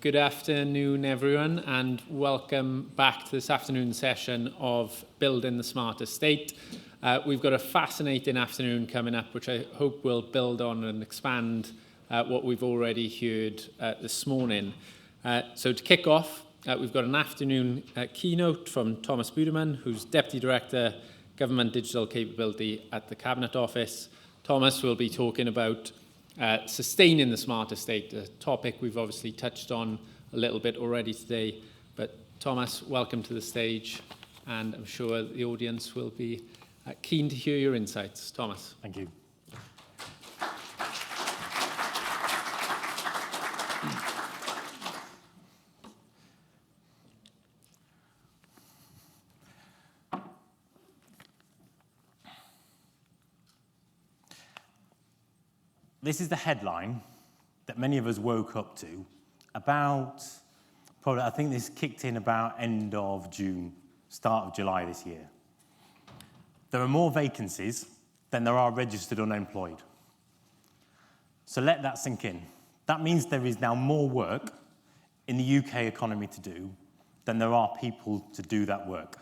Good afternoon, everyone, and welcome back to this afternoon session of Building the Smarter State. We've got a fascinating afternoon coming up, which I hope will build on and expand what we've already heard this morning. So to kick off, we've got an afternoon keynote from Thomas Beautyman, who's Deputy Director, Government Digital Capability at the Cabinet Office. Thomas will be talking about sustaining the smarter state, a topic we've obviously touched on a little bit already today. But Thomas, welcome to the stage, and I'm sure the audience will be keen to hear your insights. Thomas. Thank you. This is the headline that many of us woke up to about, probably, I think this kicked in about end of June, start of July this year. There are more vacancies than there are registered unemployed. So let that sink in. That means there is now more work in the UK economy to do than there are people to do that work.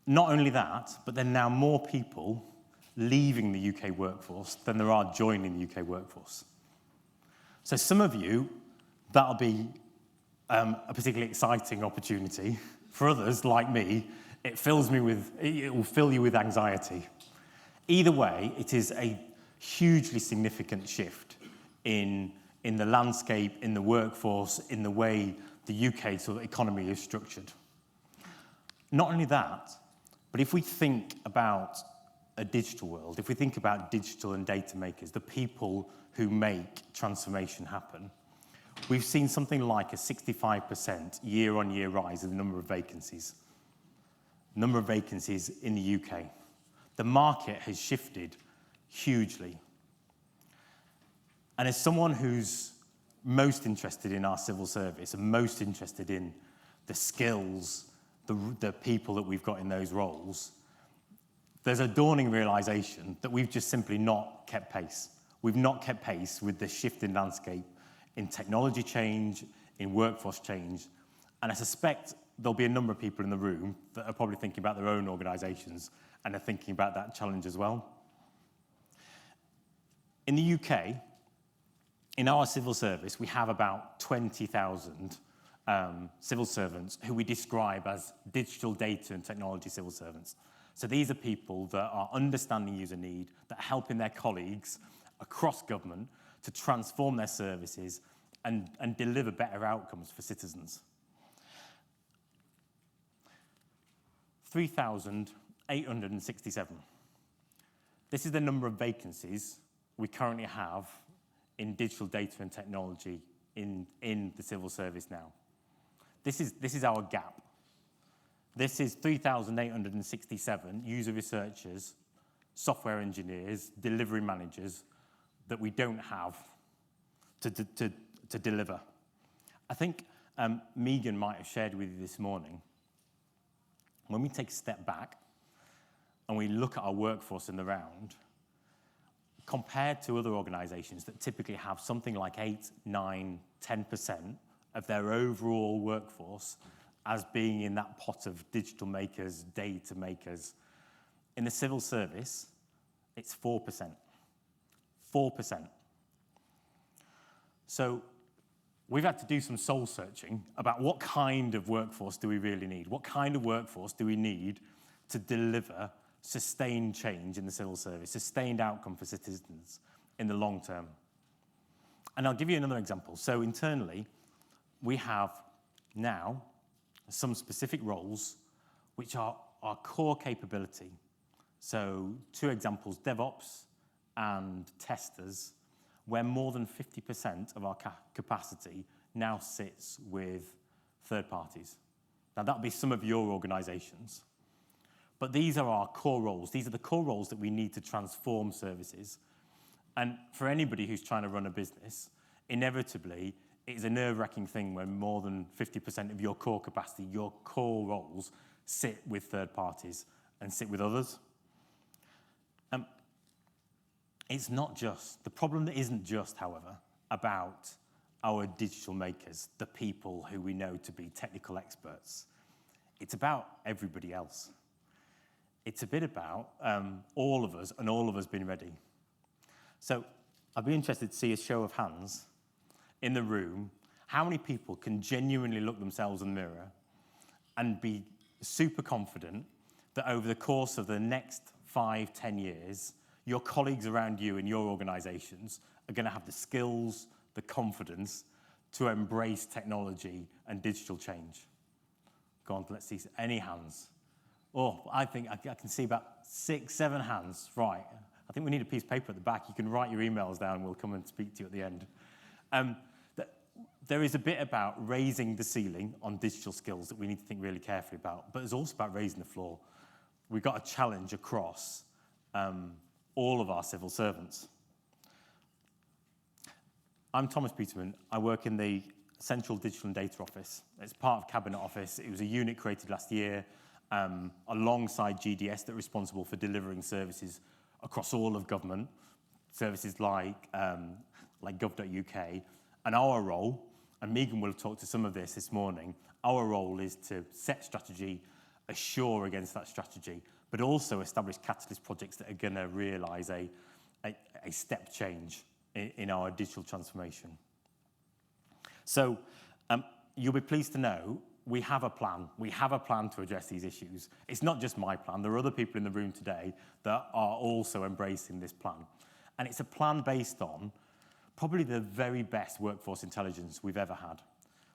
Not only that, but there are now more people leaving the UK workforce than there are joining the UK workforce. So some of you, that'll be a particularly exciting opportunity. For others, like me, it will fill you with anxiety. Either way, it is a hugely significant shift in the landscape, in the workforce, in the way the UK sort of economy is structured. Not only that, but if we think about a digital world, if we think about digital and data makers, the people who make transformation happen, we've seen something like a 65% year-on-year rise in the number of vacancies. Number of vacancies in the UK. The market has shifted hugely. And as someone who's most interested in our civil service and most interested in the skills, the people that we've got in those roles, there's a dawning realization that we've just simply not kept pace. We've not kept pace with the shifting landscape in technology change, in workforce change, and I suspect there'll be a number of people in the room that are probably thinking about their own organisations and are thinking about that challenge as well. In the UK, in our civil service, we have about 20,000 civil servants who we describe as digital data and technology civil servants. So these are people that are understanding user need, that are helping their colleagues across government to transform their services and deliver better outcomes for citizens. 3,867. This is the number of vacancies we currently have in digital data and technology in the civil service now. This is our gap. This is 3,867 user researchers, software engineers, delivery managers that we don't have to deliver. I think Megan might have shared with you this morning, when we take a step back and we look at our workforce in the round, compared to other organisations that typically have something like 8, 9, 10% of their overall workforce as being in that pot of digital makers, data makers. In the civil service, it's 4%. 4%. So we've had to do some soul searching about what kind of workforce do we really need? What kind of workforce do we need to deliver sustained change in the civil service, sustained outcome for citizens in the long term? And I'll give you another example. So internally, we have now some specific roles which are our core capability. So 2 examples, DevOps and testers, where more than 50% of our capacity now sits with third parties. Now that'll be some of your organisations. But these are our core roles. These are the core roles that we need to transform services. And for anybody who's trying to run a business, inevitably, it's a nerve-wracking thing when more than 50% of your core capacity, your core roles, sit with third parties and sit with others. It's not just, the problem isn't just, however, about our digital makers, the people who we know to be technical experts. It's about everybody else. It's a bit about all of us and all of us being ready. So I'd be interested to see a show of hands in the room. How many people can genuinely look themselves in the mirror and be super confident that over the course of the next 5-10 years, your colleagues around you in your organizations are going to have the skills, the confidence to embrace technology and digital change? Go on, let's see any hands. Oh, I think I can see about 6-7 hands. Right. I think we need a piece of paper at the back. You can write your emails down. We'll come and speak to you at the end. There is a bit about raising the ceiling on digital skills that we need to think really carefully about, but it's also about raising the floor. We've got a challenge across all of our civil servants. I'm Thomas Beautyman. I work in the Central Digital and Data Office. It's part of Cabinet Office. It was a unit created last year alongside GDS that are responsible for delivering services across all of government, services like gov.uk. And our role, and Megan will talk to some of this morning, our role is to set strategy, assure against that strategy, but also establish catalyst projects that are going to realise a step change in our digital transformation. So you'll be pleased to know we have a plan. We have a plan to address these issues. It's not just my plan. There are other people in the room today that are also embracing this plan. And it's a plan based on probably the very best workforce intelligence we've ever had.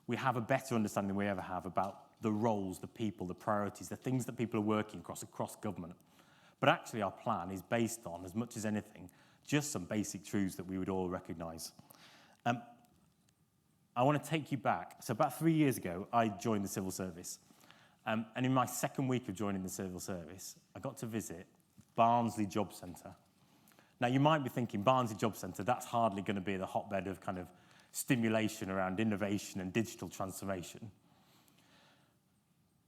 We have a better understanding than we ever have about the roles, the people, the priorities, the things that people are working across government. But actually our plan is based on, as much as anything, just some basic truths that we would all recognise. I want to take you back. So about 3 years ago, I joined the civil service. And in my second week of joining the civil service, I got to visit Barnsley Job Centre. Now, you might be thinking, Barnsley Job Centre, that's hardly going to be the hotbed of kind of stimulation around innovation and digital transformation.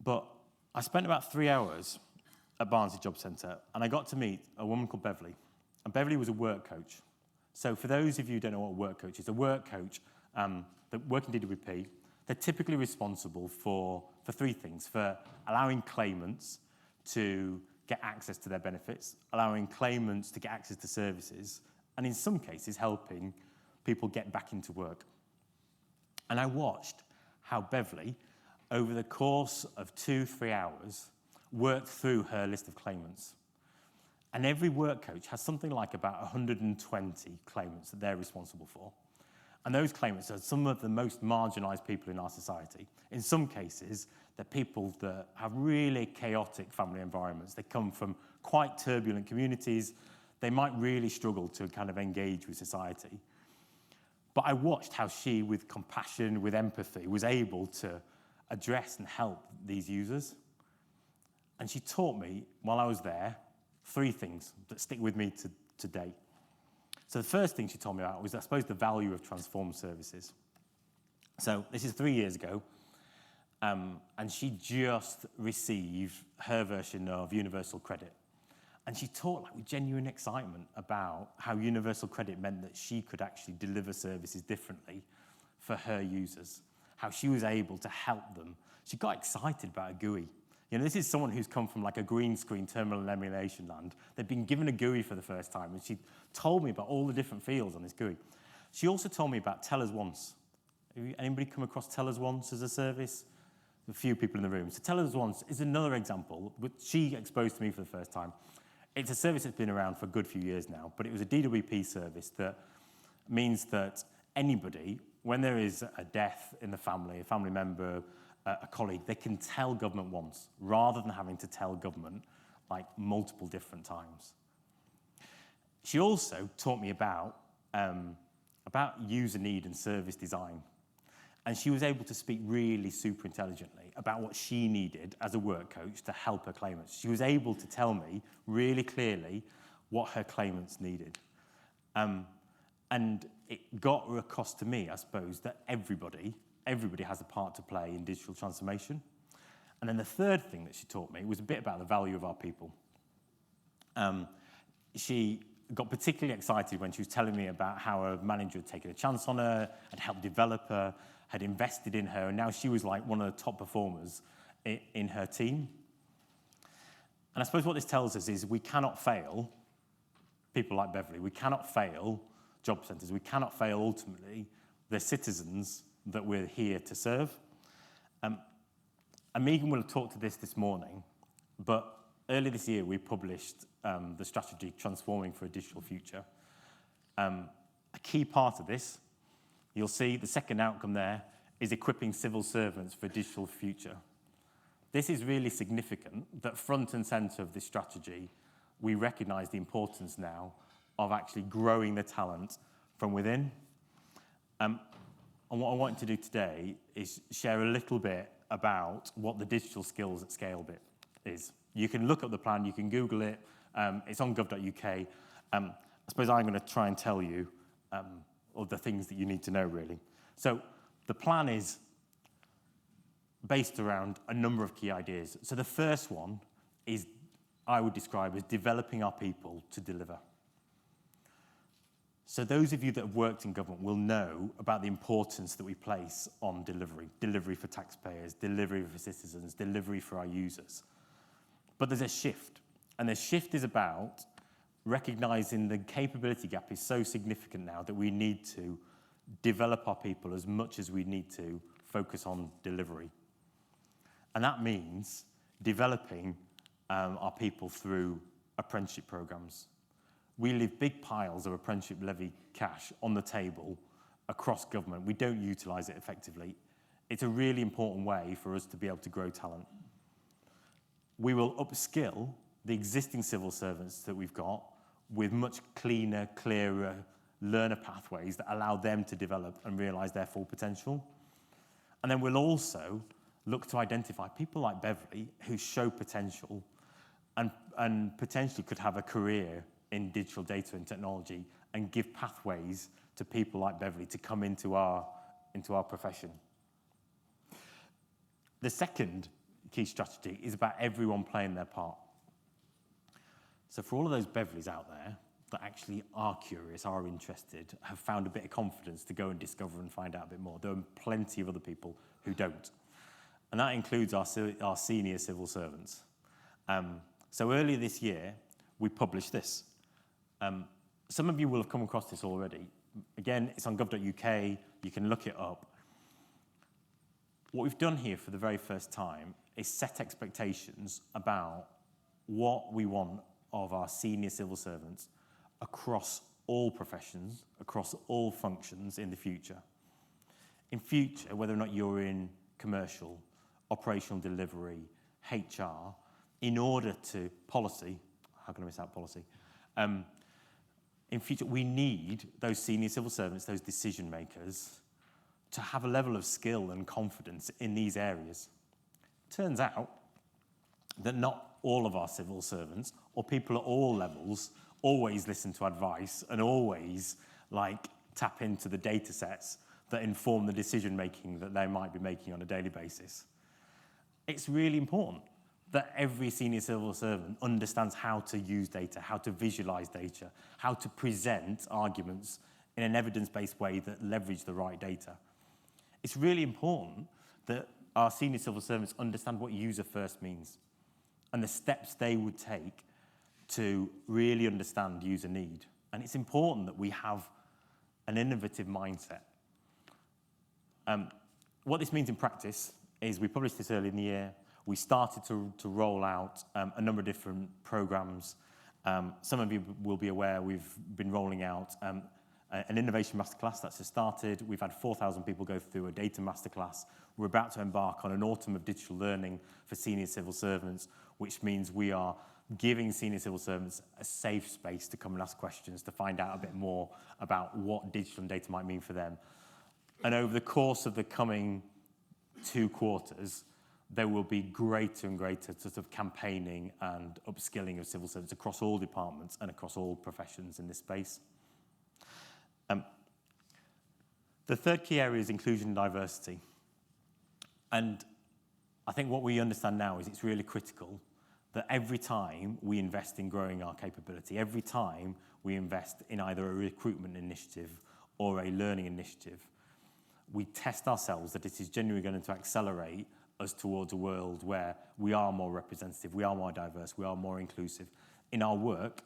But I spent about 3 hours at Barnsley Job Centre, and I got to meet a woman called Beverly. And Beverly was a work coach. So for those of you who don't know what a work coach is, a work coach that work in DWP, they're typically responsible for three things: for allowing claimants to get access to their benefits, allowing claimants to get access to services, and in some cases helping people get back into work. And I watched how Beverly, over the course of 2-3 hours, worked through her list of claimants. And every work coach has something like about 120 claimants that they're responsible for. And those claimants are some of the most marginalised people in our society. In some cases, they're people that have really chaotic family environments. They come from quite turbulent communities. They might really struggle to kind of engage with society. But I watched how she, with compassion, with empathy, was able to address and help these users. And she taught me, while I was there, 3 things that stick with me to today. So the first thing she told me about was, I suppose, the value of transformed services. So this is 3 years ago, and she just received her version of universal credit. And she talked with genuine excitement about how universal credit meant that she could actually deliver services differently for her users, how she was able to help them. She got excited about a GUI. You know, this is someone who's come from like a green screen terminal and emulation land. They've been given a GUI for the first time, and she told me about all the different fields on this GUI. She also told me about Tell Us Once. Anybody come across Tell Us Once as a service? A few people in the room. So Tell Us Once is another example, which she exposed to me for the first time. It's a service that's been around for a good few years now, but it was a DWP service that means that anybody, when there is a death in the family, a family member, a colleague, they can tell government once, rather than having to tell government like multiple different times. She also taught me about user need and service design. And she was able to speak really super intelligently about what she needed as a work coach to help her claimants. She was able to tell me really clearly what her claimants needed. And it got across to me, I suppose, that everybody has a part to play in digital transformation. And then the third thing that she taught me was a bit about the value of our people. She got particularly excited when she was telling me about how a manager had taken a chance on her, had helped develop her, had invested in her, and now she was like one of the top performers in her team. And I suppose what this tells us is we cannot fail people like Beverly. We cannot fail job centres. We cannot fail, ultimately, the citizens that we're here to serve. And Megan will have talked to this morning, but earlier this year we published the strategy Transforming for a Digital Future. A key part of this, you'll see the second outcome there, is equipping civil servants for a digital future. This is really significant that front and centre of this strategy, we recognise the importance now of actually growing the talent from within. And what I want to do today is share a little bit about what the digital skills at scale bit is. You can look up the plan, you can Google it, it's on gov.uk. I suppose I'm going to try and tell you all the things that you need to know, really. So the plan is based around a number of key ideas. So the first one is, I would describe as developing our people to deliver. So those of you that have worked in government will know about the importance that we place on delivery for taxpayers, delivery for citizens, delivery for our users. But there's a shift, and the shift is about recognising the capability gap is so significant now that we need to develop our people as much as we need to focus on delivery. And that means developing our people through apprenticeship programs. We leave big piles of apprenticeship levy cash on the table across government. We don't utilise it effectively. It's a really important way for us to be able to grow talent. We will upskill the existing civil servants that we've got with much cleaner, clearer learner pathways that allow them to develop and realise their full potential. And then we'll also look to identify people like Beverly who show potential and potentially could have a career in digital data and technology and give pathways to people like Beverly to come into our profession. The second key strategy is about everyone playing their part. So for all of those Beverleys out there that actually are curious, are interested, have found a bit of confidence to go and discover and find out a bit more, there are plenty of other people who don't. And that includes our senior civil servants. So earlier this year, we published this. Some of you will have come across this already. Again, it's on gov.uk, you can look it up. What we've done here for the very first time is set expectations about what we want of our senior civil servants across all professions, across all functions in the future. In future, whether or not you're in commercial, operational delivery, HR, in order to policy, how can I miss out policy? In future, we need those senior civil servants, those decision makers, to have a level of skill and confidence in these areas. Turns out that not all of our civil servants, or people at all levels, always listen to advice and always tap into the data sets that inform the decision making that they might be making on a daily basis. It's really important that every senior civil servant understands how to use data, how to visualize data, how to present arguments in an evidence-based way that leverage the right data. It's really important that our senior civil servants understand what user first means and the steps they would take to really understand user need. And it's important that we have an innovative mindset. What this means in practice is we published this early in the year. We started to roll out a number of different programs. Some of you will be aware we've been rolling out an innovation masterclass that's just started. We've had 4,000 people go through a data masterclass. We're about to embark on an autumn of digital learning for senior civil servants, which means we are giving senior civil servants a safe space to come and ask questions, to find out a bit more about what digital and data might mean for them. And over the course of the coming 2 quarters, there will be greater and greater sort of campaigning and upskilling of civil servants across all departments and across all professions in this space. The third key area is inclusion and diversity. And I think what we understand now is it's really critical that every time we invest in growing our capability, every time we invest in either a recruitment initiative or a learning initiative, we test ourselves that it is genuinely going to accelerate us towards a world where we are more representative, we are more diverse, we are more inclusive in our work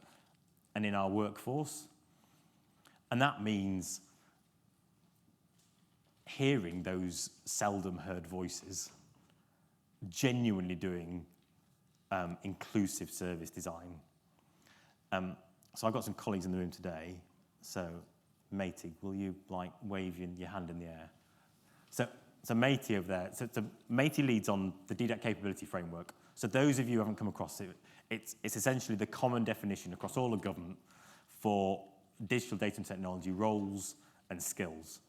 and in our workforce. And that means hearing those seldom heard voices, genuinely doing inclusive service design. So I've got some colleagues in the room today. So, Matey, will you wave your hand in the air? So Matey over there. So Matey leads on the DDAC capability framework. So those of you who haven't come across it, it's essentially the common definition across all of government for digital data and technology roles and skills.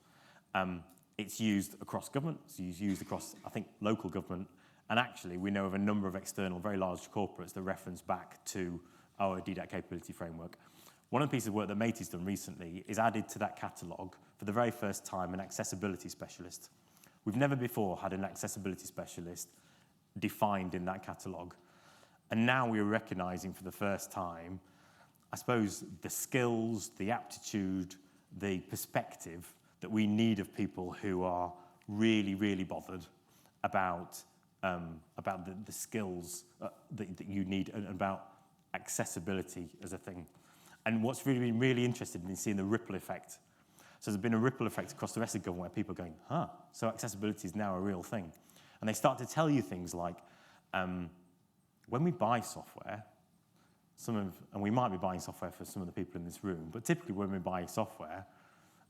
It's used across government. It's used across, I think, local government. And actually, we know of a number of external, very large corporates that reference back to our DDAC capability framework. One of the pieces of work that Matey's done recently is added to that catalogue for the very first time an accessibility specialist. We've never before had an accessibility specialist defined in that catalogue. And now we're recognising for the first time, I suppose, the skills, the aptitude, the perspective that we need of people who are really, really bothered about the skills that you need and about accessibility as a thing. And what's really, really interesting is seeing the ripple effect. So there's been a ripple effect across the rest of government where people are going, so accessibility is now a real thing. And they start to tell you things like, when we buy software, and we might be buying software for some of the people in this room, but typically when we buy software,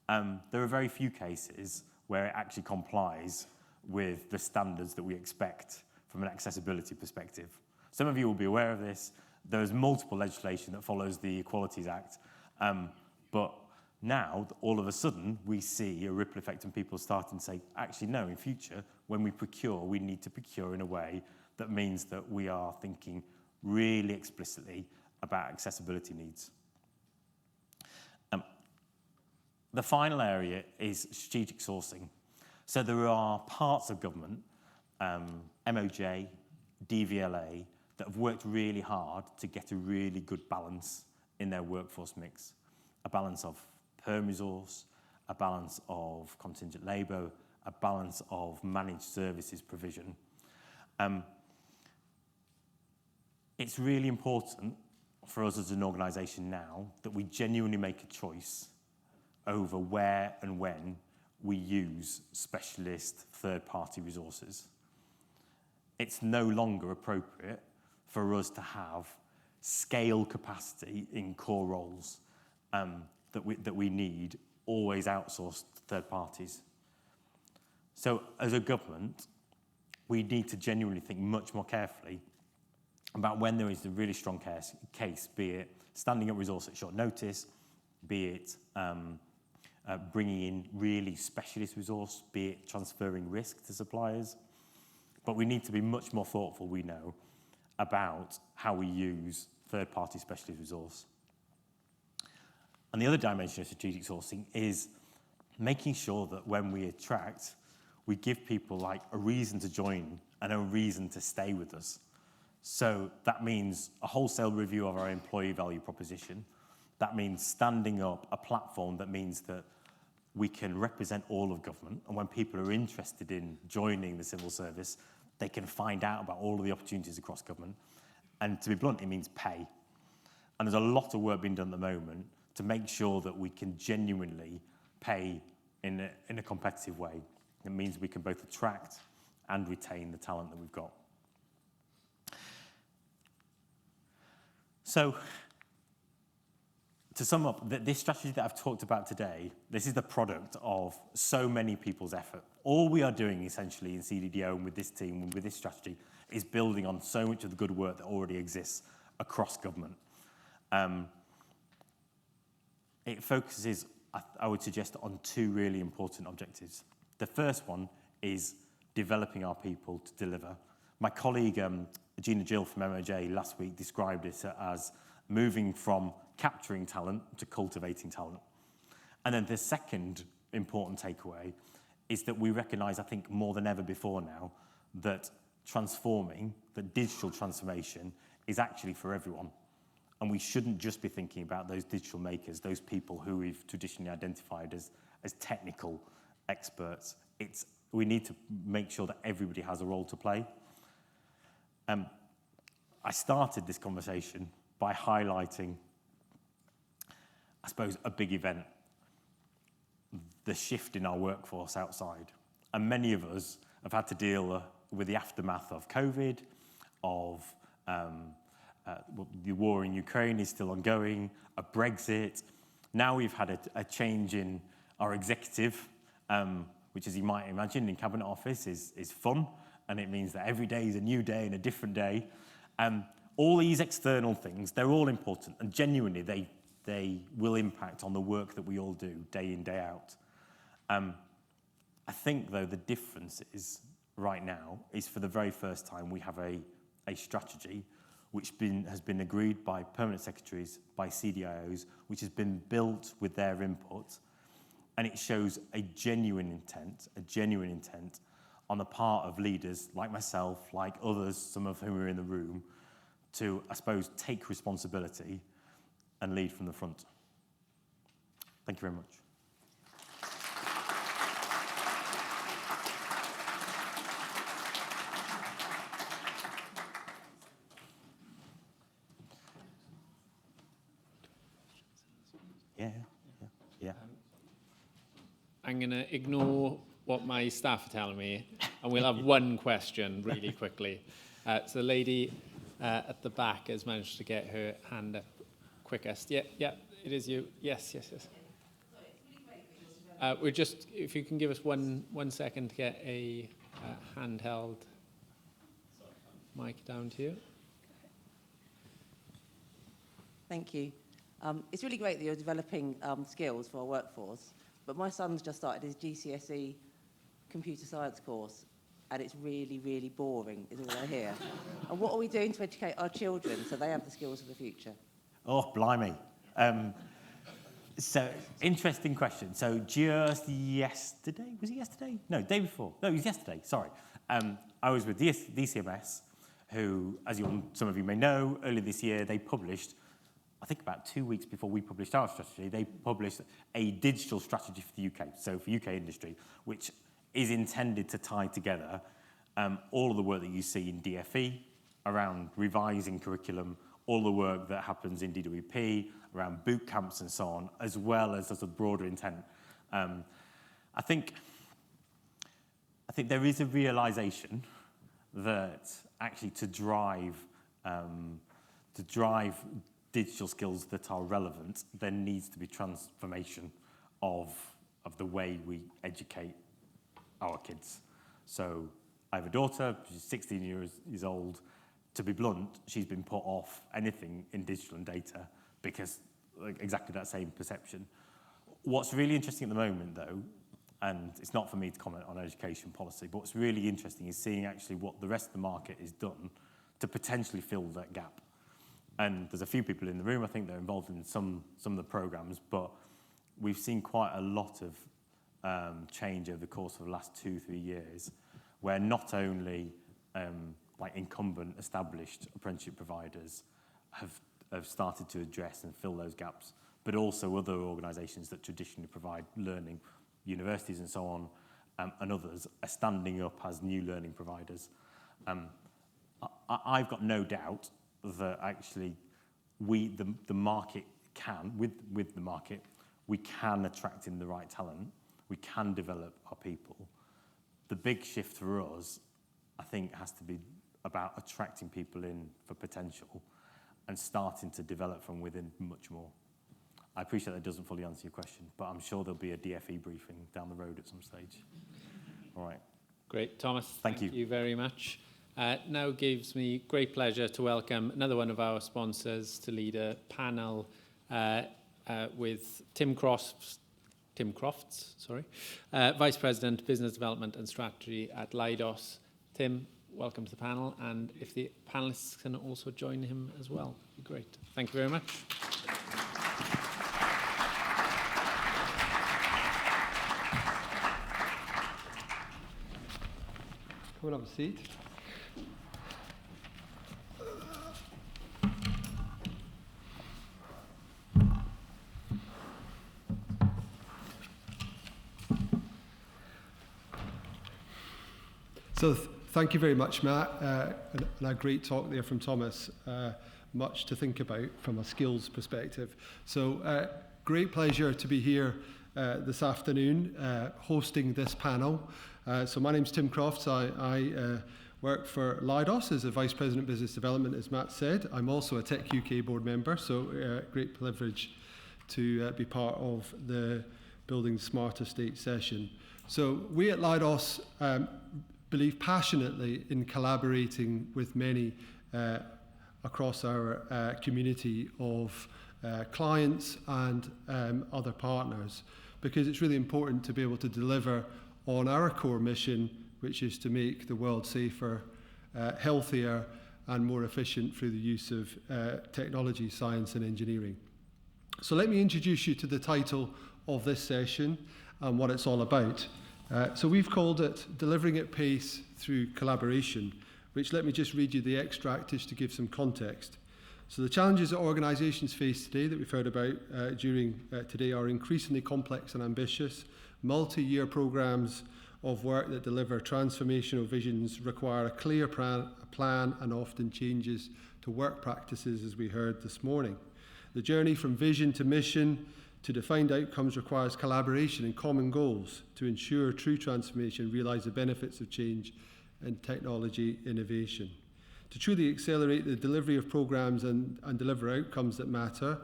there are very few cases where it actually complies with the standards that we expect from an accessibility perspective. Some of you will be aware of this. There's multiple legislation that follows the Equalities Act, but now, all of a sudden, we see a ripple effect and people starting to say, actually, no, in future, when we procure, we need to procure in a way that means that we are thinking really explicitly about accessibility needs. The final area is strategic sourcing. So there are parts of government, MOJ, DVLA, that have worked really hard to get a really good balance in their workforce mix. A balance of perm resource, a balance of contingent labour, a balance of managed services provision. It's really important for us as an organisation now that we genuinely make a choice over where and when we use specialist third-party resources. It's no longer appropriate for us to have scale capacity in core roles that we need always outsourced to third parties. So as a government, we need to genuinely think much more carefully about when there is a really strong case, be it standing up resource at short notice, be it bringing in really specialist resource, be it transferring risk to suppliers. But we need to be much more thoughtful, we know, about how we use third-party specialist resource. And the other dimension of strategic sourcing is making sure that when we attract, we give people a reason to join and a reason to stay with us. So that means a wholesale review of our employee value proposition. That means standing up a platform that means that we can represent all of government. And when people are interested in joining the civil service, they can find out about all of the opportunities across government. And to be blunt, it means pay. And there's a lot of work being done at the moment to make sure that we can genuinely pay in a competitive way. It means we can both attract and retain the talent that we've got. So, to sum up, this strategy that I've talked about today, this is the product of so many people's effort. All we are doing essentially in CDDO and with this team and with this strategy is building on so much of the good work that already exists across government. It focuses, I would suggest, on two really important objectives. The first one is developing our people to deliver. My colleague, Gina Gill from MOJ last week described it as moving from capturing talent to cultivating talent. And then the second important takeaway is that we recognise, I think, more than ever before now, that digital transformation is actually for everyone. And we shouldn't just be thinking about those digital makers, those people who we've traditionally identified as technical experts. We need to make sure that everybody has a role to play. I started this conversation by highlighting, I suppose, a big event, the shift in our workforce outside. And many of us have had to deal with the aftermath of COVID, of the war in Ukraine is still ongoing, a Brexit. Now we've had a change in our executive, which, as you might imagine, in Cabinet Office is fun, and it means that every day is a new day and a different day. All these external things, they're all important, and genuinely they will impact on the work that we all do day in, day out. I think, though, the difference is right now is for the very first time we have a strategy which has been agreed by permanent secretaries, by CDIOs, which has been built with their input, and it shows a genuine intent on the part of leaders like myself, like others, some of whom are in the room, to, I suppose, take responsibility and lead from the front. Thank you very much. Yeah. I'm going to ignore what my staff are telling me, and we'll have one question really quickly. So the lady at the back has managed to get her hand up quickest. Yeah, it is you. Yes. We're just, if you can give us one second to get a handheld mic down to you. Thank you. It's really great that you're developing skills for our workforce, but my son's just started his GCSE computer science course, and it's really, really boring, is all I hear. And what are we doing to educate our children so they have the skills of the future? Oh, blimey. So, interesting question. So, just yesterday, was it yesterday? No, day before. No, it was yesterday, sorry. I was with DCMS, who, as some of you may know, earlier this year, they published, I think about 2 weeks before we published our strategy, they published a digital strategy for the UK, so for UK industry, which is intended to tie together all of the work that you see in DFE around revising curriculum, all the work that happens in DWP around boot camps and so on, as well as a broader intent. I think there is a realization that actually to drive digital skills that are relevant, there needs to be transformation of the way we educate our kids. So I have a daughter, she's 16 years old. To be blunt, she's been put off anything in digital and data because exactly that same perception. What's really interesting at the moment, though, and it's not for me to comment on education policy, but what's really interesting is seeing actually what the rest of the market has done to potentially fill that gap. And there's a few people in the room, I think they're involved in some of the programs, but we've seen quite a lot of change over the course of the last 2-3 years, where not only incumbent established apprenticeship providers have started to address and fill those gaps, but also other organisations that traditionally provide learning, universities and so on, and others are standing up as new learning providers. I've got no doubt that actually the market can, with the market, we can attract in the right talent, we can develop our people. The big shift for us, I think, has to be about attracting people in for potential and starting to develop from within much more. I appreciate that doesn't fully answer your question, but I'm sure there'll be a DFE briefing down the road at some stage. All right. Great, Thomas. Thank you. Thank you very much. Now gives me great pleasure to welcome another one of our sponsors to lead a panel with Tim Crofts, Vice President, Business Development and Strategy at Leidos. Tim, welcome to the panel, and if the panellists can also join him as well, that'd be great. Thank you very much. Come and have a seat. So thank you very much, Matt, and a great talk there from Thomas. Much to think about from a skills perspective. So great pleasure to be here this afternoon hosting this panel. So my name's Tim Crofts. I work for Leidos as a Vice President of Business Development, as Matt said. I'm also a Tech UK board member, so great privilege to be part of the Building Smarter State session. So we at Leidos believe passionately in collaborating with many across our community of clients and other partners, because it's really important to be able to deliver on our core mission, which is to make the world safer, healthier and more efficient through the use of technology, science and engineering. So let me introduce you to the title of this session and what it's all about. So we've called it Delivering at Pace Through Collaboration, which, let me just read you the extract just to give some context. So the challenges that organisations face today that we've heard about during today are increasingly complex and ambitious. Multi-year programmes of work that deliver transformational visions require a clear plan and often changes to work practices, as we heard this morning. The journey from vision to mission to defined outcomes requires collaboration and common goals to ensure true transformation, realise the benefits of change and technology innovation. To truly accelerate the delivery of programmes and deliver outcomes that matter,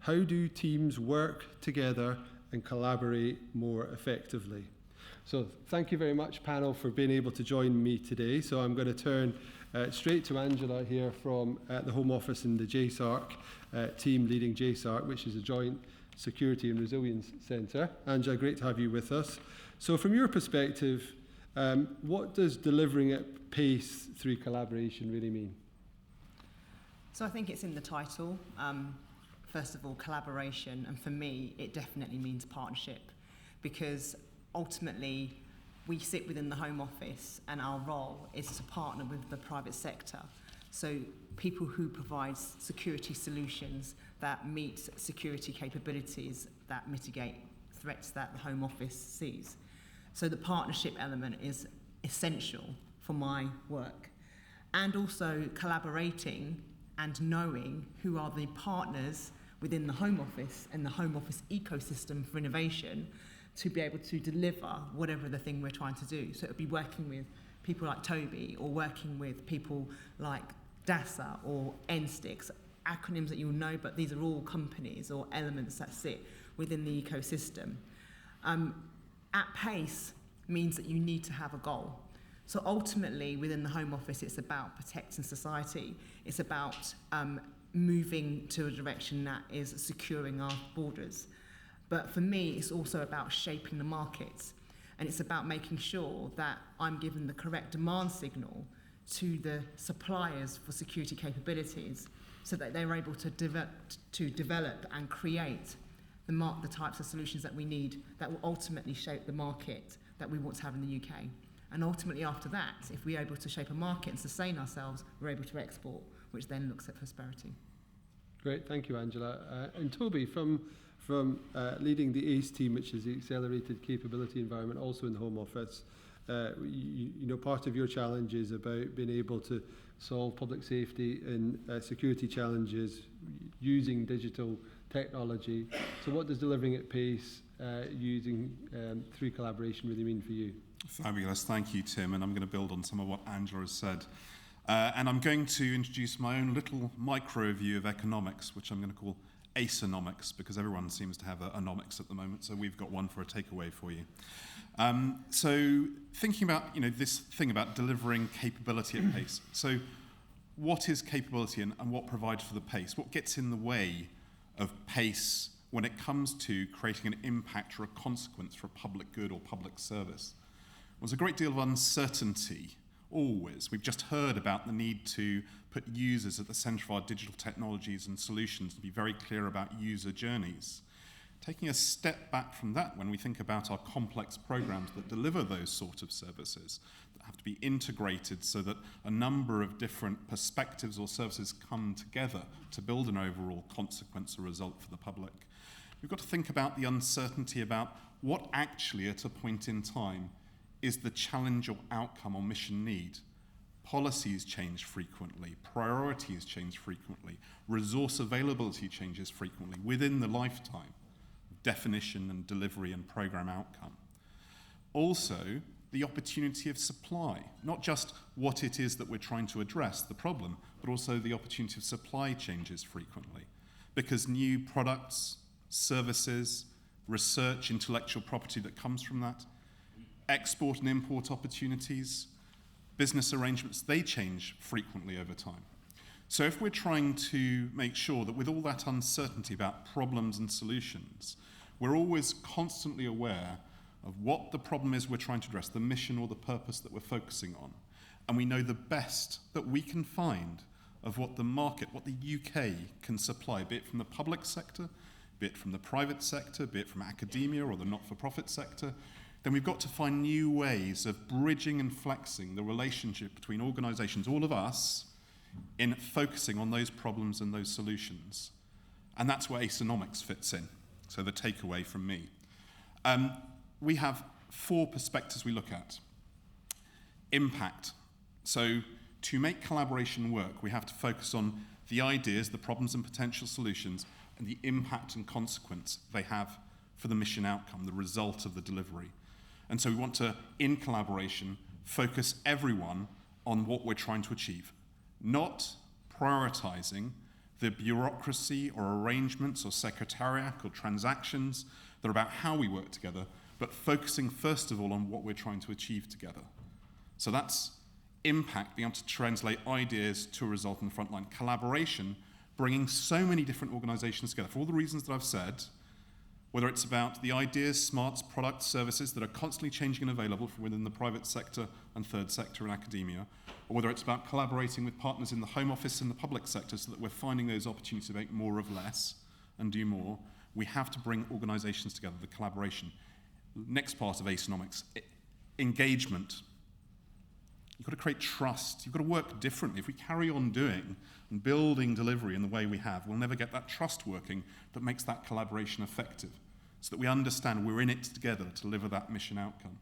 how do teams work together and collaborate more effectively? So thank you very much, panel, for being able to join me today. So I'm going to turn straight to Angela here from the Home Office and the JSARC team leading JSARC, which is a Joint Security and Resilience Centre. Angela, great to have you with us. So from your perspective, what does delivering at pace through collaboration really mean? So I think it's in the title. First of all, collaboration, and for me, it definitely means partnership, because ultimately we sit within the Home Office and our role is to partner with the private sector. So people who provide security solutions that meet security capabilities that mitigate threats that the Home Office sees. So the partnership element is essential for my work. And also collaborating and knowing who are the partners within the Home Office and the Home Office ecosystem for innovation to be able to deliver whatever the thing we're trying to do. So it would be working with people like Toby, or working with people like DASA or NSTICS, acronyms that you'll know, but these are all companies or elements that sit within the ecosystem. At pace means that you need to have a goal. So ultimately, within the Home Office, it's about protecting society. It's about moving to a direction that is securing our borders. But for me, it's also about shaping the markets. And it's about making sure that I'm given the correct demand signal to the suppliers for security capabilities so that they're able to develop and create the types of solutions that we need that will ultimately shape the market that we want to have in the UK. And ultimately after that, if we're able to shape a market and sustain ourselves, we're able to export, which then looks at prosperity. Great, thank you, Angela. And Toby, from leading the ACE team, which is the Accelerated Capability Environment, also in the Home Office, you know, part of your challenge is about being able to solve public safety and security challenges using digital technology. So what does delivering at pace using through collaboration really mean for you? Fabulous, thank you, Tim, and I'm going to build on some of what Angela has said. And I'm going to introduce my own little micro view of economics, which I'm going to call Aceonomics, because everyone seems to have anomics at the moment, so we've got one for a takeaway for you. So thinking about, you know, this thing about delivering capability at pace. So what is capability and what provides for the pace? What gets in the way of pace when it comes to creating an impact or a consequence for a public good or public service? There's a great deal of uncertainty, always. We've just heard about the need to put users at the centre of our digital technologies and solutions, to be very clear about user journeys. Taking a step back from that, when we think about our complex programs that deliver those sort of services, that have to be integrated so that a number of different perspectives or services come together to build an overall consequence or result for the public, we've got to think about the uncertainty about what actually, at a point in time, is the challenge or outcome or mission need. Policies change frequently, priorities change frequently, resource availability changes frequently within the lifetime of definition and delivery and program outcome. Also, the opportunity of supply, not just what it is that we're trying to address, the problem, but also the opportunity of supply changes frequently, because new products, services, research, intellectual property that comes from that, export and import opportunities, business arrangements, they change frequently over time. So if we're trying to make sure that with all that uncertainty about problems and solutions, we're always constantly aware of what the problem is we're trying to address, the mission or the purpose that we're focusing on, and we know the best that we can find of what the market, what the UK can supply, be it from the public sector, be it from the private sector, be it from academia or the not-for-profit sector, then we've got to find new ways of bridging and flexing the relationship between organisations, all of us, in focusing on those problems and those solutions. And that's where Acenomics fits in. So the takeaway from me. We have 4 perspectives we look at. Impact. So to make collaboration work, we have to focus on the ideas, the problems and potential solutions, and the impact and consequence they have for the mission outcome, the result of the delivery. And so we want to, in collaboration, focus everyone on what we're trying to achieve, not prioritizing the bureaucracy or arrangements or secretariat or transactions that are about how we work together, but focusing first of all on what we're trying to achieve together. So that's impact, being able to translate ideas to a result in the front line. Collaboration, bringing so many different organizations together for all the reasons that I've said, whether it's about the ideas, smarts, products, services that are constantly changing and available from within the private sector and third sector and academia, or whether it's about collaborating with partners in the Home Office and the public sector so that we're finding those opportunities to make more of less and do more, we have to bring organizations together, the collaboration. Next part of Acenomics, engagement. You've got to create trust. You've got to work differently. If we carry on doing and building delivery in the way we have, we'll never get that trust working that makes that collaboration effective, so that we understand we're in it together to deliver that mission outcome.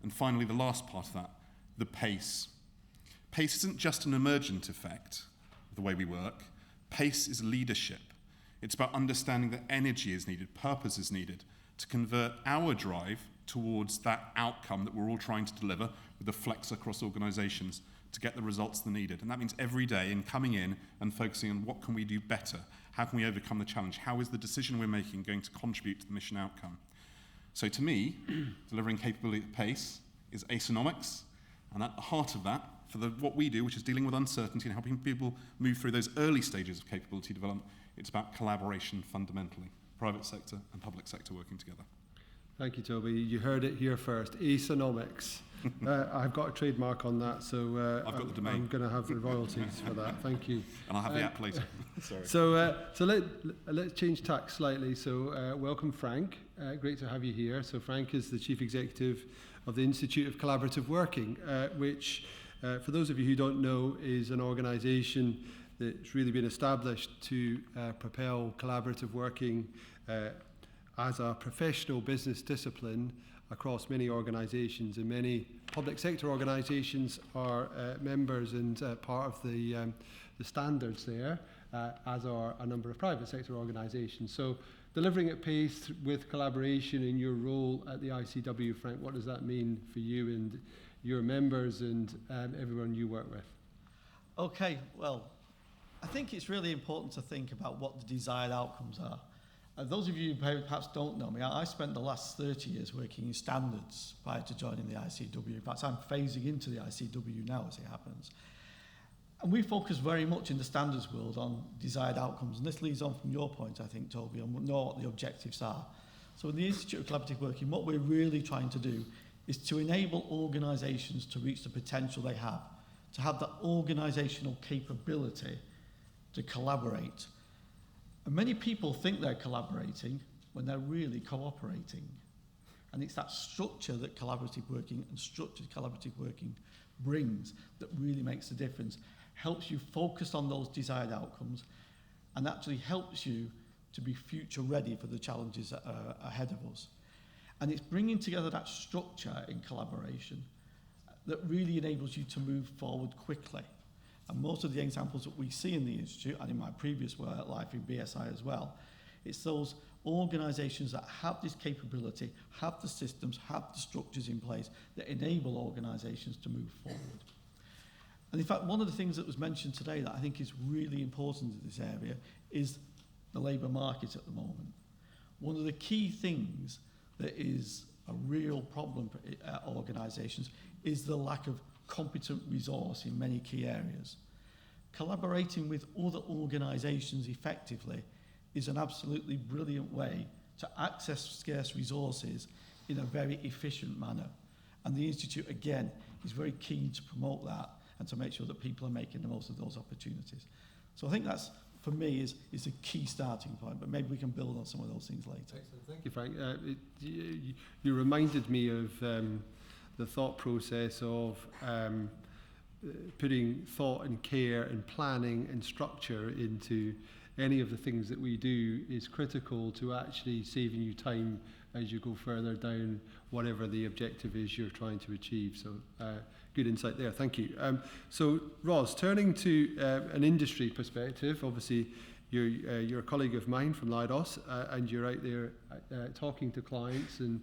And finally, the last part of that, the pace. Pace isn't just an emergent effect of the way we work. Pace is leadership. It's about understanding that energy is needed, purpose is needed to convert our drive towards that outcome that we're all trying to deliver with the flex across organizations to get the results that are needed. And that means every day in coming in and focusing on what can we do better? How can we overcome the challenge? How is the decision we're making going to contribute to the mission outcome? So to me, delivering capability at pace is Acenomics, and at the heart of that, for what we do, which is dealing with uncertainty and helping people move through those early stages of capability development, it's about collaboration fundamentally, private sector and public sector working together. Thank you, Toby. You heard it here first. Acenomics. I've got a trademark on that, so I've got the domain. I'm going to have the royalties for that. Thank you. And I'll have the app later. Sorry. So let's change tack slightly. So welcome, Frank. Great to have you here. So Frank is the Chief Executive of the Institute of Collaborative Working, which, for those of you who don't know, is an organisation that's really been established to propel collaborative working as a professional business discipline across many organisations, and many public sector organisations are members and part of the standards there, as are a number of private sector organisations. So delivering at pace with collaboration in your role at the ICW, Frank, what does that mean for you and your members and everyone you work with? Okay, well, I think it's really important to think about what the desired outcomes are. Those of you who perhaps don't know me, I spent the last 30 years working in standards prior to joining the ICW. In fact, I'm phasing into the ICW now as it happens. And we focus very much in the standards world on desired outcomes. And this leads on from your point, I think, Toby, on what the objectives are. So in the Institute of Collaborative Working, what we're really trying to do is to enable organisations to reach the potential they have, to have the organisational capability to collaborate. And many people think they're collaborating when they're really cooperating. And it's that structure that collaborative working and structured collaborative working brings that really makes the difference, helps you focus on those desired outcomes, and actually helps you to be future ready for the challenges that are ahead of us. And it's bringing together that structure in collaboration that really enables you to move forward quickly. And most of the examples that we see in the Institute, and in my previous work life in BSI as well, it's those organisations that have this capability, have the systems, have the structures in place that enable organisations to move forward. And in fact, one of the things that was mentioned today that I think is really important in this area is the labour market at the moment. One of the key things that is a real problem for organisations is the lack of competent resource in many key areas. Collaborating with other organisations effectively is an absolutely brilliant way to access scarce resources in a very efficient manner. And the Institute, again, is very keen to promote that and to make sure that people are making the most of those opportunities. So I think that's, for me, is a key starting point, but maybe we can build on some of those things later. Excellent. Thank you, Frank. You reminded me of the thought process of putting thought and care and planning and structure into any of the things that we do is critical to actually saving you time as you go further down whatever the objective is you're trying to achieve. So good insight there, thank you. So Ros, turning to an industry perspective, obviously you're a colleague of mine from Leidos and you're out there talking to clients and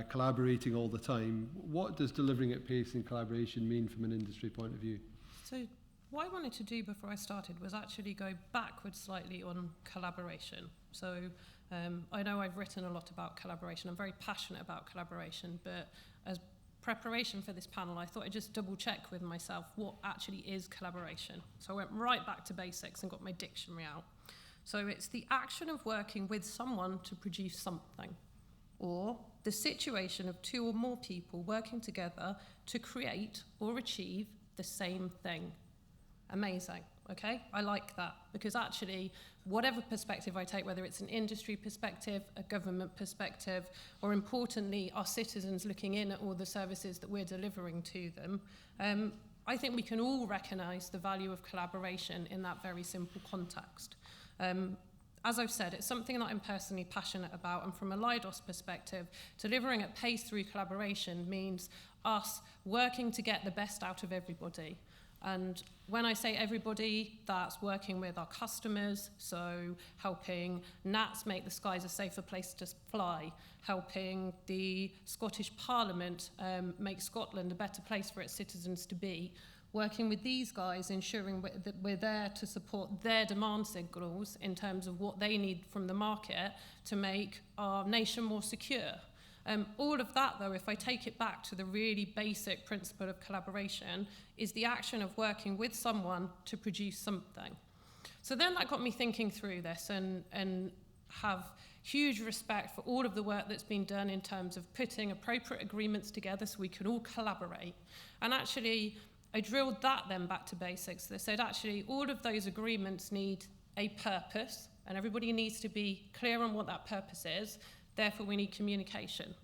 collaborating all the time. What does delivering at pace and collaboration mean from an industry point of view? So what I wanted to do before I started was actually go backwards slightly on collaboration. So I know I've written a lot about collaboration. I'm very passionate about collaboration, but as preparation for this panel, I thought I'd just double check with myself what actually is collaboration. So I went right back to basics and got my dictionary out. So it's the action of working with someone to produce something, or the situation of two or more people working together to create or achieve the same thing. Amazing, okay? I like that because actually, whatever perspective I take, whether it's an industry perspective, a government perspective, or importantly, our citizens looking in at all the services that we're delivering to them, I think we can all recognise the value of collaboration in that very simple context. As I've said, it's something that I'm personally passionate about, and from a Leidos perspective, delivering at pace through collaboration means us working to get the best out of everybody. And when I say everybody, that's working with our customers, so helping NATS make the skies a safer place to fly, helping the Scottish Parliament make Scotland a better place for its citizens to be, working with these guys, ensuring that we're there to support their demand signals in terms of what they need from the market to make our nation more secure. All of that, though, if I take it back to the really basic principle of collaboration, is the action of working with someone to produce something. So then that got me thinking through this and have huge respect for all of the work that's been done in terms of putting appropriate agreements together so we can all collaborate. And actually, I drilled that then back to basics. They said, actually, all of those agreements need a purpose, and everybody needs to be clear on what that purpose is. Therefore, we need communication.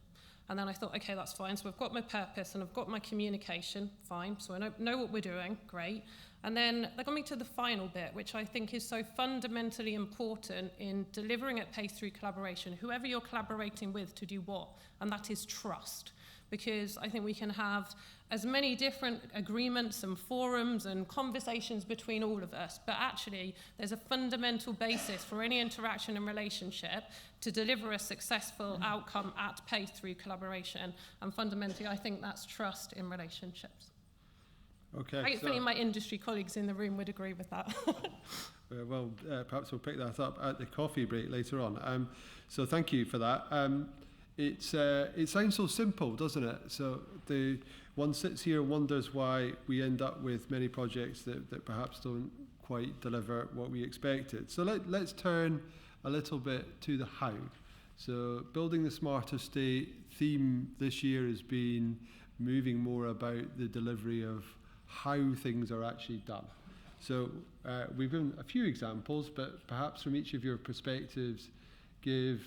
And then I thought, okay, that's fine. So I've got my purpose and I've got my communication, fine. So I know what we're doing, great. And then that got me to the final bit, which I think is so fundamentally important in delivering at pace through collaboration, whoever you're collaborating with to do what, and that is trust. Because I think we can have as many different agreements and forums and conversations between all of us, but actually there's a fundamental basis for any interaction and relationship to deliver a successful outcome at pace through collaboration. And fundamentally, I think that's trust in relationships. Okay. Hopefully my industry colleagues in the room would agree with that. Well, perhaps we'll pick that up at the coffee break later on. So thank you for that. It sounds so simple, doesn't it? So one sits here and wonders why we end up with many projects that perhaps don't quite deliver what we expected. So let's turn a little bit to the how. So building the smarter state theme this year has been moving more about the delivery of how things are actually done. So we've given a few examples, but perhaps from each of your perspectives, give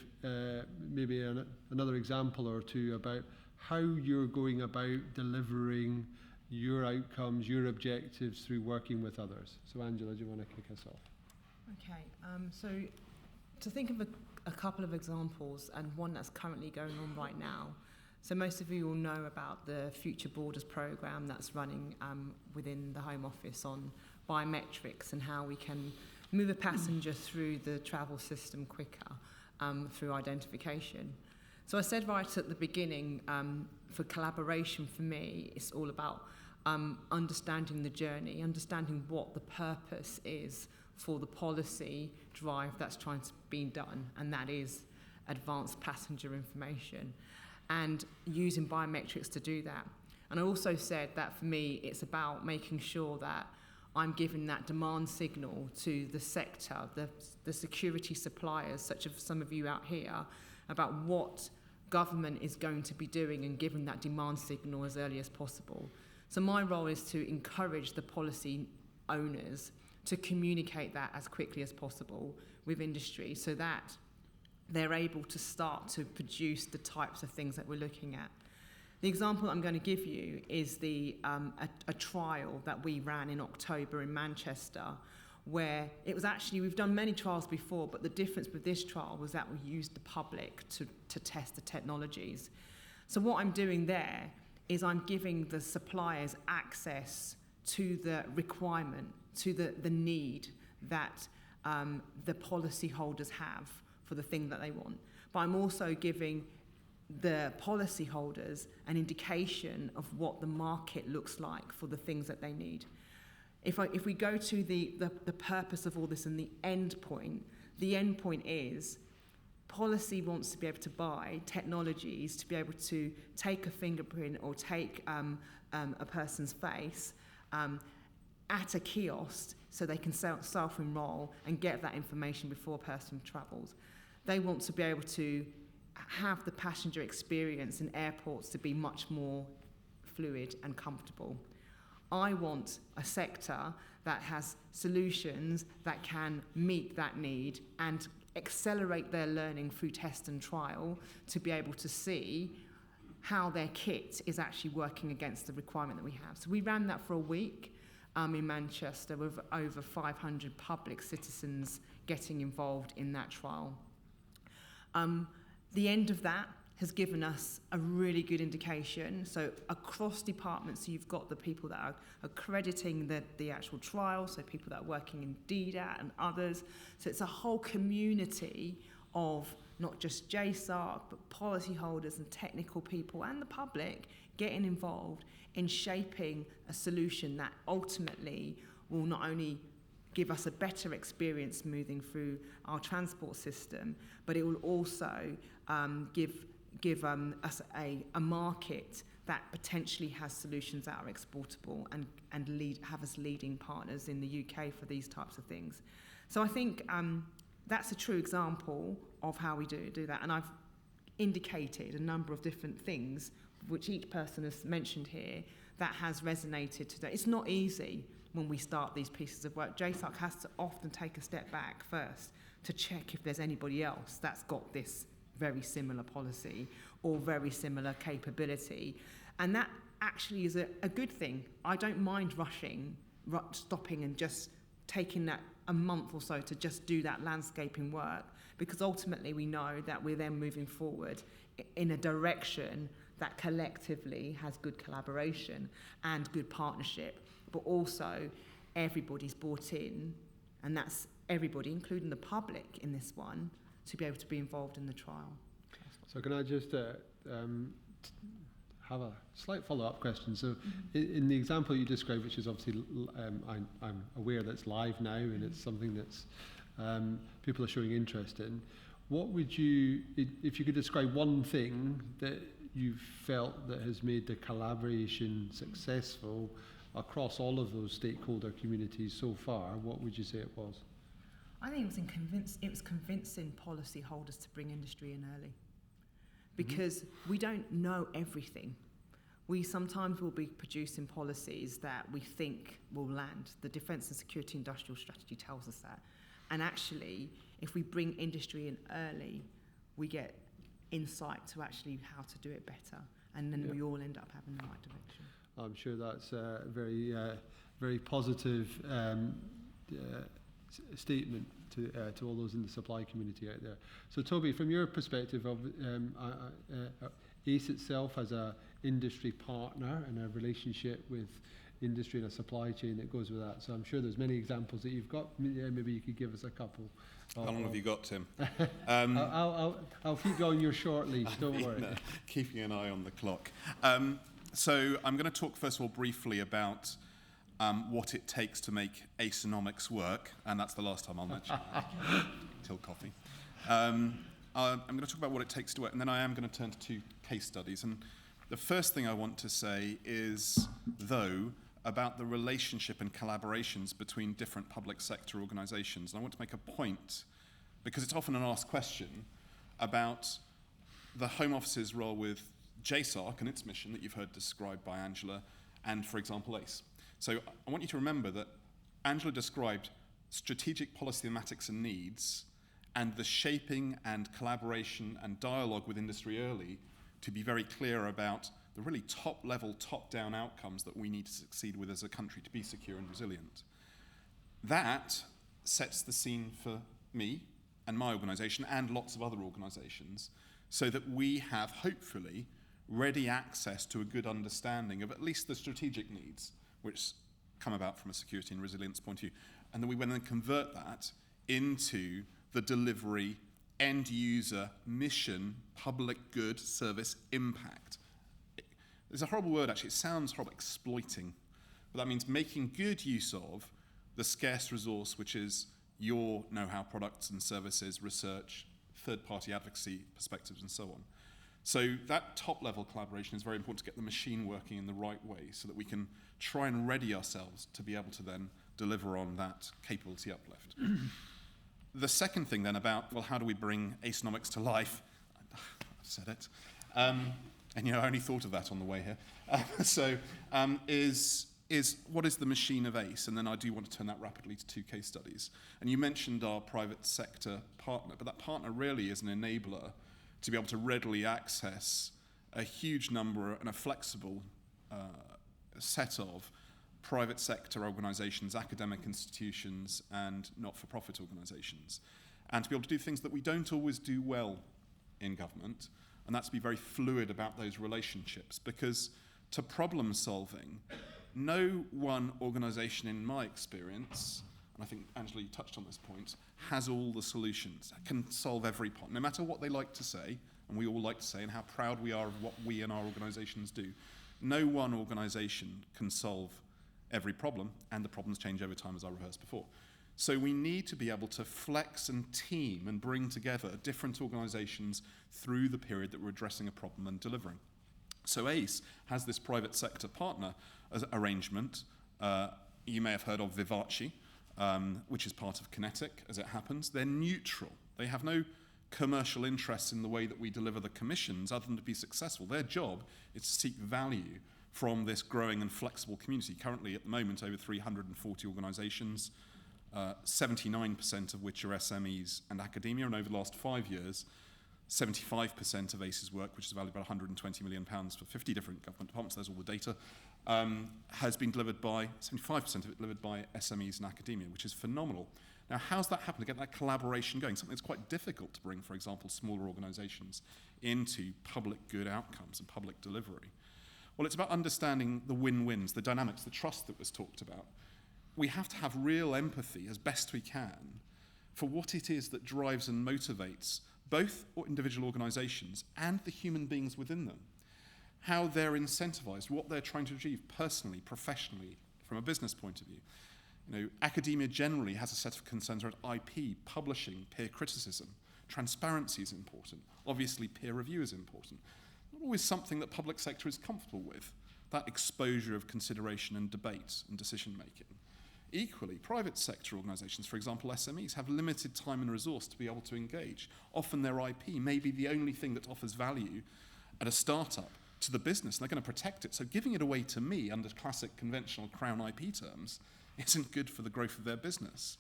maybe another example or two about how you're going about delivering your outcomes, your objectives through working with others. So Angela, do you want to kick us off? Okay, so to think of a couple of examples and one that's currently going on right now. So most of you will know about the Future Borders programme that's running within the Home Office on biometrics and how we can move a passenger through the travel system quicker through identification. So I said right at the beginning, for collaboration for me, it's all about understanding the journey, understanding what the purpose is for the policy drive that's trying to be done, and that is advanced passenger information, and using biometrics to do that. And I also said that for me, it's about making sure that I'm giving that demand signal to the sector, the security suppliers, such as some of you out here, about what government is going to be doing and giving that demand signal as early as possible. So my role is to encourage the policy owners to communicate that as quickly as possible with industry so that they're able to start to produce the types of things that we're looking at. The example I'm going to give you is a trial that we ran in October in Manchester, where it was actually, we've done many trials before, but the difference with this trial was that we used the public to test the technologies. So what I'm doing there is I'm giving the suppliers access to the requirement, to the need that the policyholders have for the thing that they want. But I'm also giving the policyholders an indication of what the market looks like for the things that they need. If we go to the purpose of all this and the end point is policy wants to be able to buy technologies to be able to take a fingerprint or take a person's face at a kiosk so they can self-enroll and get that information before a person travels. They want to be able to have the passenger experience in airports to be much more fluid and comfortable. I want a sector that has solutions that can meet that need and accelerate their learning through test and trial to be able to see how their kit is actually working against the requirement that we have. So we ran that for a week in Manchester with over 500 public citizens getting involved in that trial. The end of that has given us a really good indication. So across departments, you've got the people that are accrediting the actual trial, so people that are working in DDAT and others. So it's a whole community of not just JSARC, but policyholders and technical people and the public getting involved in shaping a solution that ultimately will not only give us a better experience moving through our transport system, but it will also give us a market that potentially has solutions that are exportable and have us leading partners in the UK for these types of things. So I think that's a true example of how we do that. And I've indicated a number of different things which each person has mentioned here that has resonated today. It's not easy when we start these pieces of work. JSARC has to often take a step back first to check if there's anybody else that's got this very similar policy or very similar capability. And that actually is a good thing. I don't mind stopping and just taking that a month or so to just do that landscaping work, because ultimately we know that we're then moving forward in a direction that collectively has good collaboration and good partnership, but also everybody's bought in, and that's everybody, including the public in this one, to be able to be involved in the trial. So can I just have a slight follow-up question? So in the example you described, which is obviously, I'm aware that's live now and it's something that's people are showing interest in, what would you, if you could describe one thing that you've felt that has made the collaboration successful across all of those stakeholder communities so far, what would you say it was? I think it was convincing policyholders to bring industry in early, because we don't know everything. We sometimes will be producing policies that we think will land. The Defence and Security Industrial Strategy tells us that. And actually, if we bring industry in early, we get insight to actually how to do it better. And then we all end up having the right direction. I'm sure that's a very, very positive statement. to all those in the supply community out there. So Toby, from your perspective of ACE itself as a industry partner and a relationship with industry and a supply chain that goes with that. So I'm sure there's many examples that you've got. Yeah, maybe you could give us a couple. How long have you got, Tim? I'll keep you on your short leash, don't worry. No, keeping an eye on the clock. So I'm going to talk first of all briefly about what it takes to make Acenomics work, and that's the last time I'll mention that, till coffee. I'm going to talk about what it takes to work, and then I am going to turn to 2 case studies. And the first thing I want to say is, though, about the relationship and collaborations between different public sector organisations. And I want to make a point, because it's often an asked question, about the Home Office's role with JSARC and its mission that you've heard described by Angela, and, for example, ACE. So I want you to remember that Angela described strategic policy thematics and needs, and the shaping and collaboration and dialogue with industry early to be very clear about the really top-level, top-down outcomes that we need to succeed with as a country to be secure and resilient. That sets the scene for me and my organisation and lots of other organisations, so that we have, hopefully, ready access to a good understanding of at least the strategic needs, which come about from a security and resilience point of view, and then we then convert that into the delivery, end-user, mission, public good, service, impact. There's a horrible word, actually. It sounds horrible, exploiting. But that means making good use of the scarce resource, which is your know-how products and services, research, third-party advocacy perspectives, and so on. So that top-level collaboration is very important to get the machine working in the right way so that we can try and ready ourselves to be able to then deliver on that capability uplift. The second thing then about, well, how do we bring Acenomics to life? I've said it. And, you know, I only thought of that on the way here. Is what is the machine of ACE? And then I do want to turn that rapidly to 2 case studies. And you mentioned our private sector partner, but that partner really is an enabler to be able to readily access a huge number and a flexible set of private sector organisations, academic institutions, and not-for-profit organisations, and to be able to do things that we don't always do well in government, and that's to be very fluid about those relationships, because to problem solving, no one organisation in my experience, and I think, Angela, you touched on this point, has all the solutions, can solve every problem, no matter what they like to say, and we all like to say, and how proud we are of what we and our organisations do. No one organisation can solve every problem, and the problems change over time, as I rehearsed before. So we need to be able to flex and team and bring together different organisations through the period that we're addressing a problem and delivering. So ACE has this private sector partner arrangement. You may have heard of Vivace, which is part of Kinetic, as it happens. They're neutral. They have no commercial interests in the way that we deliver the commissions other than to be successful. Their job is to seek value from this growing and flexible community. Currently, at the moment, over 340 organisations, 79% of which are SMEs and academia, and over the last 5 years, 75% of ACE's work, which is valued about £120 million for 50 different government departments, there's all the data, has been delivered by, 75% of it delivered by SMEs and academia, which is phenomenal. Now, how's that happen to get that collaboration going? Something that's quite difficult to bring, for example, smaller organisations into public good outcomes and public delivery. Well, it's about understanding the win-wins, the dynamics, the trust that was talked about. We have to have real empathy as best we can for what it is that drives and motivates both individual organisations and the human beings within them. How they're incentivised, what they're trying to achieve personally, professionally, from a business point of view. You know, academia generally has a set of concerns around IP, publishing, peer criticism. Transparency is important. Obviously, peer review is important. Not always something that public sector is comfortable with, that exposure of consideration and debate and decision-making. Equally, private sector organisations, for example SMEs, have limited time and resource to be able to engage. Often their IP may be the only thing that offers value at a startup to the business, and they're going to protect it. So giving it away to me under classic conventional Crown IP terms isn't good for the growth of their business.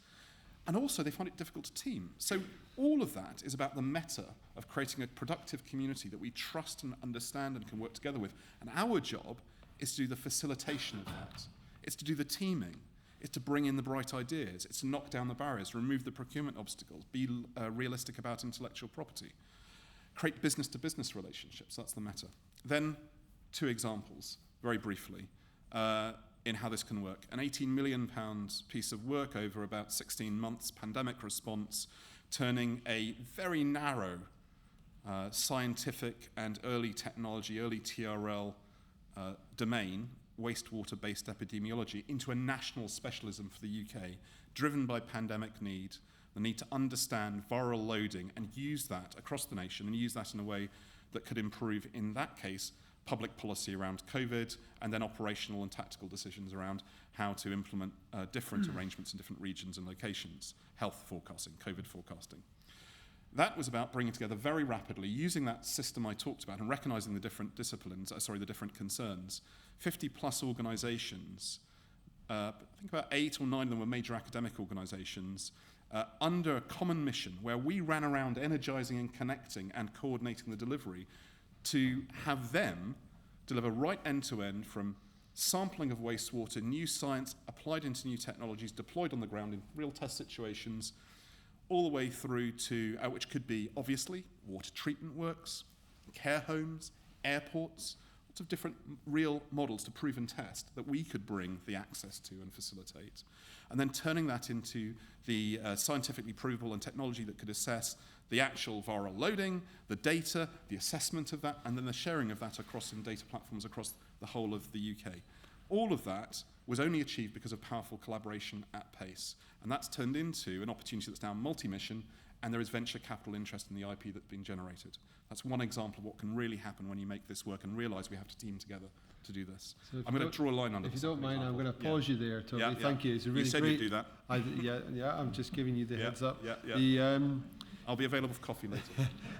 And also they find it difficult to team. So all of that is about the meta of creating a productive community that we trust and understand and can work together with. And our job is to do the facilitation of that. It's to do the teaming. It's to bring in the bright ideas. It's to knock down the barriers, remove the procurement obstacles, be realistic about intellectual property, create business-to-business relationships. That's the meta. Then 2 examples, very briefly, in how this can work. An £18 million piece of work over about 16 months, pandemic response, turning a very narrow scientific and early technology, early TRL domain, wastewater-based epidemiology, into a national specialism for the UK, driven by pandemic need, the need to understand viral loading and use that across the nation and use that in a way that could improve, in that case, public policy around COVID, and then operational and tactical decisions around how to implement different arrangements in different regions and locations, health forecasting, COVID forecasting. That was about bringing together very rapidly, using that system I talked about and recognizing the different disciplines, the different concerns, 50 plus organizations, I think about 8 or 9 of them were major academic organizations, under a common mission where we ran around energizing and connecting and coordinating the delivery to have them deliver right end-to-end from sampling of wastewater, new science applied into new technologies, deployed on the ground in real test situations, all the way through to, which could be, obviously, water treatment works, care homes, airports, lots of different real models to prove and test that we could bring the access to and facilitate. And then turning that into the scientifically provable and technology that could assess the actual viral loading, the data, the assessment of that, and then the sharing of that across in data platforms across the whole of the UK. All of that was only achieved because of powerful collaboration at pace. And that's turned into an opportunity that's now multi-mission, and there is venture capital interest in the IP that's being generated. That's one example of what can really happen when you make this work and realise we have to team together to do to do this. So I'm going to draw a line under this. If you don't mind, I'm going to pause you there, Toby. Yeah, Thank you. It's a really you said great... you'd do that. I'm just giving you the heads up. I'll be available for coffee later.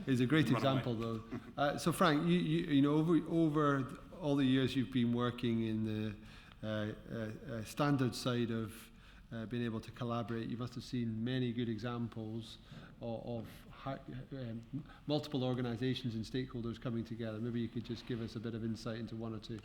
It's a great example, though. So, Frank, you know, over all the years you've been working in the standard side of being able to collaborate, you must have seen many good examples of multiple organisations and stakeholders coming together. Maybe you could just give us a bit of insight into 1 or 2.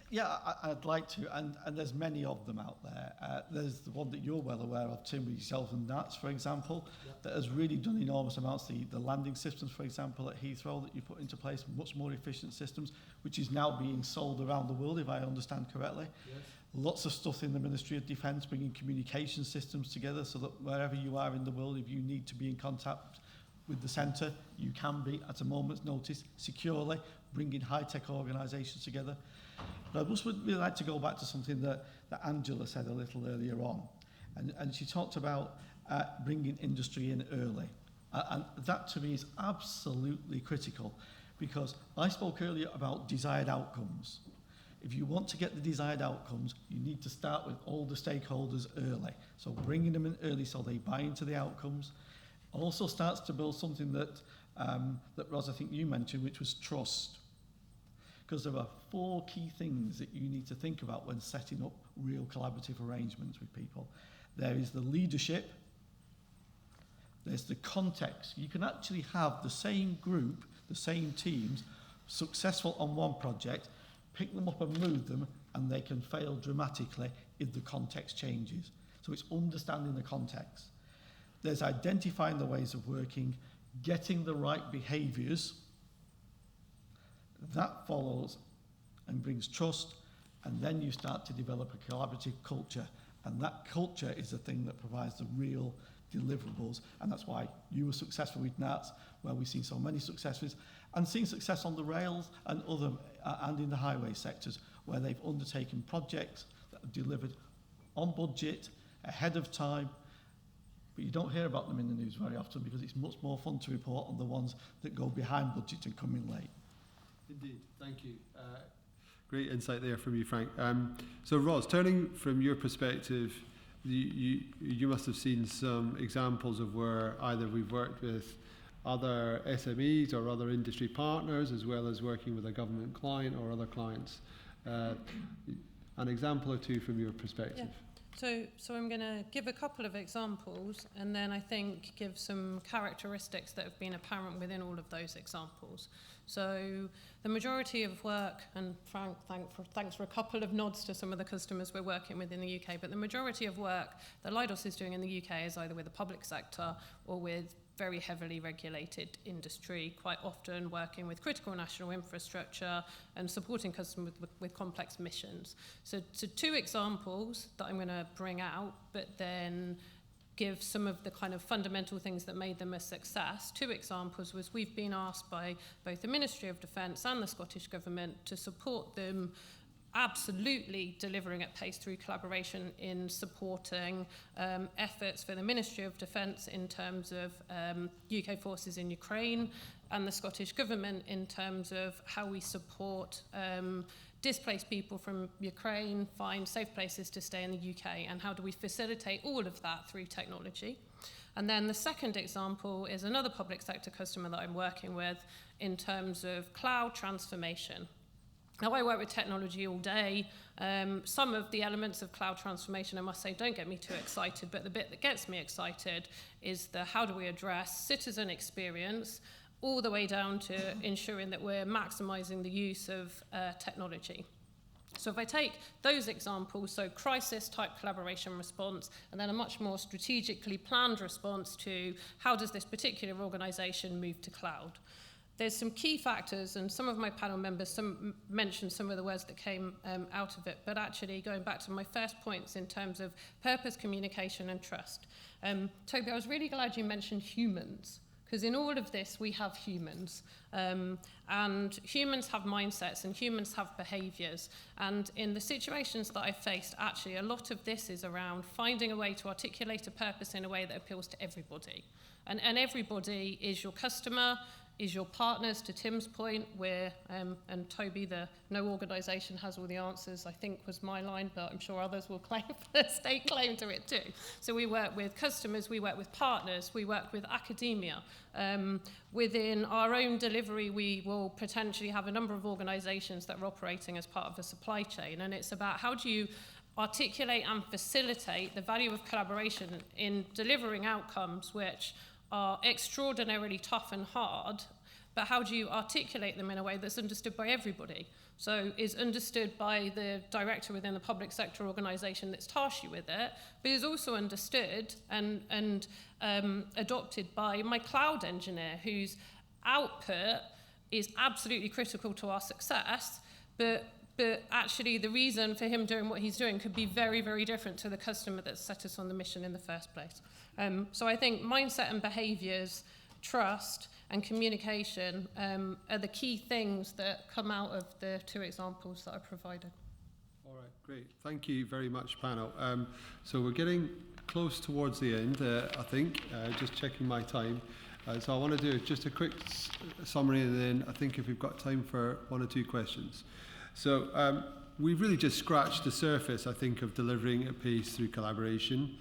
Yeah, I'd like to, and there's many of them out there. There's the one that you're well aware of, Tim, with yourself and Nats, for example, that has really done enormous amounts. The landing systems, for example, at Heathrow that you put into place, much more efficient systems, which is now being sold around the world, if I understand correctly. Yes. Lots of stuff in the Ministry of Defence, bringing communication systems together so that wherever you are in the world, if you need to be in contact with the centre, you can be at a moment's notice, securely, bringing high-tech organisations together. But I just would really like to go back to something that Angela said a little earlier on. And she talked about bringing industry in early. And that to me is absolutely critical, because I spoke earlier about desired outcomes. If you want to get the desired outcomes, you need to start with all the stakeholders early. So bringing them in early so they buy into the outcomes. Also starts to build something that Ros, I think you mentioned, which was trust. Because there are 4 key things that you need to think about when setting up real collaborative arrangements with people. There is the leadership, there's the context. You can actually have the same group, the same teams, successful on one project, pick them up and move them, and they can fail dramatically if the context changes. So it's understanding the context. There's identifying the ways of working, getting the right behaviours. That follows and brings trust, and then you start to develop a collaborative culture, and that culture is the thing that provides the real deliverables, and that's why you were successful with NATS, where we've seen so many successes, and seen success on the rails and other and in the highway sectors, where they've undertaken projects that have delivered on budget, ahead of time, but you don't hear about them in the news very often because it's much more fun to report on the ones that go behind budget and come in late. Indeed, thank you. Great insight there from you, Frank. So, Ros, turning from your perspective, you must have seen some examples of where either we've worked with other SMEs or other industry partners, as well as working with a government client or other clients. An example or 2 from your perspective. So I'm going to give a couple of examples and then I think give some characteristics that have been apparent within all of those examples. So the majority of work, and Frank, thanks for a couple of nods to some of the customers we're working with in the UK, but the majority of work that Leidos is doing in the UK is either with the public sector or with very heavily regulated industry, quite often working with critical national infrastructure and supporting customers with complex missions. So two examples that I'm going to bring out, but then give some of the kind of fundamental things that made them a success. Two examples was we've been asked by both the Ministry of Defence and the Scottish Government to support them absolutely delivering at pace through collaboration in supporting efforts for the Ministry of Defence in terms of UK forces in Ukraine and the Scottish Government in terms of how we support displaced people from Ukraine, find safe places to stay in the UK, and how do we facilitate all of that through technology. And then the second example is another public sector customer that I'm working with in terms of cloud transformation. Now, I work with technology all day. Some of the elements of cloud transformation, I must say, don't get me too excited, but the bit that gets me excited is the how do we address citizen experience all the way down to ensuring that we're maximizing the use of technology. So if I take those examples, so crisis-type collaboration response, and then a much more strategically planned response to how does this particular organization move to cloud. There's some key factors, and some of my panel members mentioned some of the words that came out of it, but actually going back to my first points in terms of purpose, communication, and trust. Toby, I was really glad you mentioned humans, because in all of this, we have humans. And humans have mindsets, and humans have behaviours. And in the situations that I've faced, actually, a lot of this is around finding a way to articulate a purpose in a way that appeals to everybody. And everybody is your customer, is your partners, to Tim's point, where, and Toby, no organisation has all the answers, I think was my line, but I'm sure others will stake claim to it too. So we work with customers, we work with partners, we work with academia. Within our own delivery, we will potentially have a number of organisations that are operating as part of the supply chain, and it's about how do you articulate and facilitate the value of collaboration in delivering outcomes which are extraordinarily tough and hard, but how do you articulate them in a way that's understood by everybody? So is understood by the director within the public sector organisation that's tasked you with it, but is also understood and adopted by my cloud engineer, whose output is absolutely critical to our success, but actually the reason for him doing what he's doing could be very, very different to the customer that set us on the mission in the first place. So I think mindset and behaviours, trust and communication are the key things that come out of the two examples that I provided. All right, great. Thank you very much, panel. So we're getting close towards the end, I think, just checking my time. So I want to do just a quick summary, and then I think if we've got time for one or two questions. So we've really just scratched the surface, I think, of delivering at pace through collaboration.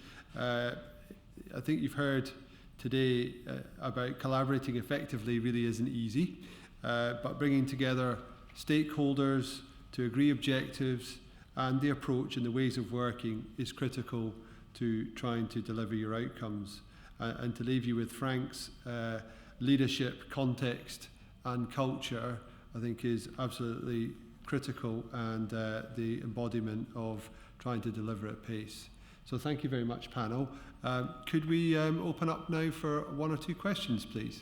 I think you've heard today about collaborating effectively really isn't easy, but bringing together stakeholders to agree objectives and the approach and the ways of working is critical to trying to deliver your outcomes. And to leave you with Frank's leadership, context and culture, I think is absolutely critical, and the embodiment of trying to deliver at pace. So thank you very much, panel. Could we open up now for one or two questions, please?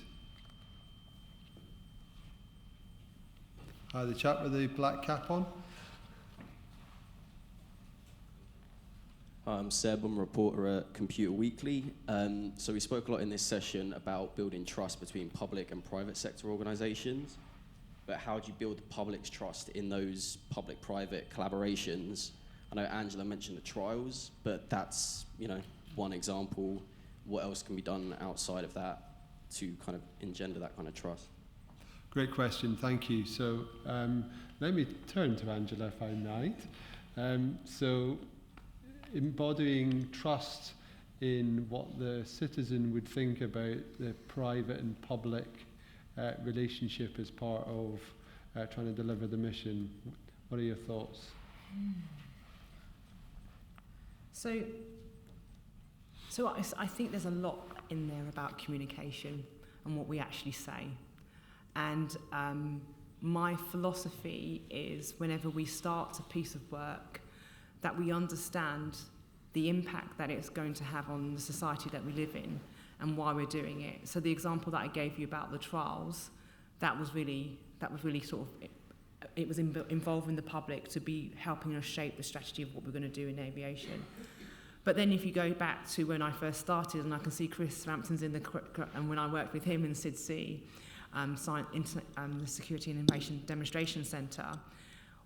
The chap with the black cap on. Hi, I'm Seb, I'm a reporter at Computer Weekly. So we spoke a lot in this session about building trust between public and private sector organisations, but how do you build the public's trust in those public-private collaborations? I know Angela mentioned the trials, but that's, one example. What else can be done outside of that to kind of engender that kind of trust? Great question, thank you. So let me turn to Angela, if I might. So embodying trust in what the citizen would think about the private and public relationship as part of trying to deliver the mission. What are your thoughts? So I think there's a lot in there about communication and what we actually say. And my philosophy is whenever we start a piece of work, that we understand the impact that it's going to have on the society that we live in and why we're doing it. So the example that I gave you about the trials, that was really sort of, it was involving the public to be helping us shape the strategy of what we're going to do in aviation. But then if you go back to when I first started, and I can see Chris Rampton's in and when I worked with him in SIDC, the Security and Innovation Demonstration Centre,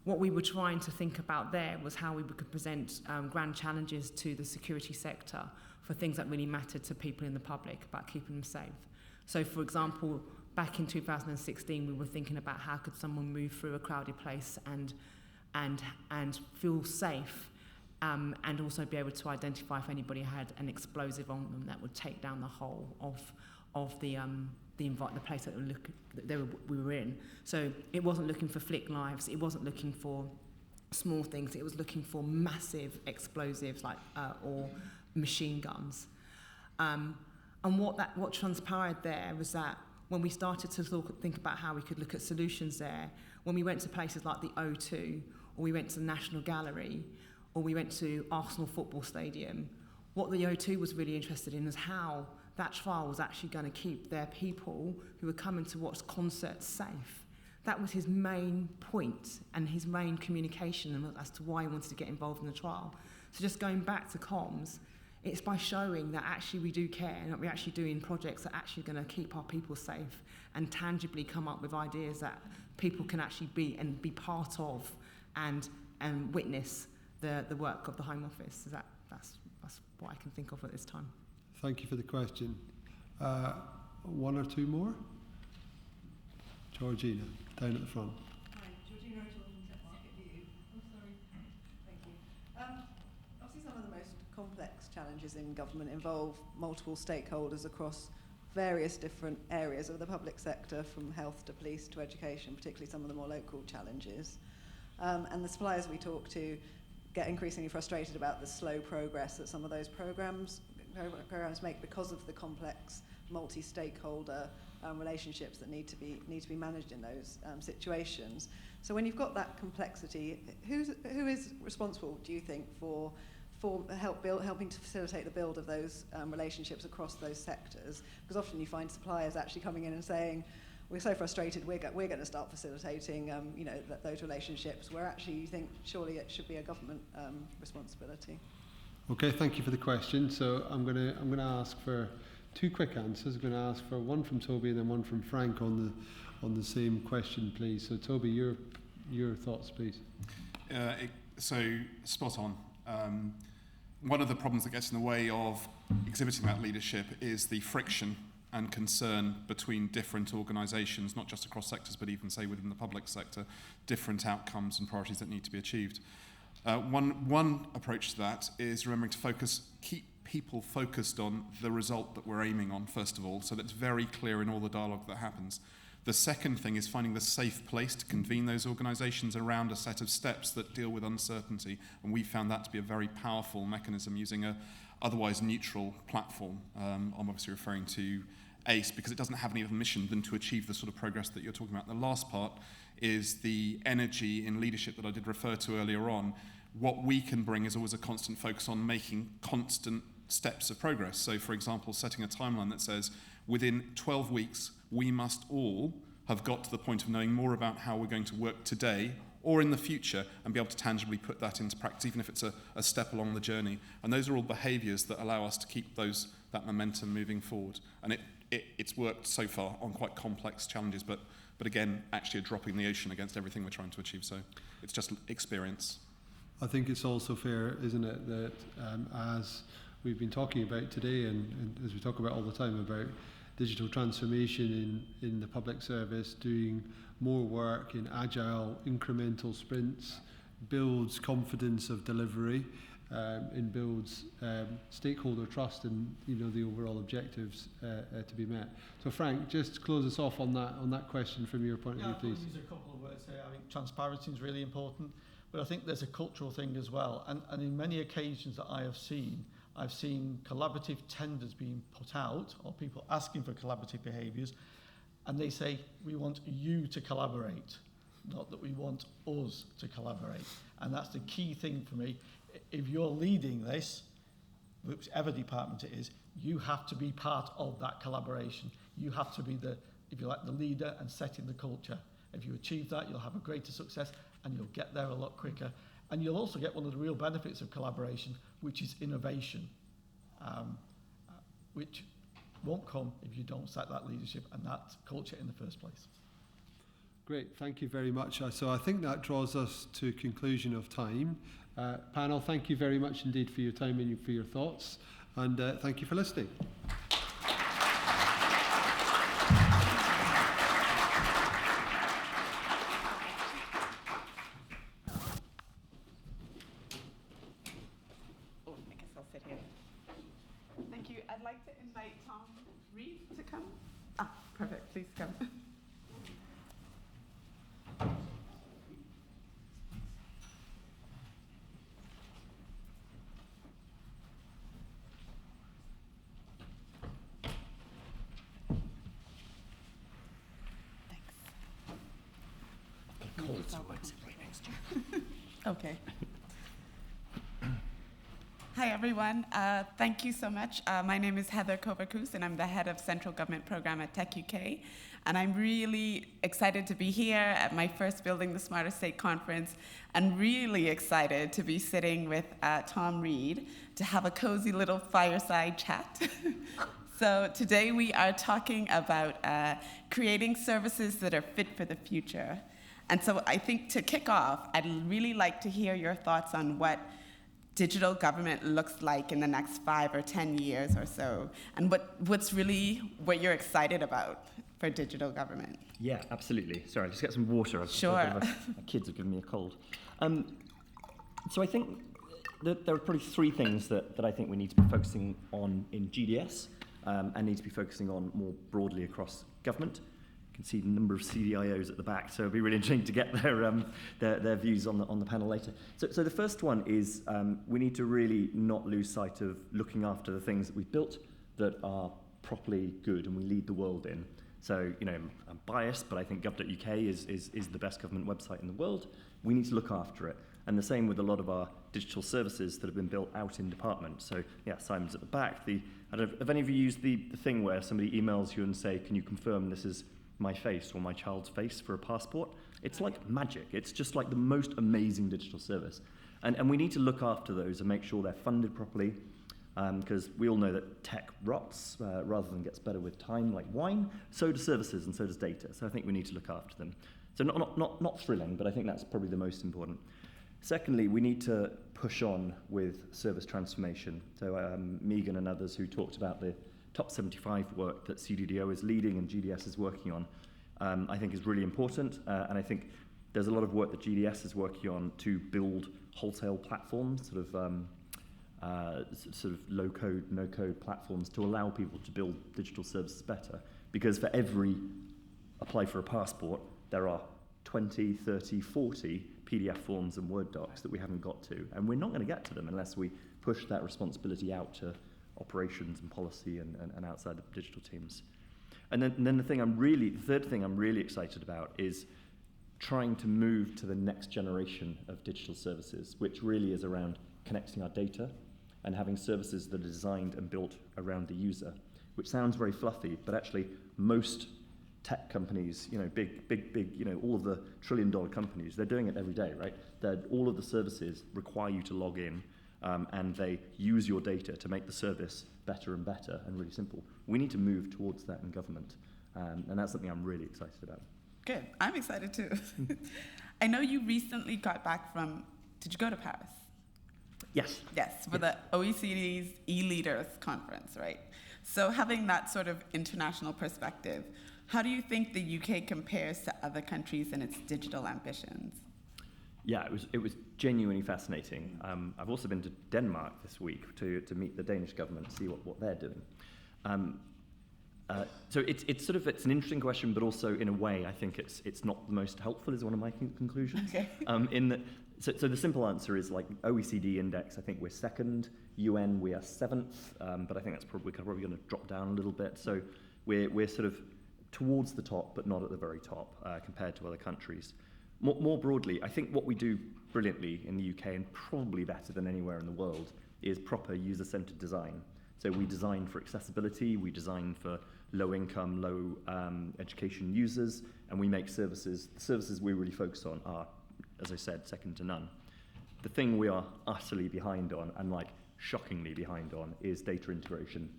what we were trying to think about there was how we could present grand challenges to the security sector for things that really mattered to people in the public about keeping them safe. So, for example, back in 2016, we were thinking about how could someone move through a crowded place and feel safe, and also be able to identify if anybody had an explosive on them that would take down the whole of the place that we were in. So it wasn't looking for flick knives, it wasn't looking for small things, it was looking for massive explosives or machine guns. And what transpired there was that when we started to think about how we could look at solutions there, when we went to places like the O2, or we went to the National Gallery, or we went to Arsenal Football Stadium, what the O2 was really interested in is how that trial was actually going to keep their people who were coming to watch concerts safe. That was his main point and his main communication as to why he wanted to get involved in the trial. So just going back to comms, it's by showing that actually we do care and that we're actually doing projects that are actually going to keep our people safe and tangibly come up with ideas that people can actually be part of and witness the work of the Home Office. So that's what I can think of at this time. Thank you for the question. One or two more? Georgina, down at the front. Hi, Georgina from Market View. Oh, sorry. Thank you. Obviously, some of the most complex challenges in government involve multiple stakeholders across various different areas of the public sector, from health to police to education, particularly some of the more local challenges. And the suppliers we talk to get increasingly frustrated about the slow progress that some of those programs make because of the complex multi-stakeholder relationships that need to be managed in those situations. So when you've got that complexity, who is responsible, do you think, for helping to facilitate the build of those relationships across those sectors? Because often you find suppliers actually coming in and saying, we're so frustrated, we're going to start facilitating those relationships, where actually you think surely it should be a government responsibility. Okay, thank you for the question. So I'm going to ask for two quick answers. I'm going to ask for one from Toby and then one from Frank on the same question, please. So Toby, your thoughts, please. So spot on. One of the problems that gets in the way of exhibiting that leadership is the friction and concern between different organisations, not just across sectors, but even, say, within the public sector, different outcomes and priorities that need to be achieved. One approach to that is remembering to keep people focused on the result that we're aiming on, first of all, so that's very clear in all the dialogue that happens. The second thing is finding the safe place to convene those organisations around a set of steps that deal with uncertainty, and we found that to be a very powerful mechanism using a otherwise neutral platform. I'm obviously referring to ACE because it doesn't have any other mission than to achieve the sort of progress that you're talking about. The last part is the energy in leadership that I did refer to earlier on. What we can bring is always a constant focus on making constant steps of progress. So, for example, setting a timeline that says within 12 weeks, we must all have got to the point of knowing more about how we're going to work today or in the future and be able to tangibly put that into practice, even if it's a step along the journey. And those are all behaviours that allow us to keep that momentum moving forward. And it's worked so far on quite complex challenges, but again, actually a drop in the ocean against everything we're trying to achieve. So it's just experience. I think it's also fair, isn't it, that as we've been talking about today and as we talk about all the time about digital transformation in the public service, doing more work in agile, incremental sprints, builds confidence of delivery, and builds stakeholder trust in the overall objectives to be met. So Frank, just close us off on that question from your point of view, please. I'll use a couple of words here. I think transparency is really important. But I think there's a cultural thing as well. And in many occasions that I have seen, I've seen collaborative tenders being put out, or people asking for collaborative behaviours, and they say, we want you to collaborate, not that we want us to collaborate. And that's the key thing for me. If you're leading this, whichever department it is, you have to be part of that collaboration. You have to be the, if you like, the leader and setting the culture. If you achieve that, you'll have a greater success and you'll get there a lot quicker. And you'll also get one of the real benefits of collaboration, which is innovation, which won't come if you don't set that leadership and that culture in the first place. Great, thank you very much. So I think that draws us to conclusion of time. Panel, thank you very much indeed for your time and for your thoughts, and thank you for listening. Oh, I guess I'll sit here. Thank you. I'd like to invite Tom Reed to come. Ah, perfect. Please come. Okay. Hi, everyone. Thank you so much. My name is Heather Kovakus, and I'm the head of Central Government Program at Tech UK. And I'm really excited to be here at my first Building the Smarter State conference, and really excited to be sitting with Tom Reed to have a cozy little fireside chat. So today we are talking about creating services that are fit for the future. And so I think to kick off, I'd really like to hear your thoughts on what digital government looks like in the next 5 or 10 years or so, and what's really what you're excited about for digital government. Yeah, absolutely. Sorry, I'll just get some water. Sure. My kids have given me a cold. So I think that there are probably 3 things that I think we need to be focusing on in GDS and need to be focusing on more broadly across government. Can see the number of CDIOs at the back, so it'll be really interesting to get their views on the panel later. So the first one is we need to really not lose sight of looking after the things that we've built that are properly good and we lead the world in. So, you know, I'm biased, but I think gov.uk is the best government website in the world. We need to look after it. And the same with a lot of our digital services that have been built out in department. So, yeah, Simon's at the back. I don't know, have any of you used the thing where somebody emails you and say, can you confirm this is my face or my child's face for a passport? It's like magic. It's just like the most amazing digital service. And we need to look after those and make sure they're funded properly, because we all know that tech rots rather than gets better with time like wine. So do services and so does data. So I think we need to look after them. So not thrilling, but I think that's probably the most important. Secondly, we need to push on with service transformation. So Megan and others who talked about the Top 75 work that CDDO is leading and GDS is working on, I think is really important. And I think there's a lot of work that GDS is working on to build wholesale platforms, sort of low-code, no-code platforms to allow people to build digital services better. Because for every apply for a passport, there are 20, 30, 40 PDF forms and Word docs that we haven't got to. And we're not going to get to them unless we push that responsibility out to operations and policy and outside the digital teams. And then the third thing I'm really excited about is trying to move to the next generation of digital services, which really is around connecting our data and having services that are designed and built around the user, which sounds very fluffy, but actually most tech companies, you know, big, you know, all of the trillion-dollar companies, they're doing it every day, right? All of the services require you to log in, and they use your data to make the service better and better and really simple. We need to move towards that in government, and that's something I'm really excited about. Good. I'm excited too. I know you recently got back from, did you go to Paris? Yes. Yes, for the OECD's e-leaders conference, right? So having that sort of international perspective, how do you think the UK compares to other countries in its digital ambitions? Yeah, it was genuinely fascinating. I've also been to Denmark this week to meet the Danish government, see what they're doing. So it's an interesting question, but also in a way I think it's not the most helpful is one of my conclusions. Okay. So the simple answer is like OECD index. I think we're second. UN we are seventh, but I think that's probably going to drop down a little bit. So we're sort of towards the top, but not at the very top compared to other countries. More broadly, I think what we do brilliantly in the UK and probably better than anywhere in the world is proper user-centered design. So we design for accessibility, we design for low-income, low-education users, and we make services. The services we really focus on are, as I said, second to none. The thing we are utterly behind on, and like shockingly behind on, is data integration.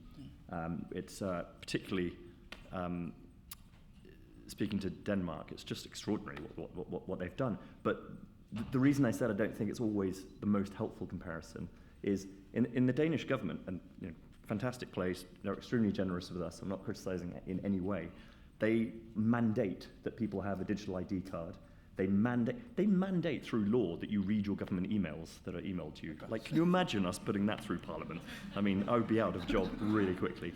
It's particularly, speaking to Denmark, it's just extraordinary what they've done. But the reason I said I don't think it's always the most helpful comparison is in the Danish government, and fantastic place, they're extremely generous with us, I'm not criticizing it in any way. They mandate that people have a digital ID card. They mandate through law that you read your government emails that are emailed to you. Like, can you imagine us putting that through Parliament? I mean, I would be out of job really quickly.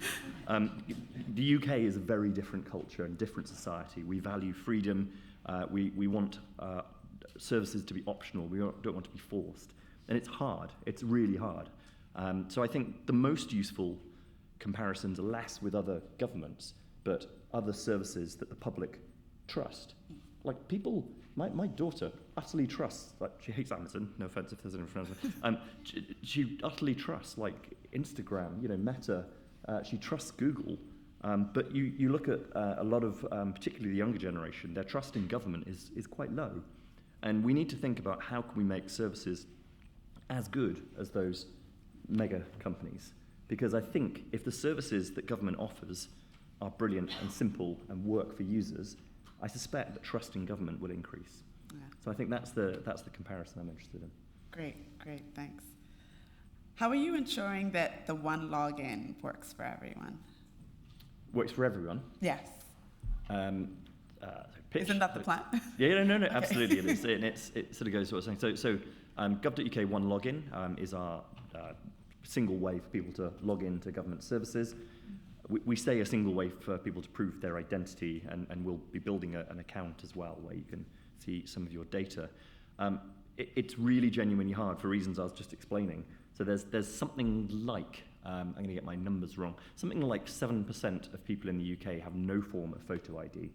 The UK is a very different culture and different society. We value freedom. We want services to be optional. We don't want to be forced. And it's hard. It's really hard. So I think the most useful comparisons are less with other governments, but other services that the public trust. Like people, my daughter utterly trusts, like she hates Amazon, no offense if there's anyone from Amazon, she utterly trusts like Instagram, Meta, she trusts Google, but you look at a lot of, particularly the younger generation, their trust in government is quite low. And we need to think about how can we make services as good as those mega companies. Because I think if the services that government offers are brilliant and simple and work for users, I suspect that trust in government will increase. Yeah. So I think that's the comparison I'm interested in. Great, thanks. How are you ensuring that the one login works for everyone? Works for everyone? Yes. Isn't that the plan? Yeah, no, Okay. Absolutely it is. And it sort of goes to what I was saying. So gov.uk One Login is our single way for people to log into government services. We say a single way for people to prove their identity, and we'll be building an account as well where you can see some of your data. It's really genuinely hard for reasons I was just explaining. So there's something like, I'm going to get my numbers wrong, something like 7% of people in the UK have no form of photo ID.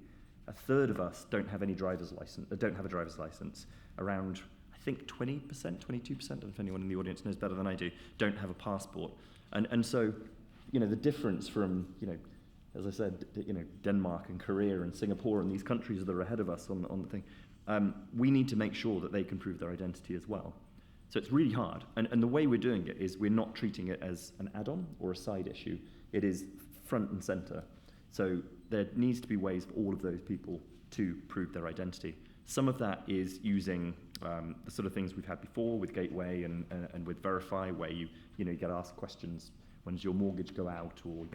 A third of us don't have any driver's license. Don't have a driver's license. Around, I think 20%, 22%, if anyone in the audience knows better than I do, don't have a passport. And so, the difference from, as I said, Denmark and Korea and Singapore and these countries that are ahead of us on the thing, we need to make sure that they can prove their identity as well. So it's really hard. And the way we're doing it is we're not treating it as an add-on or a side issue. It is front and center. So there needs to be ways for all of those people to prove their identity. Some of that is using the sort of things we've had before with Gateway and with Verify, where you get asked questions, when does your mortgage go out, or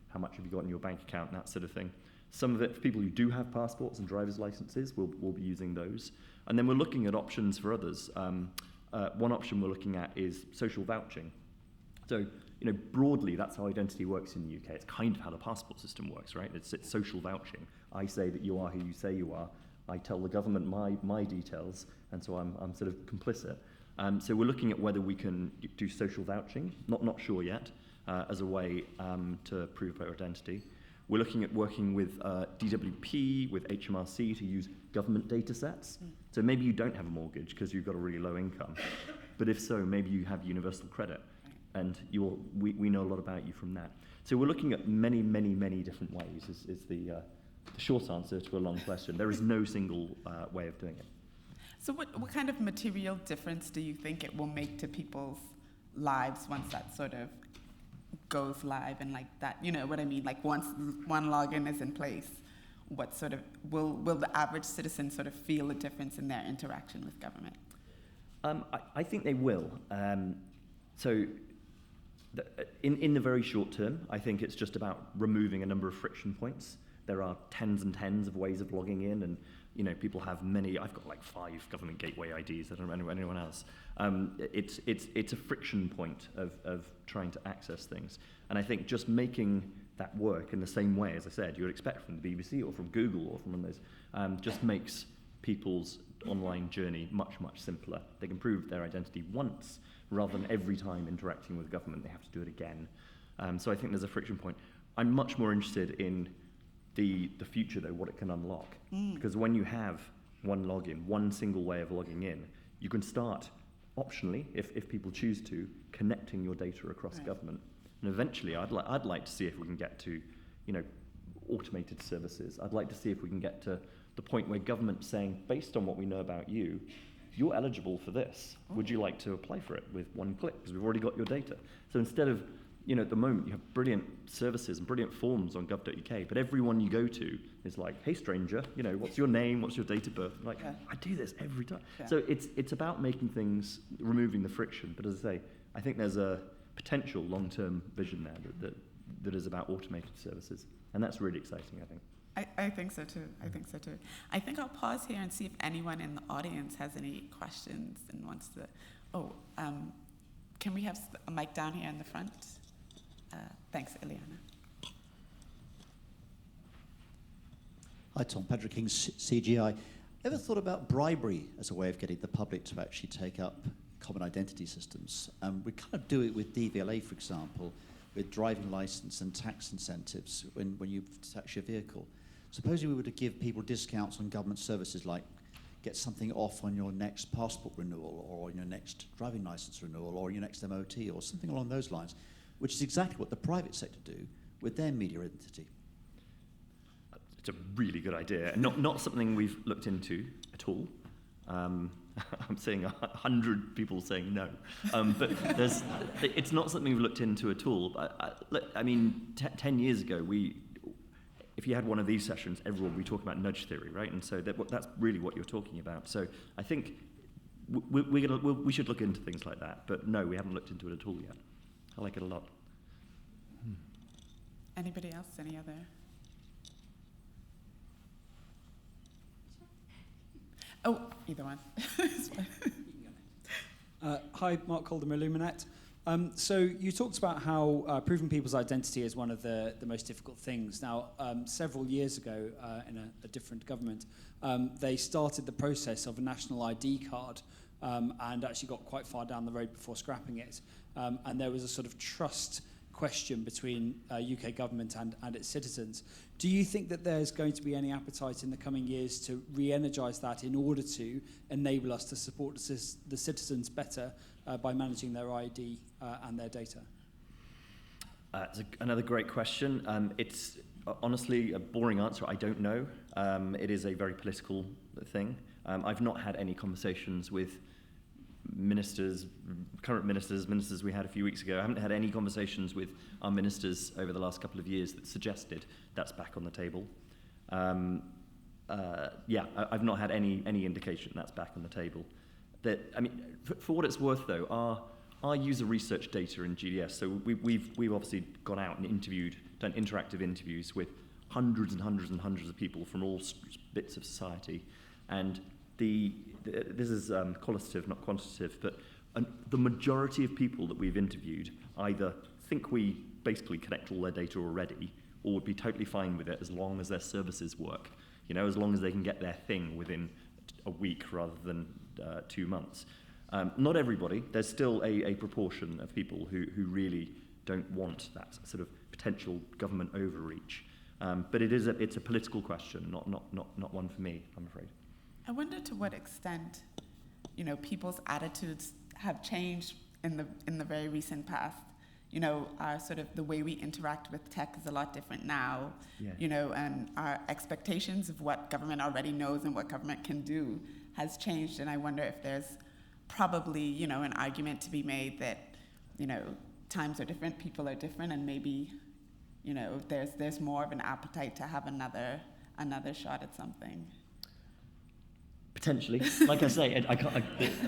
how much have you got in your bank account, and that sort of thing. Some of it, for people who do have passports and driver's licenses, we'll be using those. And then we're looking at options for others. One option we're looking at is social vouching. So, broadly, that's how identity works in the UK. It's kind of how the passport system works, right? It's social vouching. I say that you are who you say you are. I tell the government my details, and so I'm sort of complicit. So we're looking at whether we can do social vouching. Not sure yet, as a way to prove our identity. We're looking at working with DWP, with HMRC to use government data sets. So maybe you don't have a mortgage because you've got a really low income. But if so, maybe you have universal credit. And we know a lot about you from that. So we're looking at many, many, many different ways is the short answer to a long question. There is no single way of doing it. So what kind of material difference do you think it will make to people's lives once that sort of goes live and like that? You know what I mean? Like once one login is in place, what sort of will the average citizen sort of feel a difference in their interaction with government? I think they will. In the very short term, I think it's just about removing a number of friction points. There are tens and tens of ways of logging in, and people have many. I've got like 5 government gateway IDs. I don't know anyone else. It's a friction point of trying to access things, and I think just making that work in the same way, as I said, you would expect from the BBC or from Google or from one of those, just makes people's online journey much, much simpler. They can prove their identity once, rather than every time interacting with government, they have to do it again. So I think there's a friction point. I'm much more interested in the future, though, what it can unlock. Because when you have one login, one single way of logging in, you can start, optionally, if people choose to, connecting your data across government. And eventually, I'd like to see if we can get to, automated services. I'd like to see if we can get to the point where government's saying, based on what we know about you, you're eligible for this. Would you like to apply for it with one click? Because we've already got your data. So instead of, at the moment, you have brilliant services and brilliant forms on gov.uk, but everyone you go to is like, hey, stranger, what's your name? What's your date of birth? Like, I do this every time. Yeah. So it's about making things, removing the friction. But as I say, I think there's a potential long-term vision there that is about automated services. And that's really exciting, I think. I think so too. I think I'll pause here and see if anyone in the audience has any questions and wants to. Can we have a mic down here in the front? Thanks, Ileana. Hi, Tom. Patrick King, CGI. Ever thought about bribery as a way of getting the public to actually take up common identity systems? We kind of do it with DVLA, for example, with driving license and tax incentives when you tax your vehicle. Supposing we were to give people discounts on government services, like get something off on your next passport renewal or on your next driving license renewal or your next MOT or something along those lines, which is exactly what the private sector do with their media entity. It's a really good idea, and not something we've looked into at all. I'm seeing 100 people saying no, but it's not something we've looked into at all. I mean, 10 years ago, if you had one of these sessions, everyone would be talking about nudge theory, right? And so that's really what you're talking about. So I think we should look into things like that. But no, we haven't looked into it at all yet. I like it a lot. Anybody else? Any other? Oh, either one. Hi, Mark Calder, Illuminate. So you talked about how proving people's identity is one of the most difficult things. Now, several years ago, in a different government, they started the process of a national ID card and actually got quite far down the road before scrapping it. And there was a sort of trust question between UK government and its citizens. Do you think that there's going to be any appetite in the coming years to re-energise that in order to enable us to support the citizens better by managing their ID and their data? It's another great question. It's honestly a boring answer. I don't know. It is a very political thing. I've not had any conversations with ministers, current ministers we had a few weeks ago. I haven't had any conversations with our ministers over the last couple of years that suggested that's back on the table. I've not had any indication that's back on the table. For what it's worth, though, our user research data in GDS, so we've obviously gone out and done interactive interviews with hundreds and hundreds and hundreds of people from all bits of society, and this is qualitative, not quantitative, but the majority of people that we've interviewed either think we basically collect all their data already, or would be totally fine with it as long as their services work, as long as they can get their thing within a week rather than 2 months. Not everybody. There's still a proportion of people who really don't want that sort of potential government overreach. But it's a political question, not one for me, I'm afraid. I wonder to what extent, people's attitudes have changed in the very recent past. Sort of the way we interact with tech is a lot different now. Yeah. And our expectations of what government already knows and what government can do has changed. And I wonder if there's probably, an argument to be made that, times are different, people are different, and maybe, there's more of an appetite to have another shot at something. Potentially, like I say,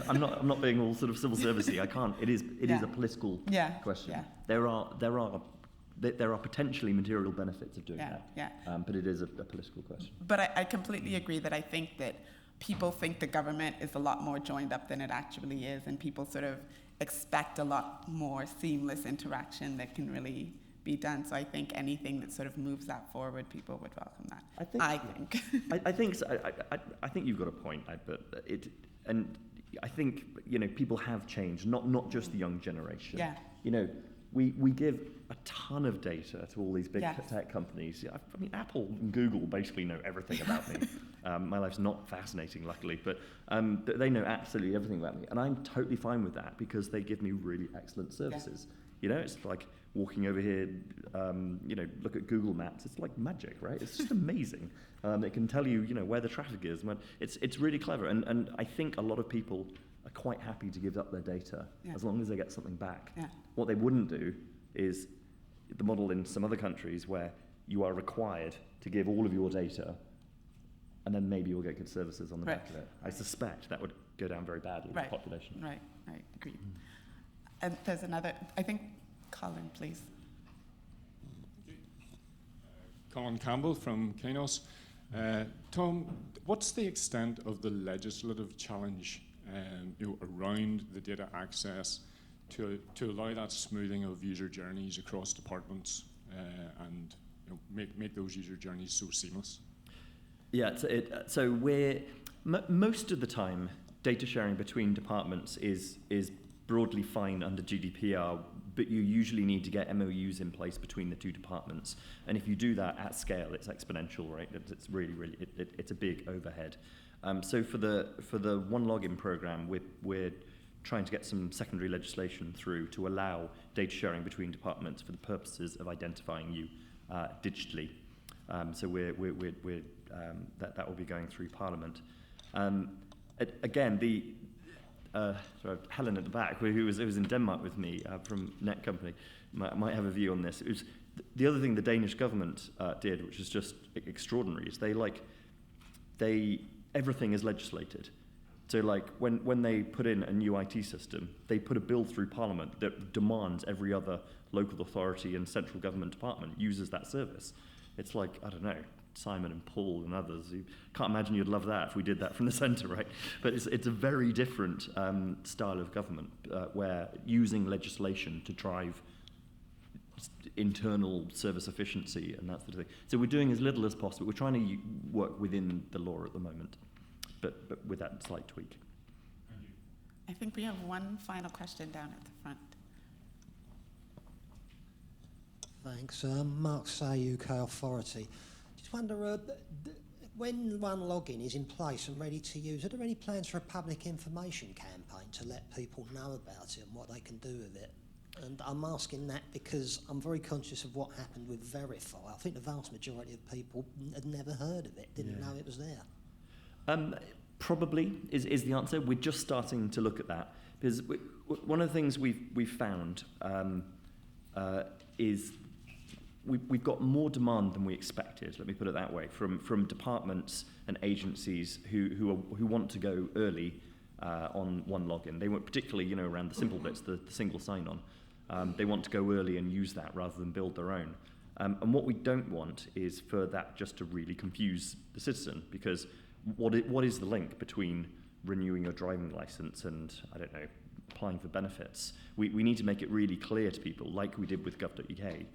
I'm not being all sort of civil servicey. I can't. It is a political question. Yeah. There are potentially material benefits of doing that. Yeah. But it is a political question. But I completely agree that I think that people think the government is a lot more joined up than it actually is, and people sort of expect a lot more seamless interaction that can really be done. So I think anything that sort of moves that forward, people would welcome that. I think. I think so. I think you've got a point, but I think, you know, people have changed, not just the young generation. Yeah. You know, we give a ton of data to all these big tech companies. I mean, Apple and Google basically know everything about me. My life's not fascinating, luckily, but they know absolutely everything about me. And I'm totally fine with that because they give me really excellent services. Yeah. You know, it's like walking over here, you know, look at Google Maps. It's like magic, right? It's just amazing. It can tell you, you know, where the traffic is. It's really clever. And I think a lot of people are quite happy to give up their data as long as they get something back. Yeah. What they wouldn't do is the model in some other countries where you are required to give all of your data and then maybe you'll get good services on the back of it. I suspect that would go down very badly with the population. Right, agreed. And there's another, I think, Colin, please. Colin Campbell from Keynote. Tom, what's the extent of the legislative challenge around the data access to allow that smoothing of user journeys across departments and make those user journeys so seamless? Yeah, so we're most of the time data sharing between departments is broadly fine under GDPR, but you usually need to get MOUs in place between the two departments. And if you do that at scale, it's exponential, right? It's really, it's a big overhead. So for the one login program, we're trying to get some secondary legislation through to allow data sharing between departments for the purposes of identifying you digitally. So that will be going through Parliament. Again, Helen at the back, who was in Denmark with me from Net Company, might have a view on this. It was the other thing the Danish government did, which is just extraordinary, is everything is legislated. So like when they put in a new IT system, they put a bill through Parliament that demands every other local authority and central government department uses that service. It's like, I don't know, Simon and Paul and others. You can't imagine you'd love that if we did that from the centre, right? But it's a very different style of government where using legislation to drive internal service efficiency and that sort of thing. So we're doing as little as possible. We're trying to work within the law at the moment, but with that slight tweak. Thank you. I think we have one final question down at the front. Thanks. Mark Say, UK Authority. Just wonder, when one login is in place and ready to use, are there any plans for a public information campaign to let people know about it and what they can do with it? And I'm asking that because I'm very conscious of what happened with Verify. I think the vast majority of people had never heard of it, didn't know it was there. Probably is the answer. We're just starting to look at that because one of the things we've found is we've got more demand than we expected. Let me put it that way, from departments and agencies who want to go early on one login. They want, particularly around the simple bits, the single sign-on. They want to go early and use that rather than build their own. And what we don't want is for that just to really confuse the citizen, because what is the link between renewing your driving license and, I don't know, applying for benefits? We need to make it really clear to people, like we did with gov.uk,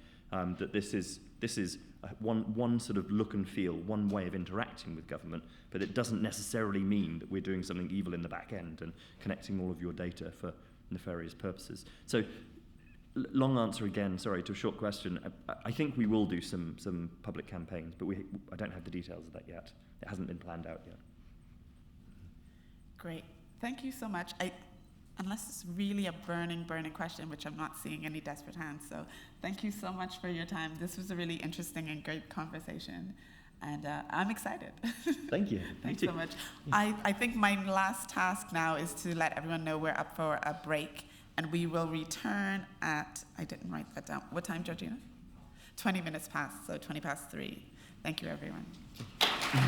that this is one sort of look and feel, one way of interacting with government, but it doesn't necessarily mean that we're doing something evil in the back end and connecting all of your data for nefarious purposes. So, long answer again, sorry, to a short question. I think we will do some public campaigns, but I don't have the details of that yet. It hasn't been planned out yet. Great. Thank you so much. Unless it's really a burning question, which I'm not seeing any desperate hands. So thank you so much for your time. This was a really interesting and great conversation. And I'm excited. Thank you. Thanks so much. I think my last task now is to let everyone know we're up for a break. And we will return at, I didn't write that down. What time, Georgina? 20 minutes past, so 20 past 3. Thank you, everyone. Thank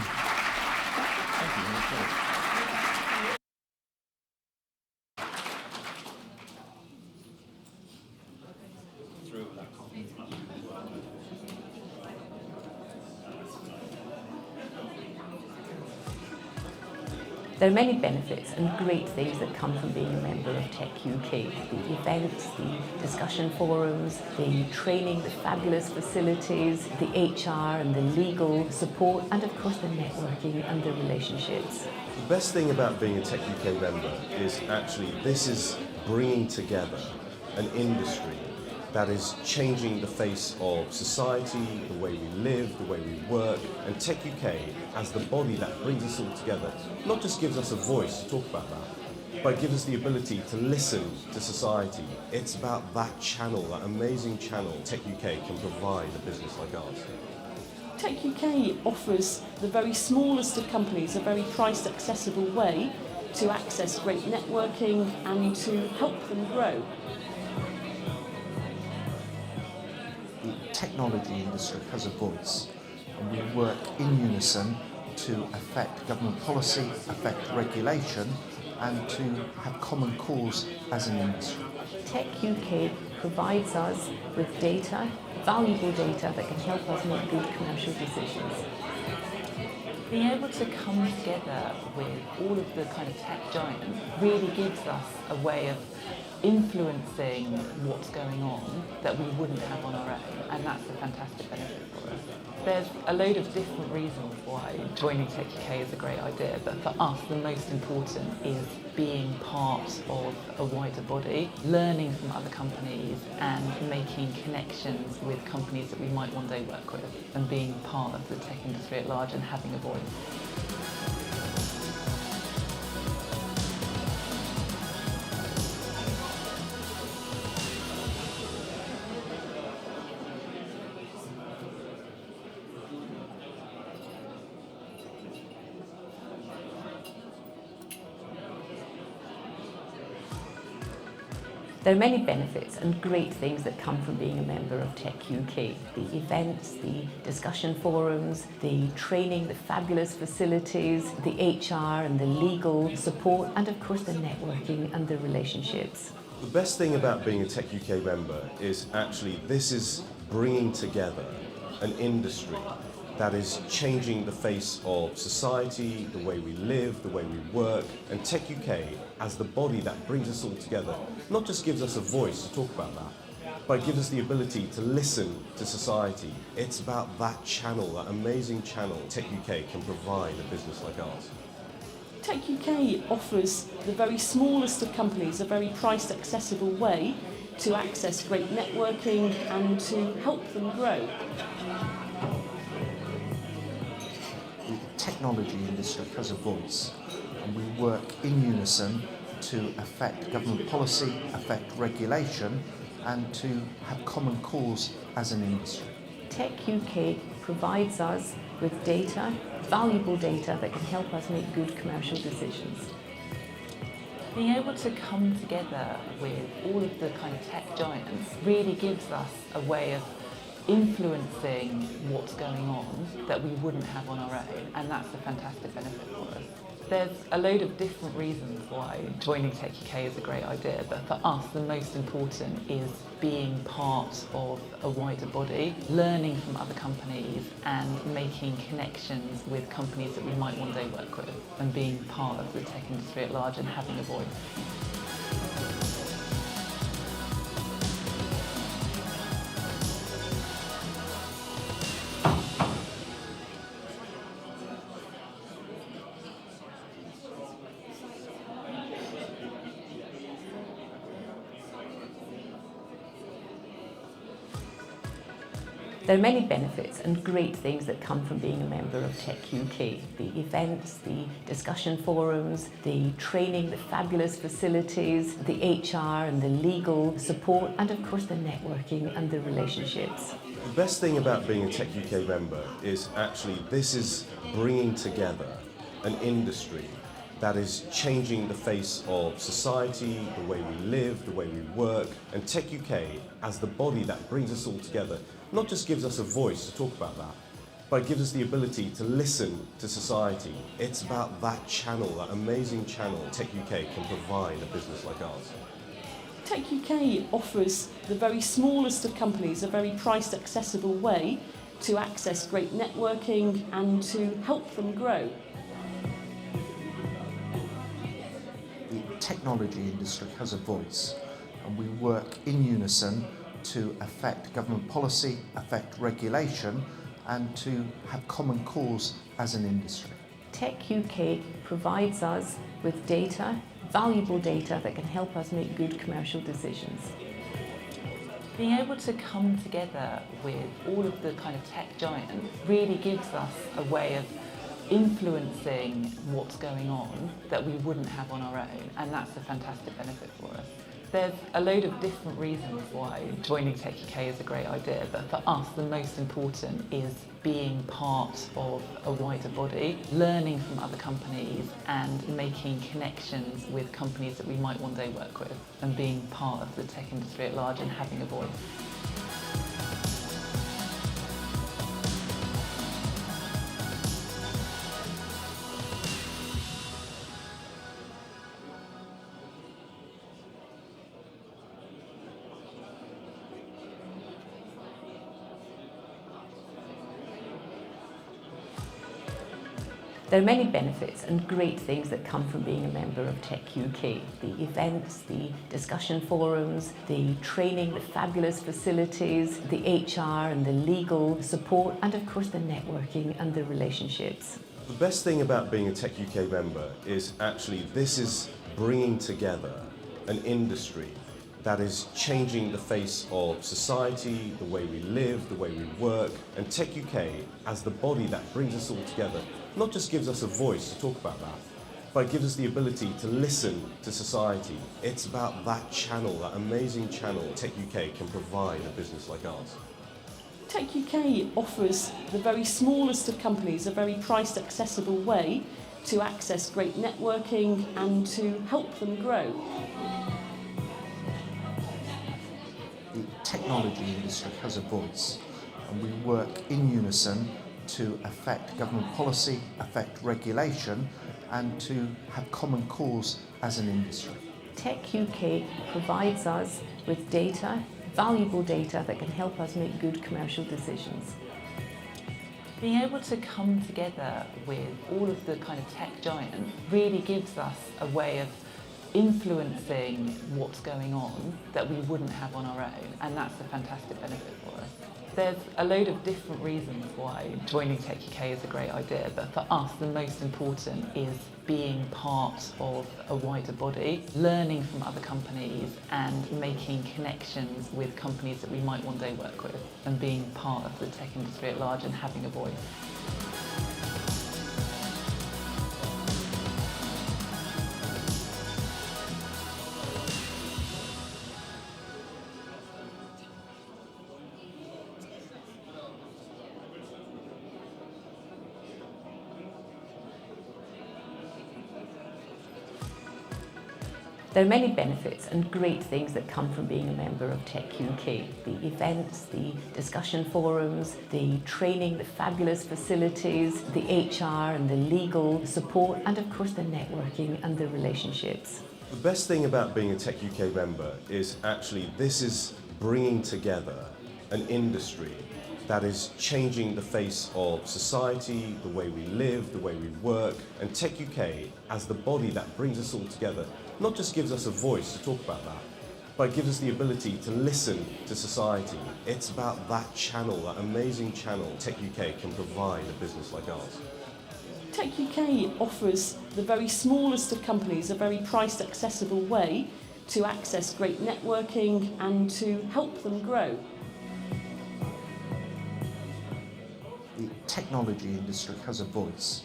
you. There are many benefits and great things that come from being a member of Tech UK. The events, the discussion forums, the training, the fabulous facilities, the HR and the legal support, and of course the networking and the relationships. The best thing about being a Tech UK member is actually this is bringing together an industry that is changing the face of society, the way we live, the way we work, and Tech UK, as the body that brings us all together, not just gives us a voice to talk about that, but gives us the ability to listen to society. It's about that channel, that amazing channel Tech UK can provide a business like ours. Tech UK offers the very smallest of companies a very price accessible way to access great networking and to help them grow. The technology industry has a voice, and we work in unison to affect government policy, affect regulation, and to have common cause as an industry. Tech UK provides us with data, valuable data that can help us make good commercial decisions. Being able to come together with all of the kind of tech giants really gives us a way of influencing what's going on that we wouldn't have on our own, and that's a fantastic benefit for us. There's a load of different reasons why joining Tech UK is a great idea, but for us the most important is being part of a wider body, learning from other companies and making connections with companies that we might one day work with, and being part of the tech industry at large and having a voice. There are many benefits and great things that come from being a member of Tech UK. The events, the discussion forums, the training, the fabulous facilities, the HR and the legal support, and of course the networking and the relationships. The best thing about being a Tech UK member is actually this is bringing together an industry that is changing the face of society, the way we live, the way we work, and Tech UK, as the body that brings us all together, not just gives us a voice to talk about that, but gives us the ability to listen to society. It's about that channel, that amazing channel Tech UK can provide a business like ours. Tech UK offers the very smallest of companies a very price accessible way to access great networking and to help them grow. The technology industry has a voice, and we work in unison to affect government policy, affect regulation, and to have common cause as an industry. Tech UK provides us with data, valuable data that can help us make good commercial decisions. Being able to come together with all of the kind of tech giants really gives us a way of influencing what's going on that we wouldn't have on our own, and that's a fantastic benefit for us. There's a load of different reasons why joining Tech UK is a great idea, but for us the most important is being part of a wider body, learning from other companies and making connections with companies that we might one day work with, and being part of the tech industry at large and having a voice. There are many benefits and great things that come from being a member of Tech UK. The events, the discussion forums, the training, the fabulous facilities, the HR and the legal support, and of course the networking and the relationships. The best thing about being a Tech UK member is actually this is bringing together an industry that is changing the face of society, the way we live, the way we work, and Tech UK, as the body that brings us all together, not just gives us a voice to talk about that, but gives us the ability to listen to society. It's about that channel, that amazing channel Tech UK can provide a business like ours. Tech UK offers the very smallest of companies a very price accessible way to access great networking and to help them grow. technology industry has a voice, and we work in unison to affect government policy, affect regulation, and to have common cause as an industry. Tech UK provides us with data, valuable data that can help us make good commercial decisions. Being able to come together with all of the kind of tech giants really gives us a way of influencing what's going on that we wouldn't have on our own, and that's a fantastic benefit for us. There's a load of different reasons why joining Tech UK is a great idea, but for us the most important is being part of a wider body, learning from other companies and making connections with companies that we might one day work with, and being part of the tech industry at large and having a voice. There are many benefits and great things that come from being a member of Tech UK. The events, the discussion forums, the training, the fabulous facilities, the HR and the legal support, and of course the networking and the relationships. The best thing about being a Tech UK member is actually this is bringing together an industry that is changing the face of society, the way we live, the way we work, and Tech UK, as the body that brings us all together, not just gives us a voice to talk about that, but it gives us the ability to listen to society. It's about that channel, that amazing channel Tech UK can provide a business like ours. Tech UK offers the very smallest of companies a very price accessible way to access great networking and to help them grow. The technology industry has a voice, and we work in unison to affect government policy, affect regulation, and to have common cause as an industry. Tech UK provides us with data, valuable data that can help us make good commercial decisions. Being able to come together with all of the kind of tech giants really gives us a way of influencing what's going on that we wouldn't have on our own, and that's a fantastic benefit for us. There's a load of different reasons why joining Tech UK is a great idea, but for us the most important is being part of a wider body, learning from other companies and making connections with companies that we might one day work with, and being part of the tech industry at large and having a voice. There are many benefits and great things that come from being a member of Tech UK. The events, the discussion forums, the training, the fabulous facilities, the HR and the legal support, and of course the networking and the relationships. The best thing about being a Tech UK member is actually this is bringing together an industry that is changing the face of society, the way we live, the way we work, and Tech UK, as the body that brings us all together, not just gives us a voice to talk about that, but it gives us the ability to listen to society. It's about that channel, that amazing channel Tech UK can provide a business like ours. Tech UK offers the very smallest of companies a very price accessible way to access great networking and to help them grow. The technology industry has a voice,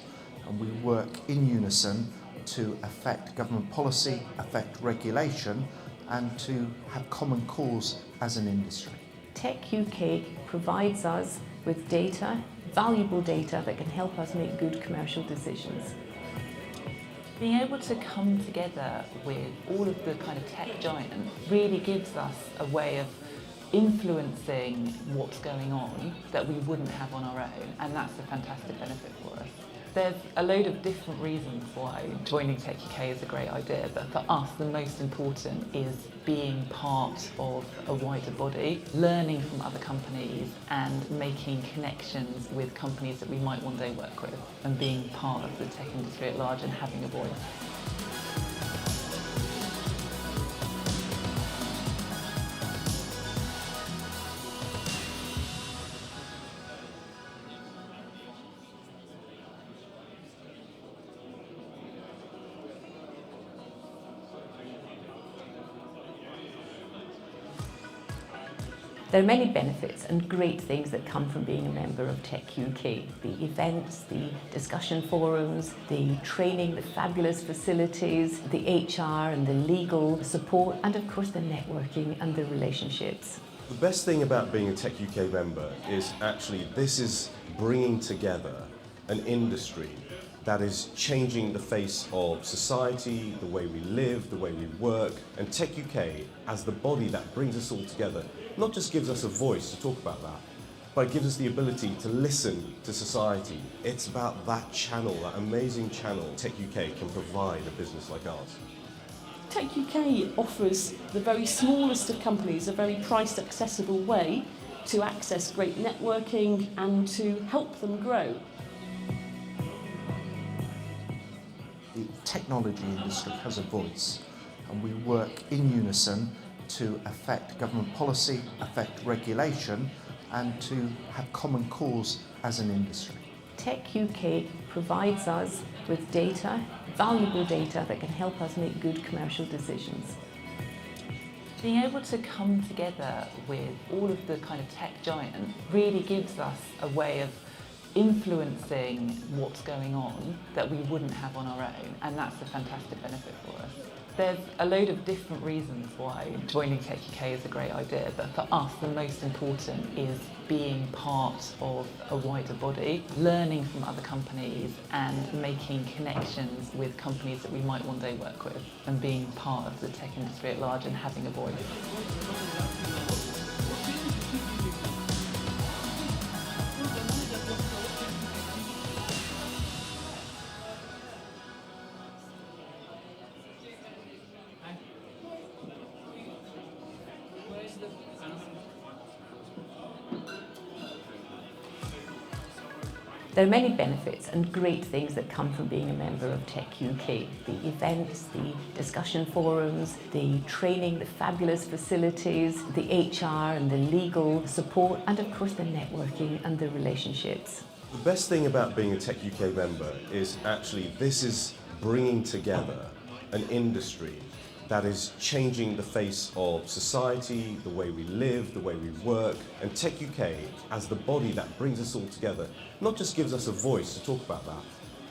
and we work in unison to affect government policy, affect regulation, and to have common cause as an industry. Tech UK provides us with data, valuable data that can help us make good commercial decisions. Being able to come together with all of the kind of tech giants really gives us a way of influencing what's going on that we wouldn't have on our own, and that's a fantastic benefit for us. There's a load of different reasons why joining Tech UK is a great idea, but for us the most important is being part of a wider body, learning from other companies and making connections with companies that we might one day work with, and being part of the tech industry at large and having a voice. There are many benefits and great things that come from being a member of Tech UK. The events, the discussion forums, the training, the fabulous facilities, the HR and the legal support, and of course the networking and the relationships. The best thing about being a Tech UK member is actually this is bringing together an industry that is changing the face of society, the way we live, the way we work, and Tech UK, as the body that brings us all together, not just gives us a voice to talk about that, but it gives us the ability to listen to society. It's about that channel, that amazing channel Tech UK can provide a business like ours. Tech UK offers the very smallest of companies a very priced, accessible way to access great networking and to help them grow. The technology industry has a voice, and we work in unison to affect government policy, affect regulation, and to have common cause as an industry. Tech UK provides us with data, valuable data that can help us make good commercial decisions. Being able to come together with all of the kind of tech giant really gives us a way of influencing what's going on that we wouldn't have on our own, and that's a fantastic benefit for us. There's a load of different reasons why joining Tech UK is a great idea, but for us the most important is being part of a wider body, learning from other companies and making connections with companies that we might one day work with, and being part of the tech industry at large and having a voice. There are many benefits and great things that come from being a member of Tech UK. The events, the discussion forums, the training, the fabulous facilities, the HR and the legal support, and of course the networking and the relationships. The best thing about being a Tech UK member is actually this is bringing together an industry that is changing the face of society, the way we live, the way we work, and Tech UK, as the body that brings us all together, not just gives us a voice to talk about that,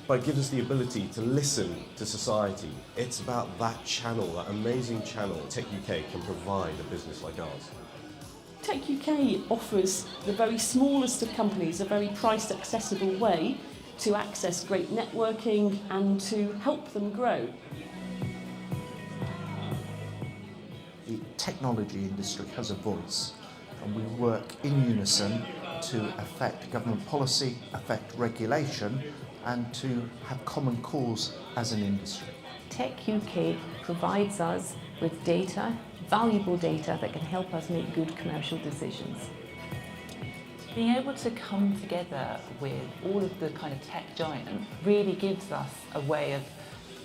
but it gives us the ability to listen to society. It's about that channel, that amazing channel Tech UK can provide a business like ours. Tech UK offers the very smallest of companies a very priced, accessible way to access great networking and to help them grow. The technology industry has a voice, and we work in unison to affect government policy, affect regulation, and to have common cause as an industry. Tech UK provides us with data, valuable data that can help us make good commercial decisions. Being able to come together with all of the kind of tech giant really gives us a way of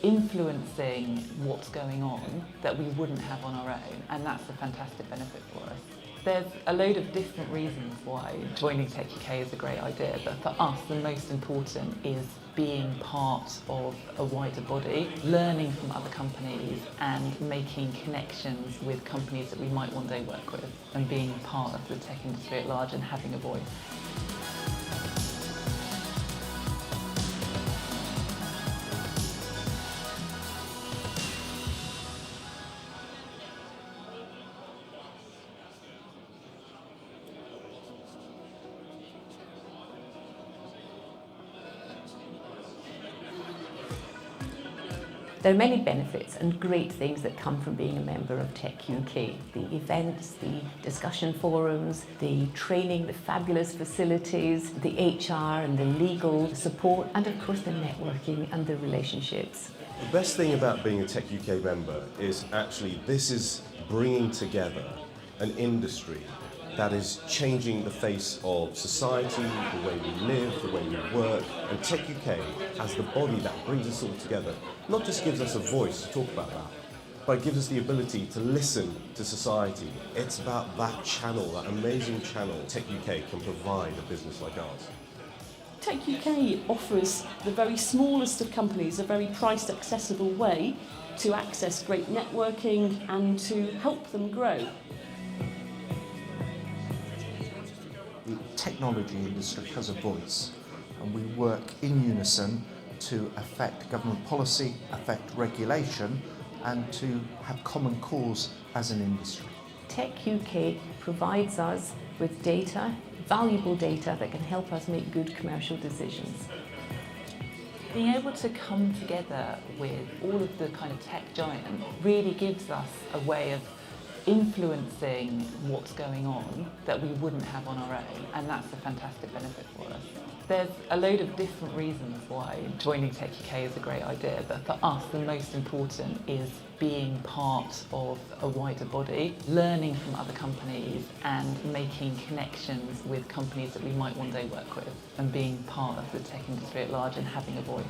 influencing what's going on that we wouldn't have on our own, and that's a fantastic benefit for us. There's a load of different reasons why joining Tech UK is a great idea, but for us the most important is being part of a wider body, learning from other companies and making connections with companies that we might one day work with, and being part of the tech industry at large and having a voice. There are many benefits and great things that come from being a member of Tech UK. The events, the discussion forums, the training, the fabulous facilities, the HR and the legal support, and of course the networking and the relationships. The best thing about being a Tech UK member is actually this is bringing together an industry that is changing the face of society, the way we live, the way we work, and Tech UK, as the body that brings us all together, not just gives us a voice to talk about that, but it gives us the ability to listen to society. It's about that channel, that amazing channel Tech UK can provide a business like ours. Tech UK offers the very smallest of companies a very priced, accessible way to access great networking and to help them grow. technology industry has a voice, and we work in unison to affect government policy, affect regulation, and to have common cause as an industry. Tech UK provides us with data, valuable data that can help us make good commercial decisions. Being able to come together with all of the kind of tech giant really gives us a way of influencing what's going on that we wouldn't have on our own, and that's a fantastic benefit for us. There's a load of different reasons why joining Tech UK is a great idea, but for us the most important is being part of a wider body, learning from other companies and making connections with companies that we might one day work with, and being part of the tech industry at large and having a voice.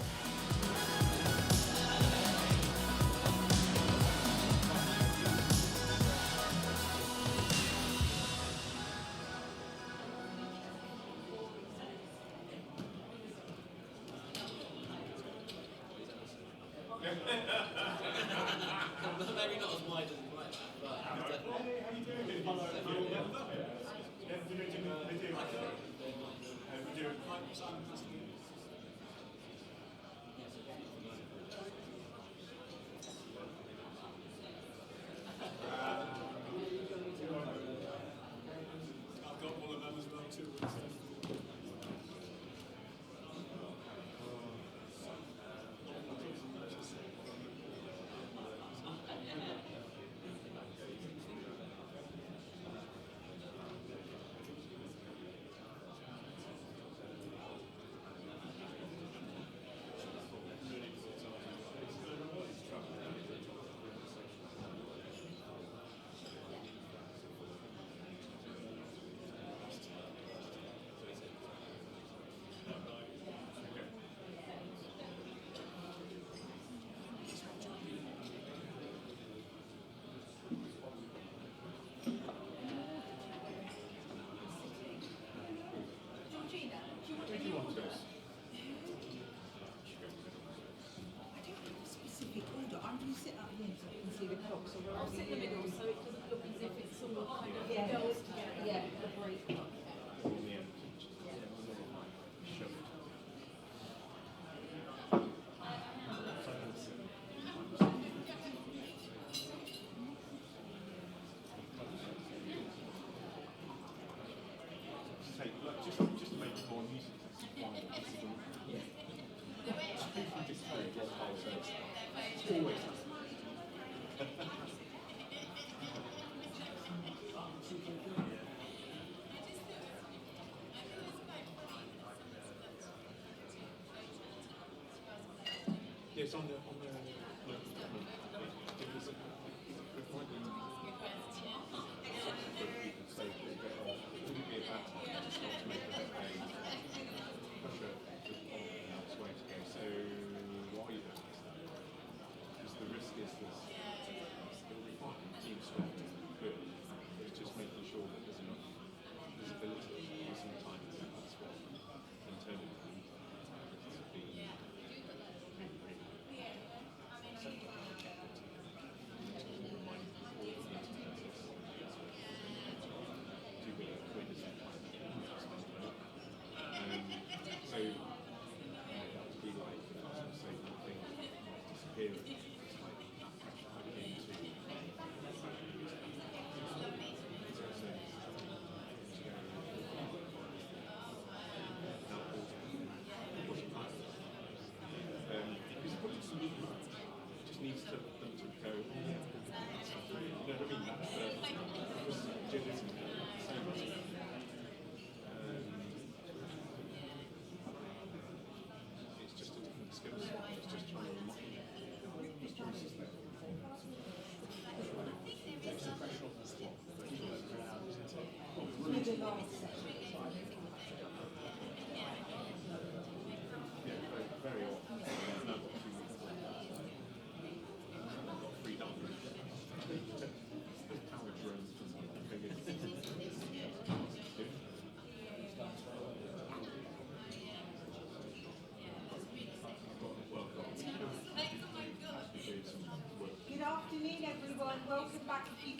Yes, on the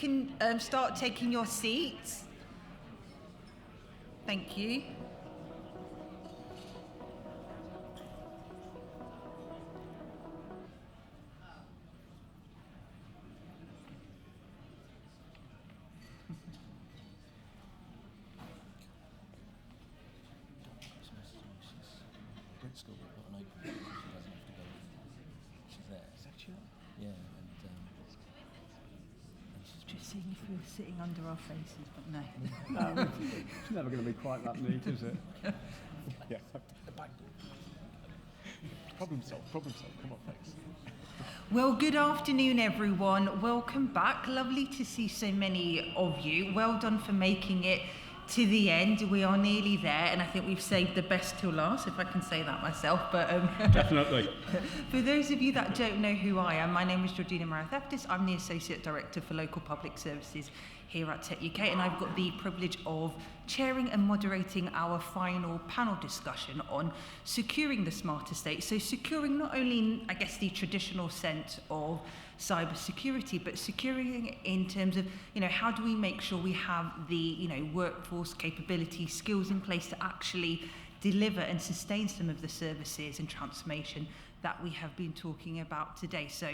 Can start taking your seats. Thank you. Seeing if we were sitting under our faces, but no. It's never going to be quite that neat, is it? Yeah. Problem solved. Come on, thanks. Well, good afternoon, everyone. Welcome back. Lovely to see so many of you. Well done for making it to the end. We are nearly there, and I think we've saved the best till last, if I can say that myself. But Definitely. For those of you that don't know who I am, my name is Georgina Maratheftis. I'm the Associate Director for Local Public Services here at Tech UK, and I've got the privilege of chairing and moderating our final panel discussion on securing the smarter state. So securing not only, I guess, the traditional sense of cyber security, but securing in terms of, how do we make sure we have the, workforce capability, skills in place to actually deliver and sustain some of the services and transformation that we have been talking about today. So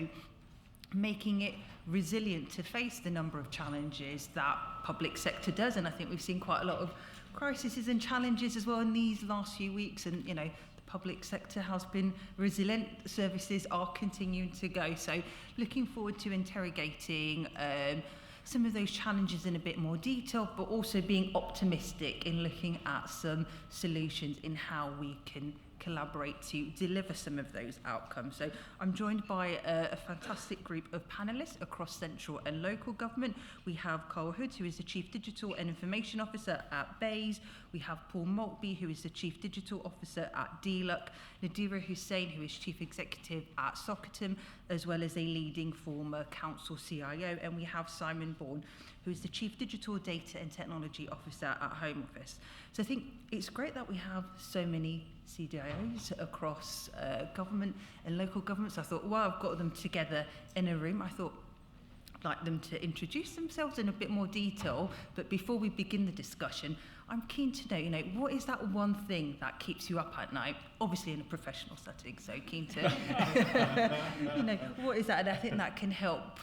making it resilient to face the number of challenges that public sector does. And I think we've seen quite a lot of crises and challenges as well in these last few weeks. And, the public sector has been resilient. Services are continuing to go. So looking forward to interrogating some of those challenges in a bit more detail, but also being optimistic in looking at some solutions in how we can collaborate to deliver some of those outcomes. So I'm joined by a fantastic group of panellists across central and local government. We have Carl Hood, who is the Chief Digital and Information Officer at Bays. We have Paul Maltby, who is the Chief Digital Officer at DLUC. Nadira Hussain, who is Chief Executive at Sockerton, as well as a leading former council CIO. And we have Simon Bourne, who is the Chief Digital Data and Technology Officer at Home Office. So I think it's great that we have so many CDIOs across government and local government. So I thought, well, I've got them together in a room. I thought I'd like them to introduce themselves in a bit more detail. But before we begin the discussion, I'm keen to know, what is that one thing that keeps you up at night? Obviously in a professional setting, so keen to, what is that? And I think that can help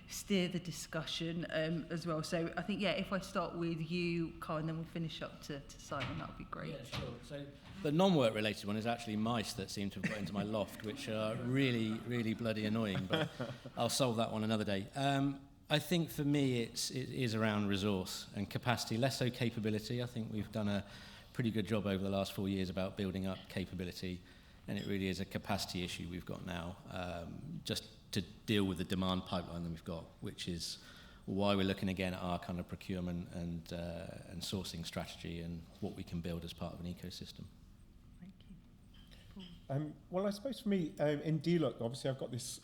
steer the discussion as well. So I think, if I start with you, Carl, and then we'll finish up to Simon, that would be great. Yeah, sure. So the non-work related one is actually mice that seem to have got into my loft, which are really, really bloody annoying, but I'll solve that one another day. I think for me it is around resource and capacity, less so capability. I think we've done a pretty good job over the last 4 years about building up capability, and it really is a capacity issue we've got now, just to deal with the demand pipeline that we've got, which is why we're looking again at our kind of procurement and sourcing strategy and what we can build as part of an ecosystem. Thank you. Well, I suppose for me, in DLUC, obviously I've got this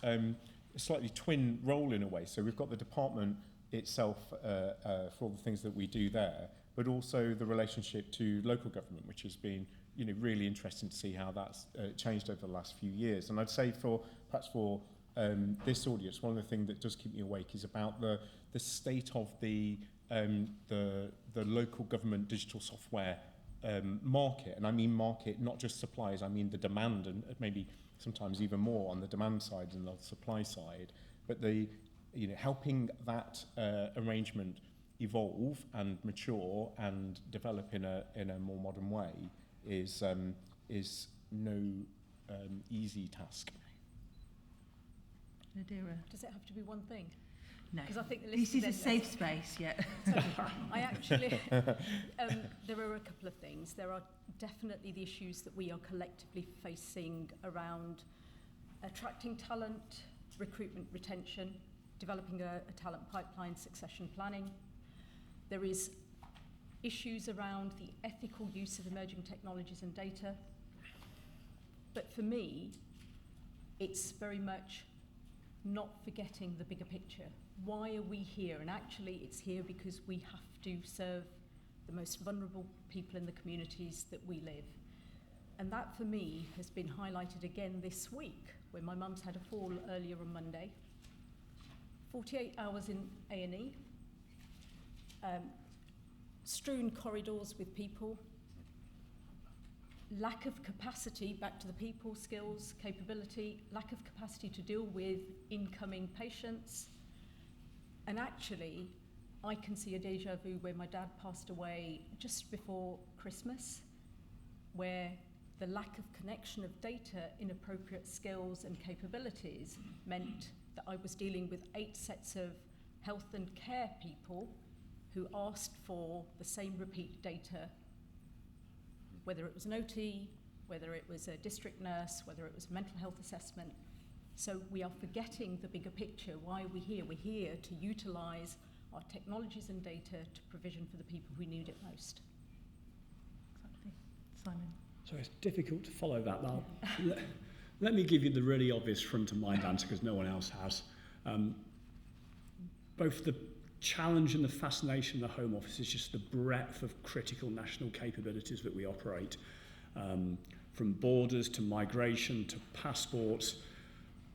slightly twin role in a way. So we've got the department itself for all the things that we do there, but also the relationship to local government, which has been really interesting to see how that's changed over the last few years. And I'd say for this audience, one of the things that does keep me awake is about the state of the local government digital software market. And I mean market, not just suppliers, I mean the demand, and maybe sometimes even more on the demand side than the supply side. But helping that arrangement evolve and mature and develop in a more modern way is no easy task. Nadira. Does it have to be one thing? No. Because I think the This list is a safe space, yeah. I actually, there are a couple of things. There are definitely the issues that we are collectively facing around attracting talent, recruitment, retention, developing a talent pipeline, succession planning. There is issues around the ethical use of emerging technologies and data. But for me, it's very much not forgetting the bigger picture. Why are we here? And actually, it's here because we have to serve the most vulnerable people in the communities that we live. And that, for me, has been highlighted again this week, when my mum's had a fall earlier on Monday. 48 hours in A&E. strewn corridors with people, lack of capacity, back to the people, skills, capability, lack of capacity to deal with incoming patients. And actually, I can see a deja vu where my dad passed away just before Christmas, where the lack of connection of data, inappropriate skills and capabilities meant that I was dealing with 8 sets of health and care people who asked for the same repeat data, whether it was an OT, whether it was a district nurse, whether it was a mental health assessment. So we are forgetting the bigger picture. Why are we here? We're here to utilise our technologies and data to provision for the people who need it most. Exactly. Simon. So it's difficult to follow that. Now, let me give you the really obvious front-of-mind answer, because no one else has. Both the challenge and the fascination of the Home Office is just the breadth of critical national capabilities that we operate, from borders to migration to passports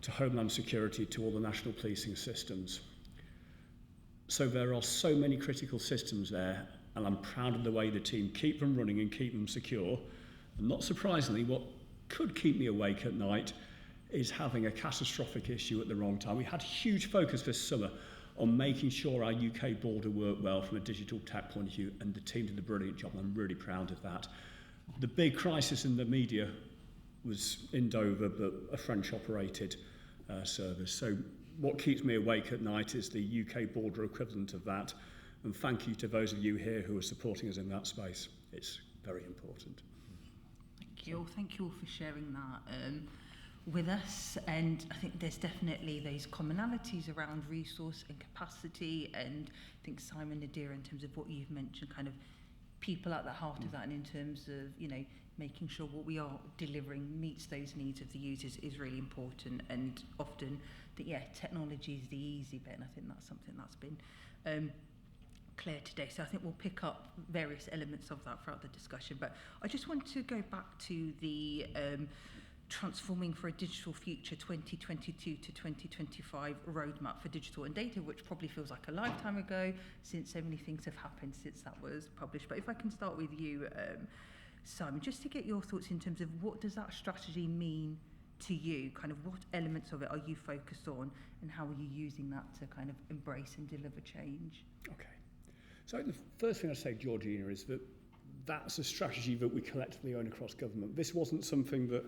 to homeland security to all the national policing systems. So there are so many critical systems there, and I'm proud of the way the team keep them running and keep them secure. And not surprisingly, what could keep me awake at night is having a catastrophic issue at the wrong time. We had huge focus this summer on making sure our UK border worked well from a digital tech point of view, and the team did a brilliant job, and I'm really proud of that. The big crisis in the media was in Dover, but a French-operated service. So what keeps me awake at night is the UK border equivalent of that, and thank you to those of you here who are supporting us in that space. It's very important. Thank you all for sharing that with us, and I think there's definitely those commonalities around resource and capacity, and I think Simon, Nadir, in terms of what you've mentioned, kind of people at the heart of that, and in terms of, you know, making sure what we are delivering meets those needs of the users is really important. And often technology is the easy bit, and I think that's something that's been clear today. So I think we'll pick up various elements of that throughout the discussion, but I just want to go back to the Transforming for a Digital Future 2022 to 2025 roadmap for digital and data, which probably feels like a lifetime ago, since so many things have happened since that was published. But if I can start with you, Simon, just to get your thoughts in terms of what does that strategy mean to you, kind of what elements of it are you focused on, and how are you using that to kind of embrace and deliver change? Okay. So the first thing I'd say, Georgina, is that that's a strategy that we collectively own across government. This wasn't something that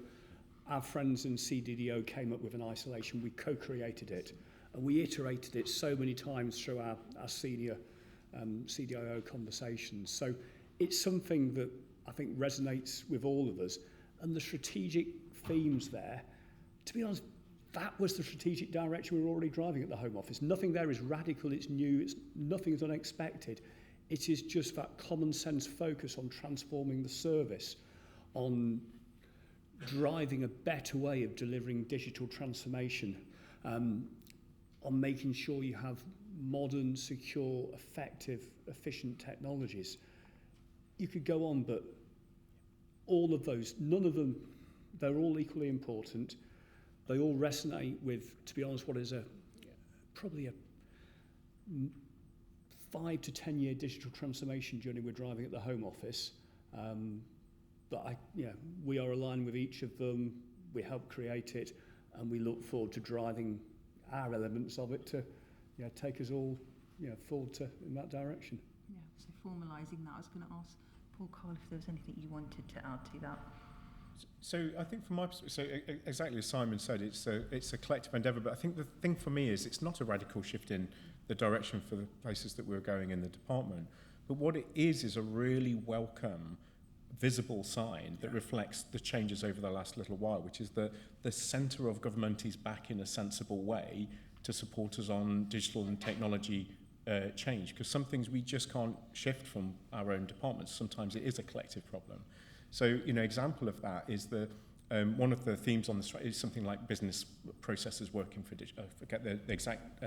our friends in CDDO came up with in isolation. We co-created it, and we iterated it so many times through our senior CDIO conversations. So it's something that I think resonates with all of us. And the strategic themes there, to be honest, that was the strategic direction we were already driving at the Home Office. Nothing there is radical, it's new, nothing is unexpected. It is just that common sense focus on transforming the service, on driving a better way of delivering digital transformation, on making sure you have modern, secure, effective, efficient technologies. You could go on, but all of those, none of them, they're all equally important. They all resonate with, to be honest, what is probably a 5 to 10 year digital transformation journey we're driving at the Home Office. But we are aligned with each of them. We help create it, and we look forward to driving our elements of it to take us all forward in that direction. Yeah, so formalising that, I was going to ask Paul Carl if there was anything you wanted to add to that. So I think from my perspective, so exactly as Simon said, it's a collective endeavour, but I think the thing for me is it's not a radical shift in the direction for the places that we're going in the department, but what it is a really welcome, visible sign that reflects the changes over the last little while, which is that the centre of government is back in a sensible way to support us on digital and technology change, because some things we just can't shift from our own departments. Sometimes it is a collective problem. So, example of that is one of the themes on the strategy is something like business processes working for digital. I forget the exact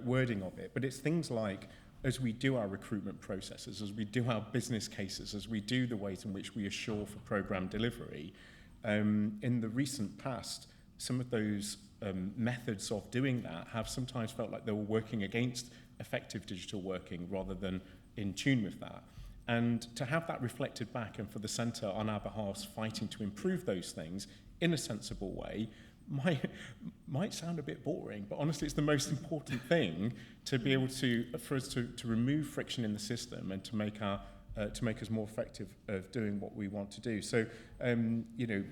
wording of it, but it's things like, as we do our recruitment processes, as we do our business cases, as we do the ways in which we assure for program delivery, in the recent past, some of those methods of doing that have sometimes felt like they were working against effective digital working rather than in tune with that. And to have that reflected back, and for the centre on our behalf fighting to improve those things in a sensible way, might sound a bit boring, but honestly it's the most important thing to be able to, for us to remove friction in the system and to make us more effective of doing what we want to do. So, you know,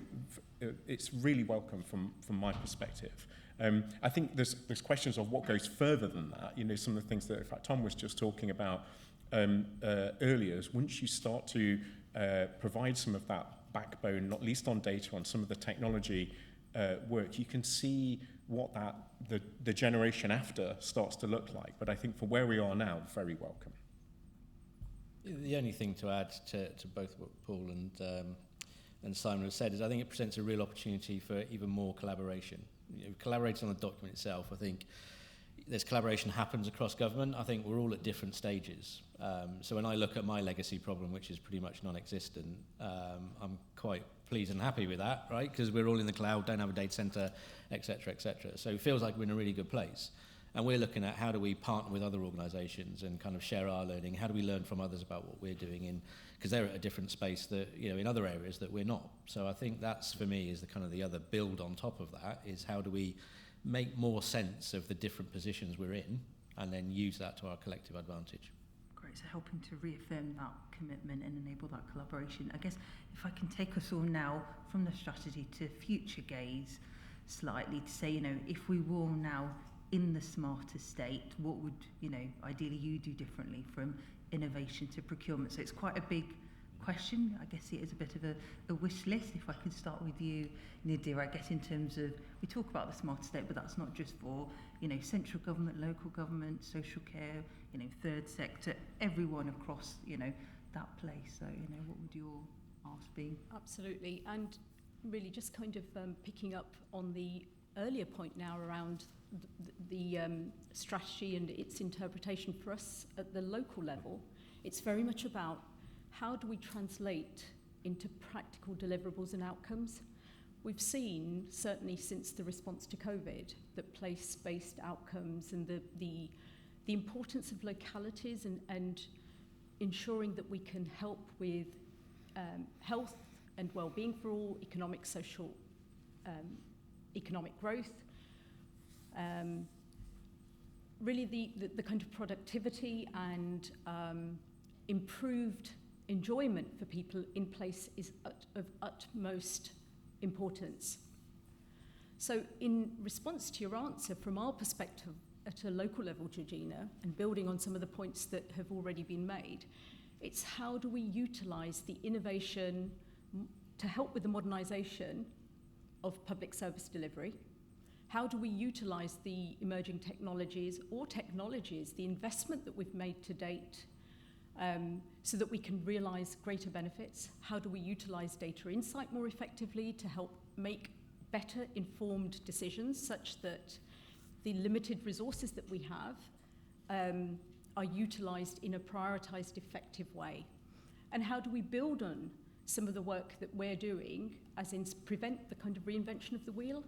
it's really welcome from my perspective. I think there's questions of what goes further than that. You know, some of the things that, in fact, Tom was just talking about earlier, is once you start to provide some of that backbone, not least on data, on some of the technology work, you can see what the generation after starts to look like. But I think for where we are now, very welcome. The only thing to add to both what Paul and Simon have said is I think it presents a real opportunity for even more collaboration. You know, collaborating on the document itself, I think there's collaboration happens across government. I think we're all at different stages. So when I look at my legacy problem, which is pretty much non-existent, I'm quite pleased and happy with that, right? Because we're all in the cloud, don't have a data center, et cetera, et cetera. So it feels like we're in a really good place. And we're looking at how do we partner with other organisations and kind of share our learning. How do we learn from others about what we're doing in, because they're at a different space that, you know, in other areas that we're not. So I think that's, for me, is the kind of the other build on top of that, is how do we make more sense of the different positions we're in and then use that to our collective advantage. Great, so helping to reaffirm that commitment and enable that collaboration. I guess if I can take us all now from the strategy to future gaze slightly to say, you know, if we were now in the smarter state, what would, you know, ideally you do differently from innovation to procurement? So it's quite a big question. I guess it is a bit of a wish list. If I could start with you, Nadir, I guess in terms of, we talk about the smarter state, but that's not just for, you know, central government, local government, social care, you know, third sector, everyone across, you know, that place. So, you know, what would your ask be? Absolutely. And really just kind of picking up on the earlier point now around the strategy and its interpretation for us at the local level, it's very much about how do we translate into practical deliverables and outcomes. We've seen, certainly since the response to COVID, that place-based outcomes and the importance of localities and ensuring that we can help with health and well-being for all, economic, social, economic growth, really the kind of productivity and improved enjoyment for people in place is of utmost importance. So in response to your answer, from our perspective at a local level, Georgina, and building on some of the points that have already been made, it's how do we utilise the innovation to help with the modernisation of public service delivery? How do we utilise the emerging technologies, the investment that we've made to date, so that we can realise greater benefits? How do we utilise data insight more effectively to help make better informed decisions such that the limited resources that we have are utilised in a prioritised, effective way? And how do we build on some of the work that we're doing, as in prevent the kind of reinvention of the wheel?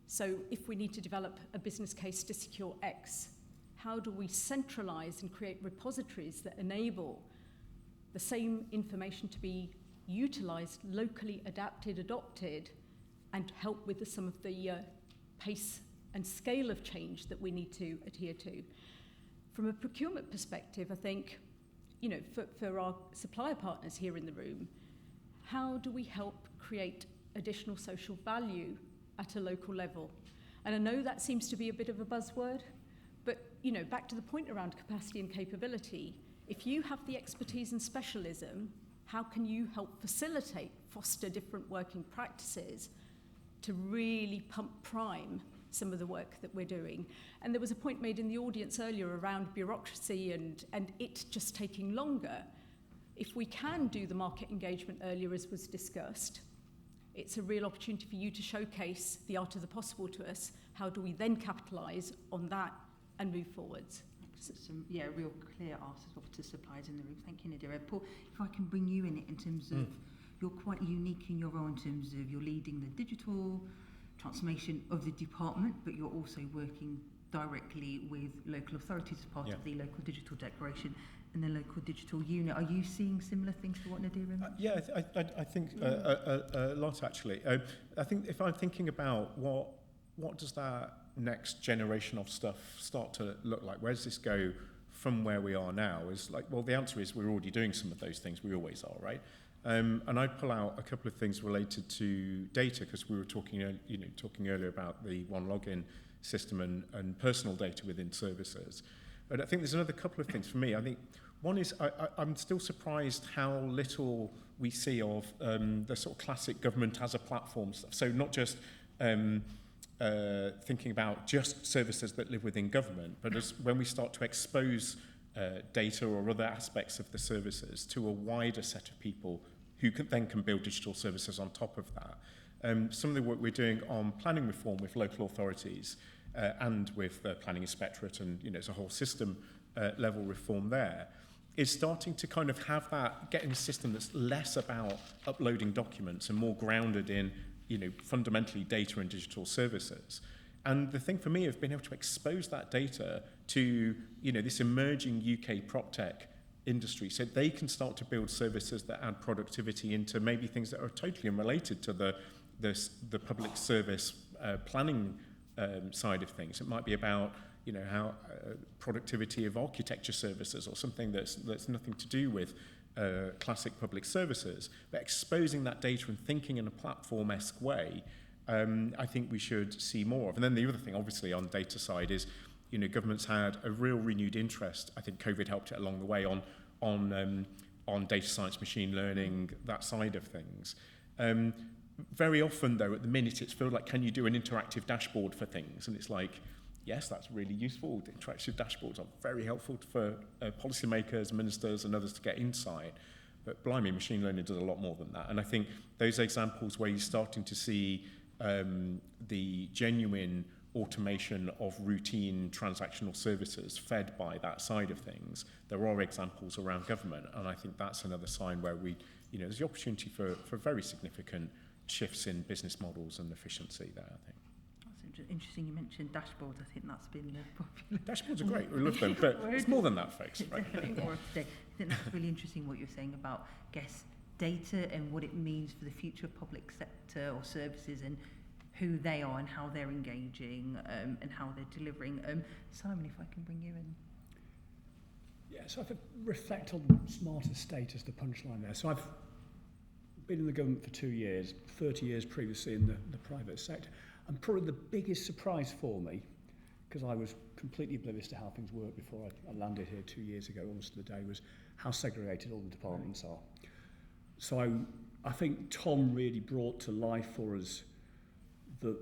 So if we need to develop a business case to secure X, how do we centralise and create repositories that enable the same information to be utilised, locally adapted, adopted, and help with some of the pace and scale of change that we need to adhere to? From a procurement perspective, I think, you know, for our supplier partners here in the room, how do we help create additional social value at a local level? And I know that seems to be a bit of a buzzword, but, you know, back to the point around capacity and capability, if you have the expertise and specialism, how can you help facilitate, foster different working practices to really pump prime some of the work that we're doing? And there was a point made in the audience earlier around bureaucracy and it just taking longer. If we can do the market engagement earlier, as was discussed, it's a real opportunity for you to showcase the art of the possible to us. How do we then capitalise on that and move forwards? Some, real clear ask as well to suppliers in the room. Thank you, Nadira. Paul, if I can bring you in it in terms of, you're quite unique in your role in terms of you're leading the digital transformation of the department, but you're also working directly with local authorities as part of the local digital declaration. in the local digital unit. Are you seeing similar things to what Nadira mentioned? Yeah, I think a lot actually. I think if I'm thinking about what does that next generation of stuff start to look like? Where does this go from where we are now? Is like, well, the answer is we're already doing some of those things. We always are, right? And I'd pull out a couple of things related to data, because we were talking earlier about the one login system and personal data within services. But I think there's another couple of things for me. I think one is I'm still surprised how little we see of the sort of classic government as a platform stuff. So not just thinking about just services that live within government, but as when we start to expose data or other aspects of the services to a wider set of people who can build digital services on top of that. Some of the work we're doing on planning reform with local authorities and with the planning inspectorate, and there's a whole system level reform there, is starting to kind of have that, getting a system that's less about uploading documents and more grounded in fundamentally data and digital services. And the thing for me of being able to expose that data to this emerging UK prop tech industry, so they can start to build services that add productivity into maybe things that are totally unrelated to the public service planning side of things. It might be about how productivity of architecture services, or something that's nothing to do with classic public services, but exposing that data and thinking in a platform-esque way, I think we should see more of. And then the other thing, obviously, on data side is, government's had a real renewed interest. I think COVID helped it along the way on data science, machine learning, that side of things. Very often, though, at the minute, it's felt like, can you do an interactive dashboard for things? And it's like, yes, that's really useful. The interactive dashboards are very helpful for policymakers, ministers, and others to get insight. But blimey, machine learning does a lot more than that. And I think those examples where you're starting to see the genuine automation of routine transactional services fed by that side of things, there are examples around government. And I think that's another sign where there's the opportunity for very significant shifts in business models and efficiency there, I think. That's interesting. You mentioned dashboards. I think that's been popular. Dashboards are great. We love them, but it's more than that, folks. Right? Definitely more today. I think that's really interesting what you're saying about, data and what it means for the future of public sector or services, and who they are and how they're engaging and how they're delivering. Simon, if I can bring you in. Yeah, so if I reflect on smarter state as the punchline there. So I've been in the government for 2 years, 30 years previously in the private sector. And probably the biggest surprise for me, because I was completely oblivious to how things worked before I landed here 2 years ago, almost to the day, was how segregated all the departments are. So I think Tom really brought to life for us that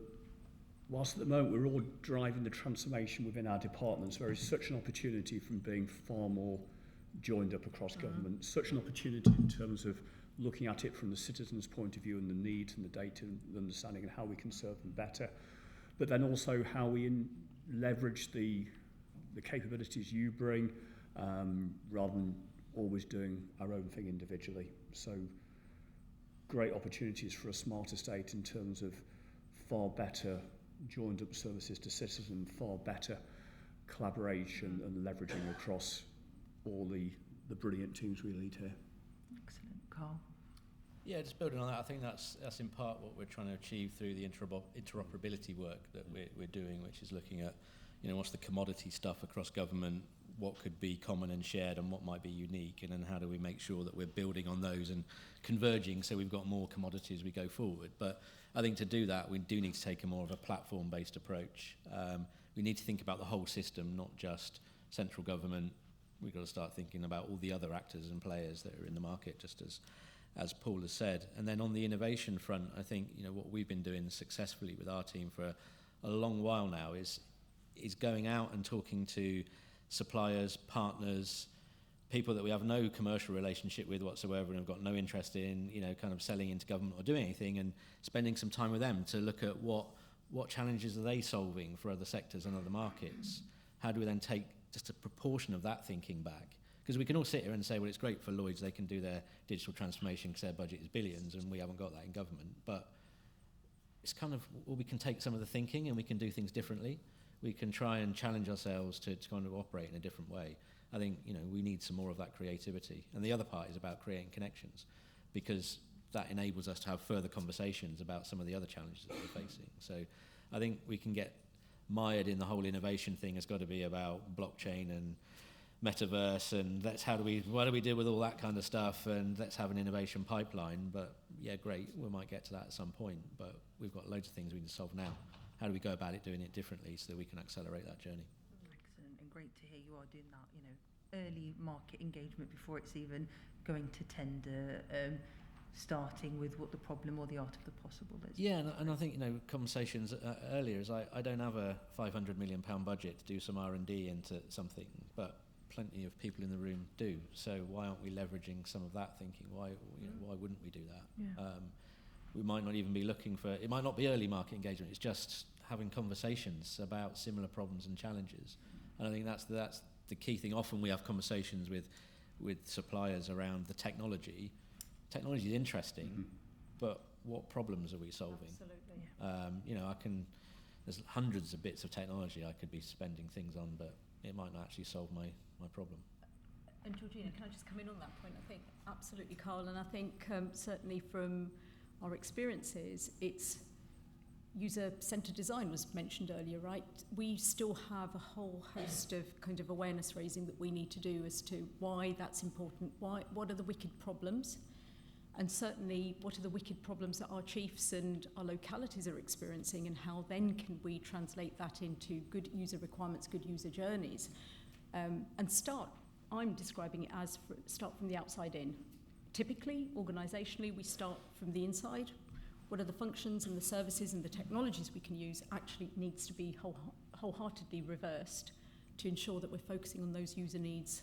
whilst at the moment we're all driving the transformation within our departments, there is such an opportunity from being far more joined up across government, such an opportunity in terms of looking at it from the citizen's point of view and the needs and the data and the understanding and how we can serve them better, but then also how we leverage the capabilities you bring rather than always doing our own thing individually. So great opportunities for a smarter state in terms of far better joined up services to citizens, far better collaboration and leveraging across all the brilliant teams we lead here. Excellent. Carl? Yeah, just building on that, I think that's in part what we're trying to achieve through the interoperability work that we're doing, which is looking at, what's the commodity stuff across government, what could be common and shared and what might be unique, and then how do we make sure that we're building on those and converging so we've got more commodity as we go forward. But I think to do that, we do need to take a more of a platform-based approach. We need to think about the whole system, not just central government. We've got to start thinking about all the other actors and players that are in the market, just as Paul has said. And then on the innovation front, I think what we've been doing successfully with our team for a long while now is going out and talking to suppliers, partners, people that we have no commercial relationship with whatsoever and have got no interest in, kind of selling into government or doing anything, and spending some time with them to look at what challenges are they solving for other sectors and other markets. How do we then take just a proportion of that thinking back? Because we can all sit here and say, well, it's great for Lloyds, they can do their digital transformation because their budget is billions and we haven't got that in government. But it's kind of, well, we can take some of the thinking and we can do things differently. We can try and challenge ourselves to kind of operate in a different way. I think, you know, we need some more of that creativity. And the other part is about creating connections, because that enables us to have further conversations about some of the other challenges that we're facing. So I think we can get mired in the whole innovation thing. Has got to be about blockchain and metaverse, and what do we do with all that kind of stuff, and let's have an innovation pipeline. But yeah, great, we might get to that at some point, but we've got loads of things we can solve now. How do we go about it, doing it differently, so that we can accelerate that journey? Excellent, and great to hear you are doing that, you know, early market engagement before it's even going to tender, starting with what the problem or the art of the possible is. Yeah, and I think, you know, conversations earlier is I don't have a £500 million budget to do some R&D into something, but plenty of people in the room do. So why aren't we leveraging some of that thinking? Why wouldn't we do that? Yeah. We might not even be looking for, it might not be early market engagement, it's just having conversations about similar problems and challenges. And I think that's the key thing. Often we have conversations with suppliers around the technology. Technology is interesting, but what problems are we solving? Absolutely. You know, there's hundreds of bits of technology I could be spending things on, but it might not actually solve my problem. And Georgina, can I just come in on that point? I think absolutely, Carl, and I think certainly from our experiences, it's user-centered design was mentioned earlier, right? We still have a whole host of kind of awareness raising that we need to do as to why that's important, what are the wicked problems, and certainly what are the wicked problems that our chiefs and our localities are experiencing, and how then can we translate that into good user requirements, good user journeys, and I'm describing it as start from the outside in. Typically, organisationally, we start from the inside. What are the functions and the services and the technologies we can use actually needs to be wholeheartedly reversed to ensure that we're focusing on those user needs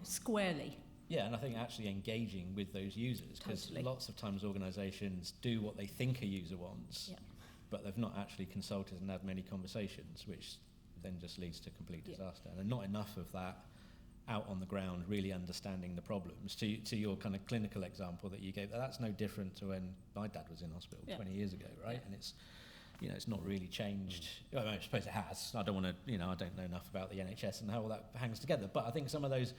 squarely. Yeah, and I think actually engaging with those users, because lots of times organisations do what they think a user wants, but they've not actually consulted and had many conversations, which then just leads to complete disaster. And not enough of that out on the ground, really understanding the problems. To your kind of clinical example that you gave, that's no different to when my dad was in hospital 20 years ago, right? And it's, you know, it's not really changed. I mean, I suppose it has. I don't want to, you know, I don't know enough about the NHS and how all that hangs together. But I think some of those,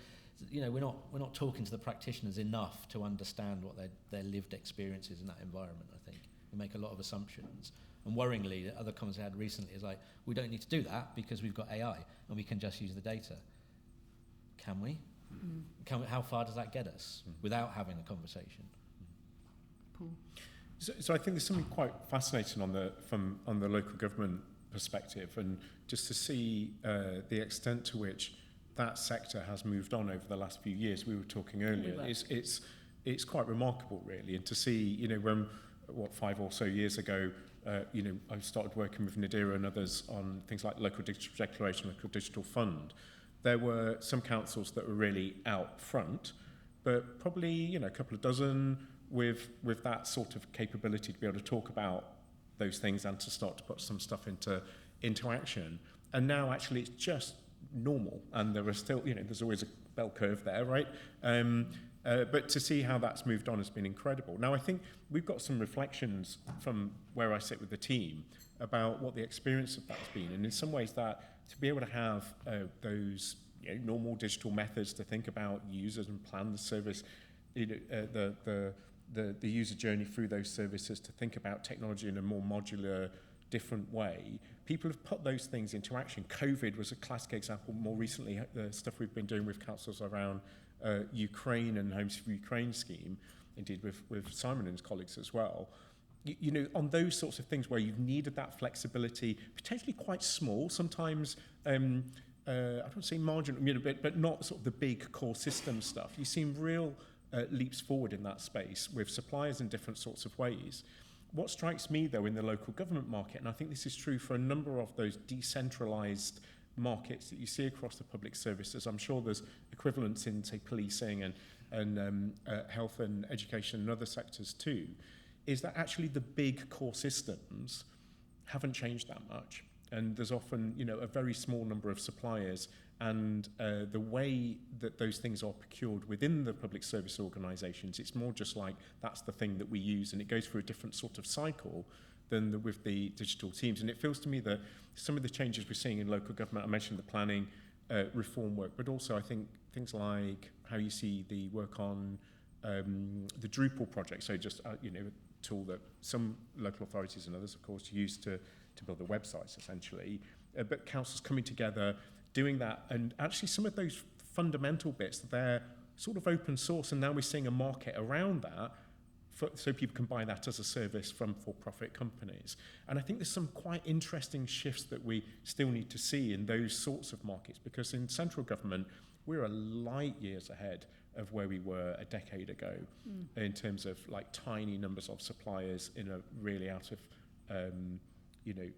you know, we're not talking to the practitioners enough to understand what their lived experience is in that environment. I think we make a lot of assumptions. And worryingly, the other comments I had recently is like, we don't need to do that because we've got AI and we can just use the data. Can we? How far does that get us without having a conversation? Paul? So I think there's something quite fascinating on the local government perspective, and just to see the extent to which that sector has moved on over the last few years. We were talking earlier. It's quite remarkable, really, and to see, you know, when 5 or so years ago, you know, I started working with Nadira and others on things like local digital declaration, local digital fund. There were some councils that were really out front, but probably, you know, a couple of dozen with that sort of capability to be able to talk about those things and to start to put some stuff into action. And now actually it's just normal, and there are still, you know, there's always a bell curve there, right? But to see how that's moved on has been incredible. Now, I think we've got some reflections from where I sit with the team about what the experience of that's been, and in some ways that to be able to have those, you know, normal digital methods to think about users and plan the service, you know, the user journey through those services, to think about technology in a more modular, different way. People have put those things into action. COVID was a classic example. More recently, the stuff we've been doing with councils around Ukraine and Homes for Ukraine scheme, indeed with Simon and his colleagues as well. You know, on those sorts of things where you've needed that flexibility, potentially quite small, sometimes, I don't say marginal, you know, but not sort of the big core system stuff. You've seen real leaps forward in that space with suppliers in different sorts of ways. What strikes me, though, in the local government market, and I think this is true for a number of those decentralised markets that you see across the public services, I'm sure there's equivalents in, say, policing and health and education and other sectors too, is that actually the big core systems haven't changed that much. And there's often, you know, a very small number of suppliers, and the way that those things are procured within the public service organisations, it's more just like that's the thing that we use, and it goes through a different sort of cycle than with the digital teams. And it feels to me that some of the changes we're seeing in local government, I mentioned the planning, reform work, but also I think things like how you see the work on the Drupal project, so just a tool that some local authorities and others, of course, use to build their websites, essentially, but councils coming together, doing that, and actually some of those fundamental bits, they're sort of open source, and now we're seeing a market around that, so people can buy that as a service from for-profit companies. And I think there's some quite interesting shifts that we still need to see in those sorts of markets, because in central government, we're a light years ahead of where we were a decade ago in terms of like tiny numbers of suppliers in a really out of,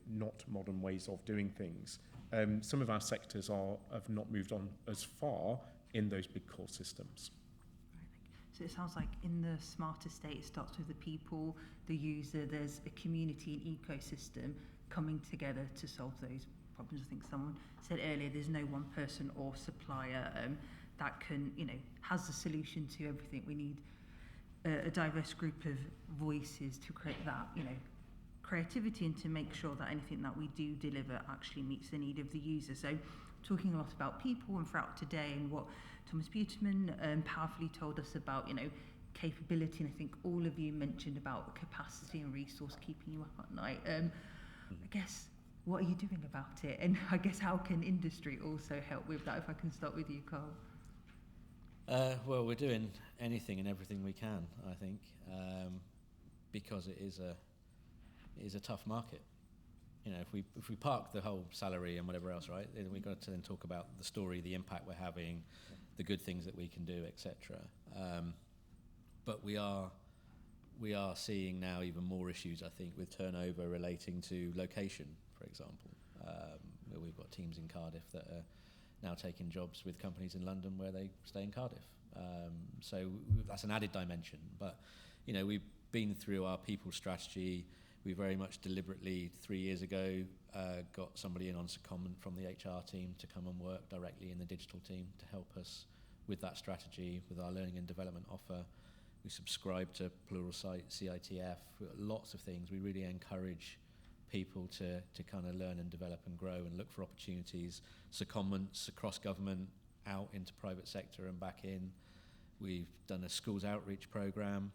not modern ways of doing things. Some of our sectors have not moved on as far in those big core systems. So it sounds like in the smarter state, it starts with the people, the user, there's a community and ecosystem coming together to solve those problems. I think someone said earlier, there's no one person or supplier that can, has the solution to everything. We need a diverse group of voices to create that, creativity, and to make sure that anything that we do deliver actually meets the need of the user. So talking a lot about people and throughout today, and what Thomas Beautyman powerfully told us about, capability, and I think all of you mentioned about capacity and resource keeping you up at night. I guess, what are you doing about it? And I guess how can industry also help with that? If I can start with you, Carl. Well, we're doing anything and everything we can, I think, because it is a tough market. If we park the whole salary and whatever else, right, then we've got to then talk about the story, the impact we're having, the good things that we can do, etc. But we are seeing now even more issues, I think, with turnover relating to location, for example. We've got teams in Cardiff that are now taking jobs with companies in London where they stay in Cardiff. So that's an added dimension. But, we've been through our people strategy. We very much deliberately, 3 years ago, got somebody in on secondment from the HR team to come and work directly in the digital team to help us with that strategy, with our learning and development offer. We subscribe to Plural Site, CITF, lots of things. We really encourage people to kind of learn and develop and grow and look for opportunities, secondments across government, out into private sector and back in. We've done a schools outreach programme.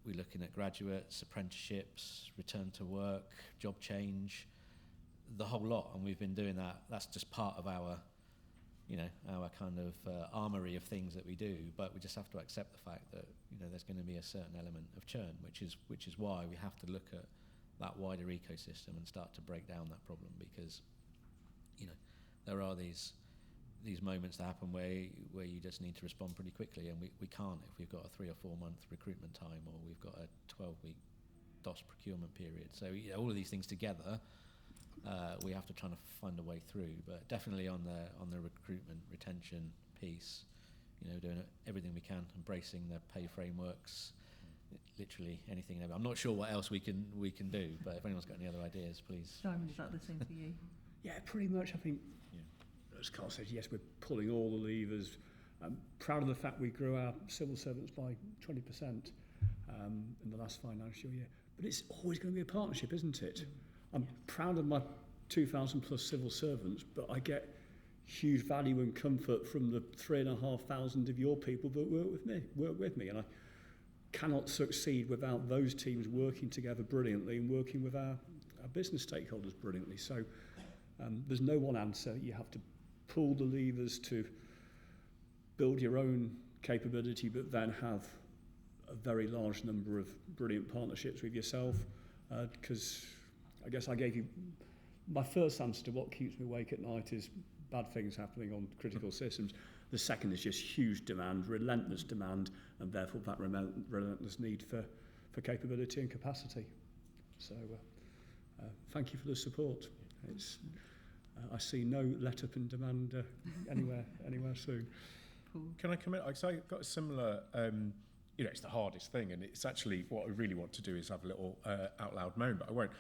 We're looking at graduates, apprenticeships, return to work, job change, the whole lot. And we've been doing that. That's just part of our, our kind of armoury of things that we do. But we just have to accept the fact that, there's going to be a certain element of churn, which is why we have to look at that wider ecosystem and start to break down that problem, because, there are these moments that happen where you just need to respond pretty quickly, and we can't if we've got a 3 or 4 month recruitment time, or we've got a 12-week DOS procurement period. So all of these things together, we have to try to find a way through. But definitely on the recruitment retention piece, doing everything we can, embracing the pay frameworks, literally anything. I'm not sure what else we can do, but if anyone's got any other ideas, please. Simon, is that the same for you? Yeah, pretty much. I think, as Carl said, yes, we're pulling all the levers. I'm proud of the fact we grew our civil servants by 20% in the last financial year. But it's always going to be a partnership, isn't it? I'm proud of my 2,000 plus civil servants, but I get huge value and comfort from the 3,500 of your people that work with me. And I cannot succeed without those teams working together brilliantly and working with our business stakeholders brilliantly. So there's no one answer. You have to pull the levers to build your own capability, but then have a very large number of brilliant partnerships with yourself, because I guess I gave you my first answer to what keeps me awake at night is bad things happening on critical systems. The second is just huge demand, relentless demand, and therefore that relentless need for capability and capacity. So thank you for the support. It's I see no let-up in demand anywhere soon. Can I come in? Because I got a similar, it's the hardest thing, and it's actually what I really want to do is have a little out loud moment, but I won't.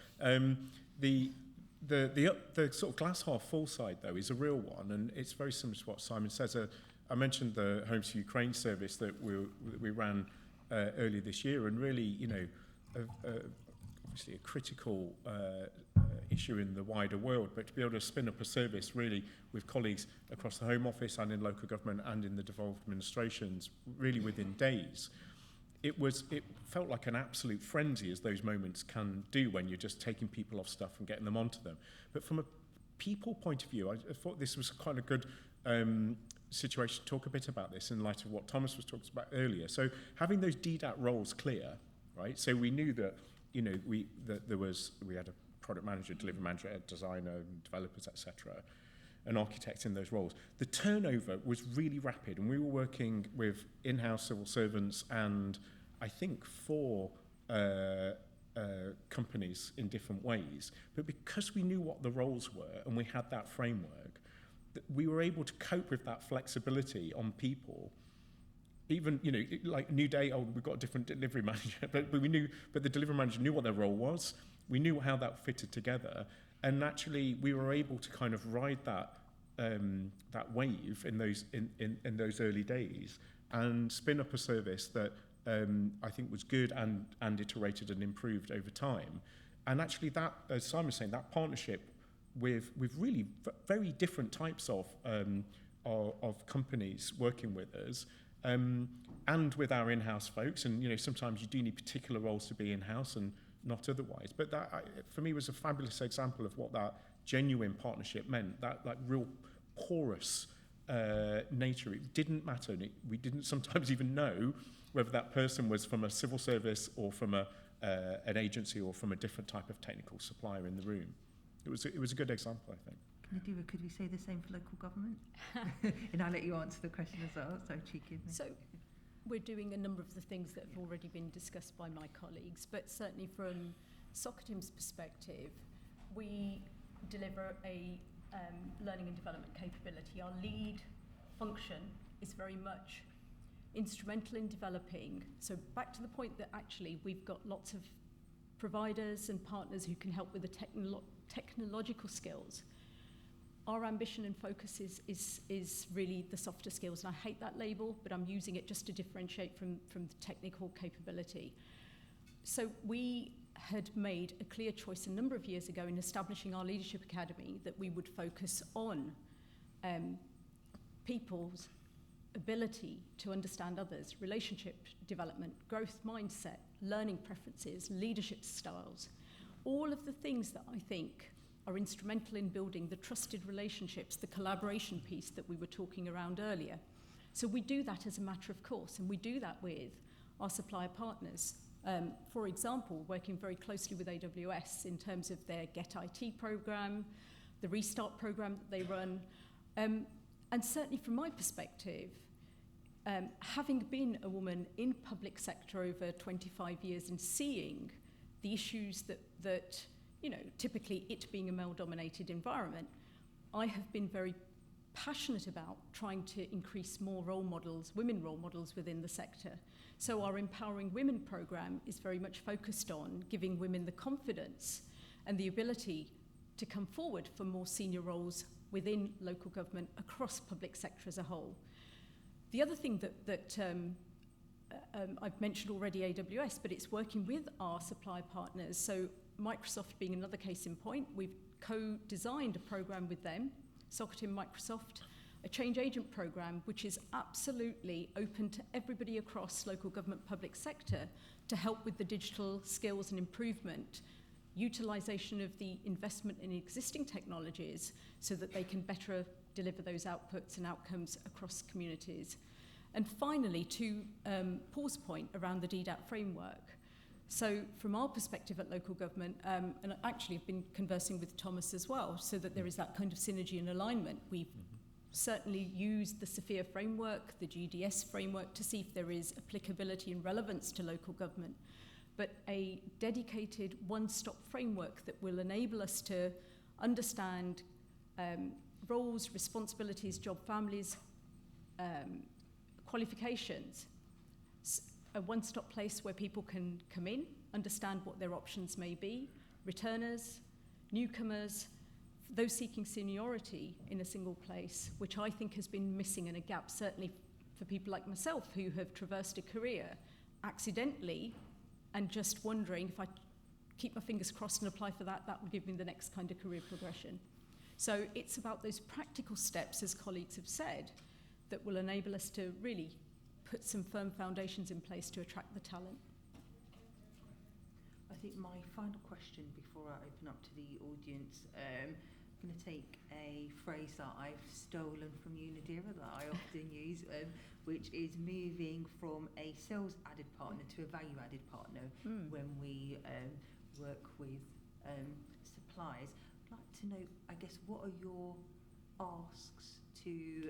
The sort of glass half full side, though, is a real one, and it's very similar to what Simon says. I mentioned the Homes for Ukraine service that we ran earlier this year, and really, obviously a critical issue in the wider world, but to be able to spin up a service really with colleagues across the Home Office and in local government and in the devolved administrations, really within days, it felt like an absolute frenzy, as those moments can do when you're just taking people off stuff and getting them onto them. But from a people point of view, I thought this was quite a good situation to talk a bit about this in light of what Thomas was talking about earlier. So having those DDAT roles clear, right? So we knew that, you know, we had a product manager, delivery manager, a designer, developers, etc., and architects in those roles. The turnover was really rapid, and we were working with in-house civil servants and I think 4 companies in different ways. But because we knew what the roles were and we had that framework, we were able to cope with that flexibility on people. Even, you know, like new day, we've got a different delivery manager, but the delivery manager knew what their role was. We knew how that fitted together, and naturally we were able to kind of ride that wave in those early days and spin up a service that I think was good and iterated and improved over time. And actually that, as Simon was saying, that partnership with really very different types of companies working with us, and with our in-house folks, and you know, sometimes you do need particular roles to be in-house and not otherwise. But that, for me, was a fabulous example of what that genuine partnership meant. That like real porous nature. It didn't matter. We didn't sometimes even know whether that person was from a civil service or from an agency or from a different type of technical supplier in the room. It was a good example, I think. Nadira, could we say the same for local government? And I'll let you answer the question as well, so cheeky of me. So we're doing a number of the things that have already been discussed by my colleagues, but certainly from Socotim's perspective, we deliver a learning and development capability. Our lead function is very much instrumental in developing. So back to the point that actually we've got lots of providers and partners who can help with the technological skills. Our ambition and focus is really the softer skills, and I hate that label, but I'm using it just to differentiate from the technical capability. So we had made a clear choice a number of years ago in establishing our Leadership Academy that we would focus on people's ability to understand others, relationship development, growth mindset, learning preferences, leadership styles, all of the things that I think are instrumental in building the trusted relationships, the collaboration piece that we were talking around earlier. So we do that as a matter of course, and we do that with our supplier partners. For example, working very closely with AWS in terms of their Get IT program, the Restart program that they run, and certainly from my perspective, having been a woman in public sector over 25 years and seeing the issues that you know, typically it being a male-dominated environment, I have been very passionate about trying to increase more role models, women role models within the sector. So our Empowering Women program is very much focused on giving women the confidence and the ability to come forward for more senior roles within local government across public sector as a whole. The other thing that I've mentioned already AWS, but it's working with our supply partners. So Microsoft being another case in point, we've co-designed a program with them, Socotim Microsoft, a change agent program, which is absolutely open to everybody across local government public sector to help with the digital skills and improvement, utilization of the investment in existing technologies so that they can better deliver those outputs and outcomes across communities. And finally, to Paul's point around the DDAT framework. So from our perspective at local government, and actually I've been conversing with Thomas as well, so that there is that kind of synergy and alignment. We've certainly used the Sophia framework, the GDS framework, to see if there is applicability and relevance to local government. But a dedicated one-stop framework that will enable us to understand roles, responsibilities, job families, qualifications, a one-stop place where people can come in, understand what their options may be, returners, newcomers, those seeking seniority in a single place, which I think has been missing and a gap, certainly for people like myself who have traversed a career accidentally and just wondering if I keep my fingers crossed and apply for that, that will give me the next kind of career progression. So it's about those practical steps, as colleagues have said, that will enable us to really put some firm foundations in place to attract the talent. I think my final question before I open up to the audience, I'm going to take a phrase that I've stolen from Unidira that I often use, which is moving from a sales added partner to a value added partner when we work with suppliers. I'd like to know, I guess, what are your asks to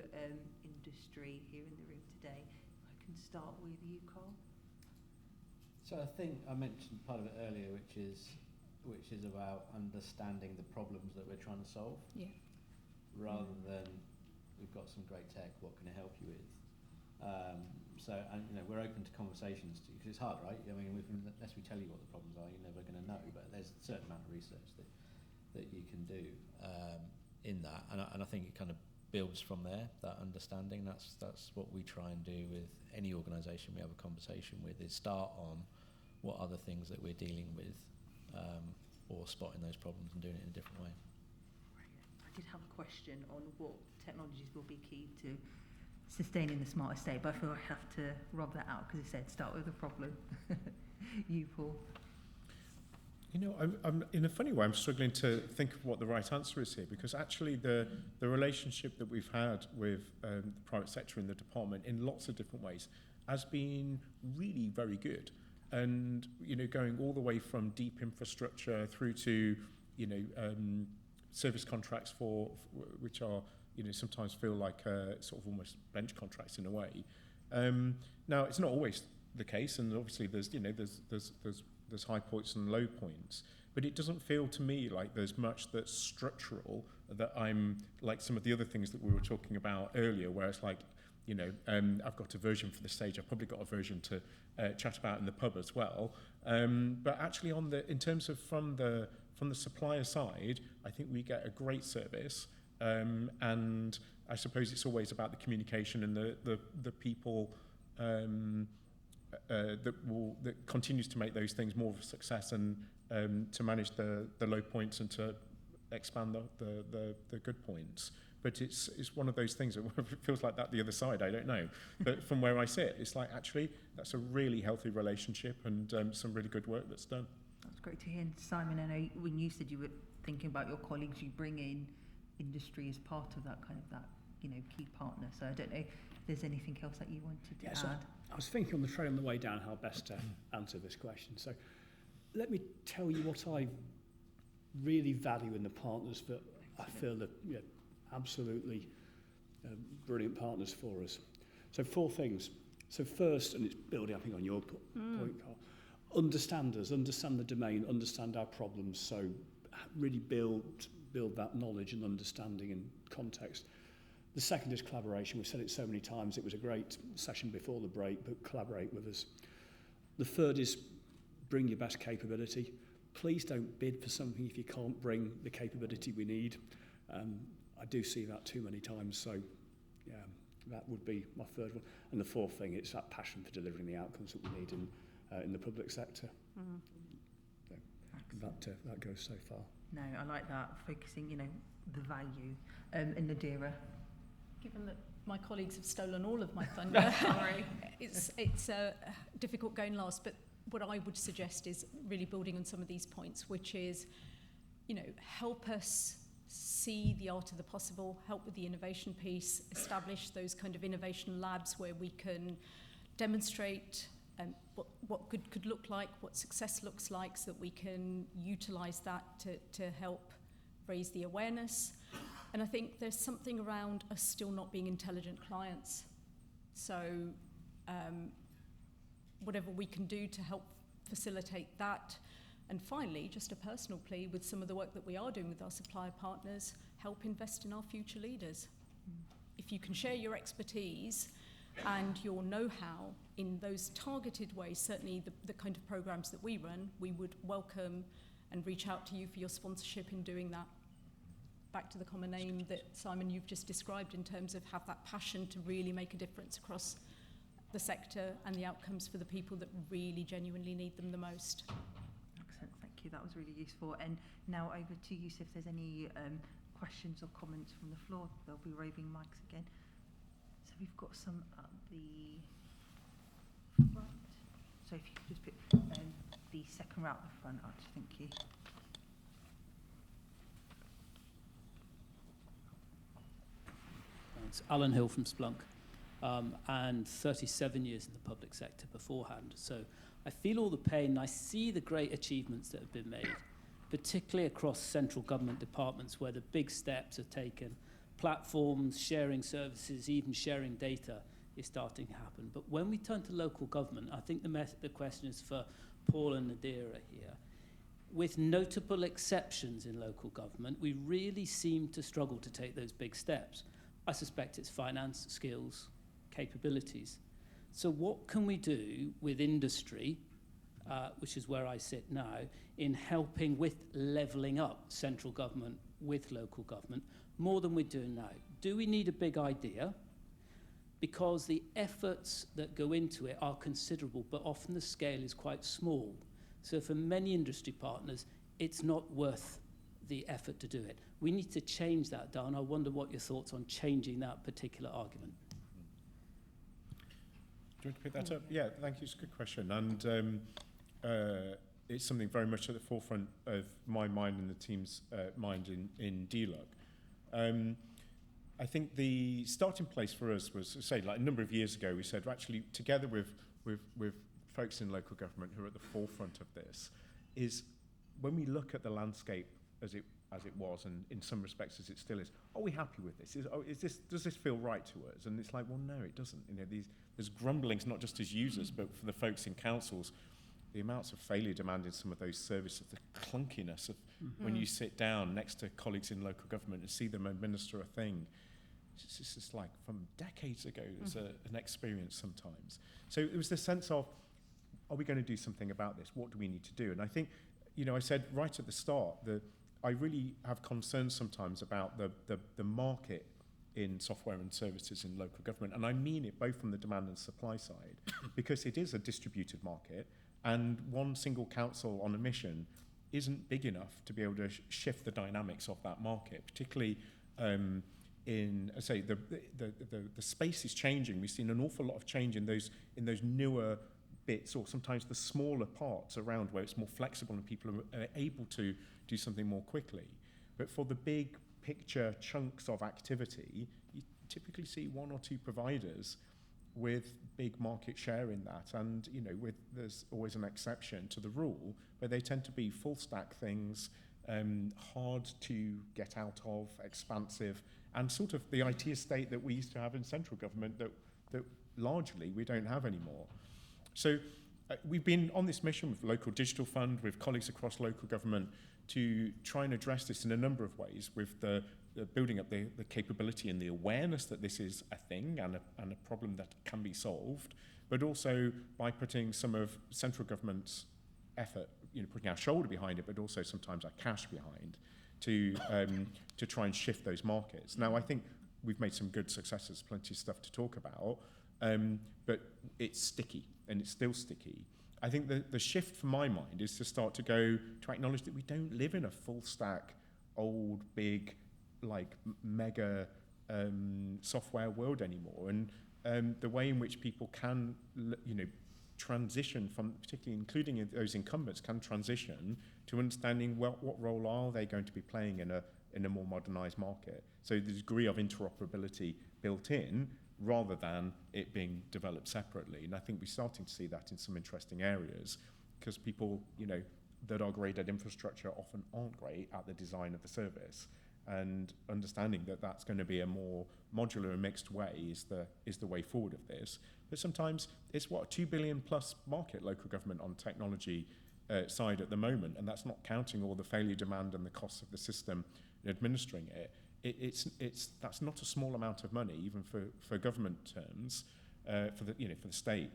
industry here in the room today? I can start with you, Carl. So I think I mentioned part of it earlier, which is about understanding the problems that we're trying to solve. Yeah. Rather than we've got some great tech, what can it help you with? And we're open to conversations because it's hard, right? I mean, unless we tell you what the problems are, you're never going to know. But there's a certain amount of research that you can do in that, and I think it kind of builds from there. That understanding. That's what we try and do with any organisation we have a conversation with. Is start on what are the things that we're dealing with, or spotting those problems and doing it in a different way. I did have a question on what technologies will be key to sustaining the smart estate, but I feel I have to rub that out because it said start with the problem. You, Paul. You know, I'm in a funny way, I'm struggling to think of what the right answer is here, because actually the relationship that we've had with the private sector in the department in lots of different ways has been really very good. And, going all the way from deep infrastructure through to, service contracts which are, sometimes feel like sort of almost bench contracts in a way. Now, it's not always the case, and obviously there's high points and low points, but it doesn't feel to me like there's much that's structural, that I'm like some of the other things that we were talking about earlier, where it's like, I've got a version for the stage, I've probably got a version to chat about in the pub as well. But actually in terms of from the supplier side, I think we get a great service, and I suppose it's always about the communication and the people that continues to make those things more of a success, and to manage the low points and to expand the good points. But it's one of those things that feels like that the other side, I don't know. But from where I sit, it's like actually that's a really healthy relationship and some really good work that's done. That's great to hear. And Simon, I know when you said you were thinking about your colleagues, you bring in industry as part of that kind of key partner. So I don't know if there's anything else that you wanted to add. So I was thinking on the train on the way down how best to answer this question. So let me tell you what I really value in the partners that I feel that absolutely brilliant partners for us. So 4 things. So first, and it's building I think on your point, Carl, understand us, understand the domain, understand our problems. So really build that knowledge and understanding and context. The second is collaboration. We've said it so many times. It was a great session before the break, but collaborate with us. The third is bring your best capability. Please don't bid for something if you can't bring the capability we need. I do see that too many times, so yeah, that would be my third one. And the fourth thing, it's that passion for delivering the outcomes that we need in the public sector. That goes so far. No, I like that, focusing, the value. And Nadira? Given that my colleagues have stolen all of my thunder, sorry, it's difficult going last, but what I would suggest is really building on some of these points, which is, help us see the art of the possible, help with the innovation piece, establish those kind of innovation labs where we can demonstrate what good could look like, what success looks like, so that we can utilise that to help raise the awareness. And I think there's something around us still not being intelligent clients. So whatever we can do to help facilitate that. And finally, just a personal plea with some of the work that we are doing with our supplier partners, help invest in our future leaders. If you can share your expertise and your know-how in those targeted ways, certainly the kind of programs that we run, we would welcome and reach out to you for your sponsorship in doing that. Back to the common aim that, Simon, you've just described in terms of have that passion to really make a difference across the sector and the outcomes for the people that really genuinely need them the most. Excellent, thank you. That was really useful. And now over to you, so if there's any questions or comments from the floor, they'll be roving mics again. So we've got some at the front. So if you could just put the second row at the front, Arch, thank you. Thanks. Alan Hill from Splunk, and 37 years in the public sector beforehand. So I feel all the pain. I see the great achievements that have been made, particularly across central government departments where the big steps are taken. Platforms, sharing services, even sharing data is starting to happen. But when we turn to local government, I think the question is for Paul and Nadira here. With notable exceptions in local government, we really seem to struggle to take those big steps. I suspect it's finance, skills, capabilities. So what can we do with industry, which is where I sit now, in helping with levelling up central government with local government, more than we're doing now? Do we need a big idea? Because the efforts that go into it are considerable, but often the scale is quite small. So for many industry partners, it's not worth the effort to do it. We need to change that, Dan. I wonder what your thoughts on changing that particular argument. Do you want to pick that up? Yeah, thank you. It's a good question. And it's something very much at the forefront of my mind and the team's mind in DLUG. I think the starting place for us was, say, like a number of years ago, we said, well, actually, together with folks in local government who are at the forefront of this, is when we look at the landscape as it was, and in some respects as it still is, are we happy with this? Does this feel right to us? And it's like, well, no, it doesn't. You know, there's grumblings, not just as users, but for the folks in councils, the amounts of failure demanded some of those services, the clunkiness of when you sit down next to colleagues in local government and see them administer a thing. It's just like from decades ago, there's an experience sometimes. So it was the sense of, are we going to do something about this? What do we need to do? And I think, you know, I said right at the start that I really have concerns sometimes about the market in software and services in local government. And I mean it both from the demand and supply side, because it is a distributed market, and one single council on a mission isn't big enough to be able to shift the dynamics of that market, particularly in, say, the space is changing. We've seen an awful lot of change in those newer bits, or sometimes the smaller parts around where it's more flexible and people are able to do something more quickly. But for the big picture chunks of activity, you typically see one or two providers with big market share in that, and you know, there's always an exception to the rule, but they tend to be full stack things, hard to get out of, expansive, and sort of the IT estate that we used to have in central government that largely we don't have anymore. So we've been on this mission with Local Digital Fund, with colleagues across local government, to try and address this in a number of ways, with the building up the capability and the awareness that this is a thing and a problem that can be solved, but also by putting some of central government's effort, you know, putting our shoulder behind it, but also sometimes our cash behind, to try and shift those markets. Now, I think we've made some good successes, plenty of stuff to talk about, but it's sticky, and it's still sticky. I think the shift for my mind is to start to go to acknowledge that we don't live in a full stack, old, big, like mega software world anymore, and the way in which people can, you know, transition from, particularly including those incumbents, can transition to understanding, well, what role are they going to be playing in a more modernized market. So the degree of interoperability built in, rather than it being developed separately. And I think we're starting to see that in some interesting areas, because people, you know, that are great at infrastructure often aren't great at the design of the service. And understanding that that's going to be a more modular and mixed way is the way forward of this. But sometimes it's what, a $2 billion plus market, local government, on technology side at the moment, and that's not counting all the failure demand and the costs of the system in administering it. That's not a small amount of money, even for government terms, for the state.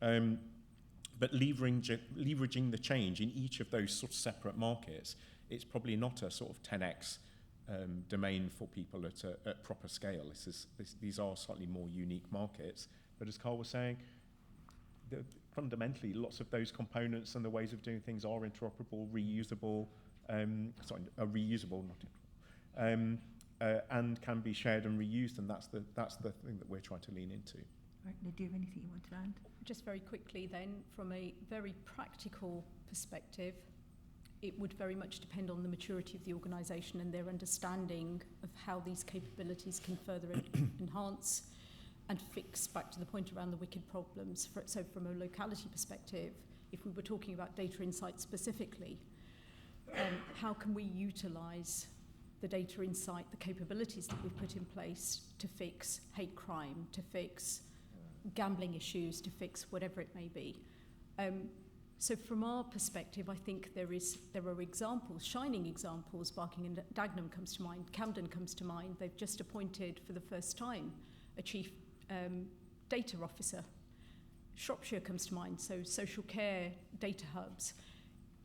But leveraging the change in each of those sort of separate markets, it's probably not a sort of 10x domain for people at proper scale. These are slightly more unique markets. But as Carl was saying, fundamentally, lots of those components and the ways of doing things are interoperable, reusable, reusable, and can be shared and reused, and that's the thing that we're trying to lean into. Right, Lydia, do you have anything you want to add? Just very quickly then, from a very practical perspective, it would very much depend on the maturity of the organisation and their understanding of how these capabilities can further enhance and fix, back to the point around the wicked problems. So from a locality perspective, if we were talking about data insight specifically, how can we utilise the data insight, the capabilities that we've put in place to fix hate crime, to fix gambling issues, to fix whatever it may be. So from our perspective, I think there are examples, shining examples. Barking and Dagenham comes to mind, Camden comes to mind. They've just appointed for the first time a chief data officer. Shropshire comes to mind, so social care data hubs.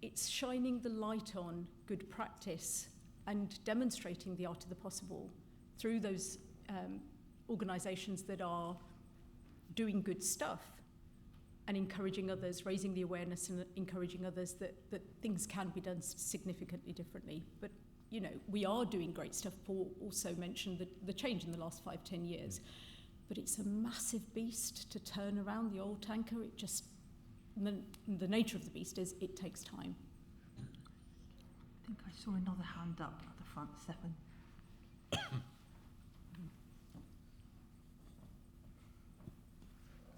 It's shining the light on good practice and demonstrating the art of the possible through those organisations that are doing good stuff and encouraging others, raising the awareness and encouraging others that things can be done significantly differently. But, you know, we are doing great stuff. Paul also mentioned the change in the last 5-10 years. But it's a massive beast to turn around the old tanker. It just, the nature of the beast is it takes time. I think I saw another hand up at the front, Stefan.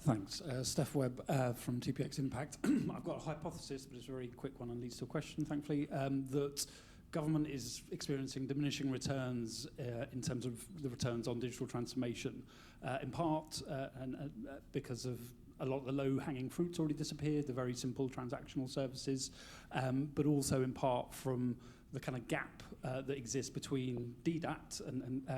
Thanks. Steph Webb from TPX Impact. I've got a hypothesis, but it's a very quick one and leads to a question, thankfully, that government is experiencing diminishing returns in terms of the returns on digital transformation, in part because of a lot of the low-hanging fruits already disappeared, the very simple transactional services, but also in part from the kind of gap that exists between DDAT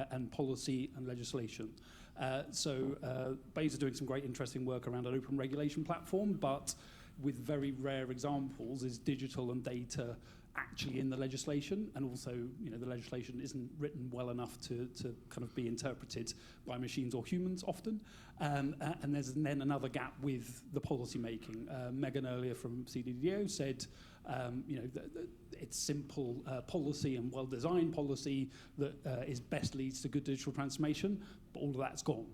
and policy and legislation. BEIS are doing some great interesting work around an open regulation platform, but with very rare examples is digital and data actually in the legislation, and also, you know, the legislation isn't written well enough to kind of be interpreted by machines or humans often. And there's then another gap with the policy making. Megan earlier from CDDO said, you know, it's simple policy and well-designed policy that is best leads to good digital transformation, but all of that's gone.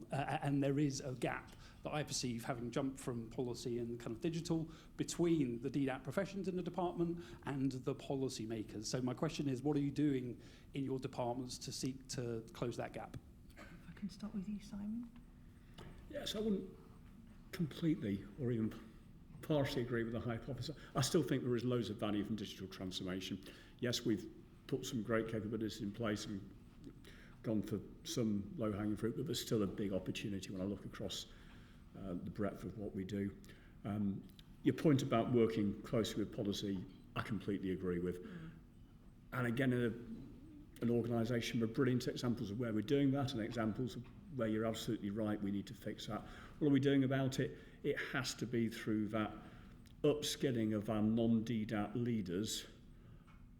And there is a gap that I perceive, having jumped from policy and kind of digital, between the DDAT professions in the department and the policy makers. So my question is, what are you doing in your departments to seek to close that gap? If I can start with you, Simon. Yes, I wouldn't completely or even partially agree with the hypothesis. I still think there is loads of value from digital transformation. Yes, we've put some great capabilities in place and gone for some low-hanging fruit, but there's still a big opportunity when I look across the breadth of what we do. Your point about working closely with policy, I completely agree with. And again, in an organisation with brilliant examples of where we're doing that and examples of where you're absolutely right, we need to fix that. What are we doing about it? It has to be through that upskilling of our non-DDAT leaders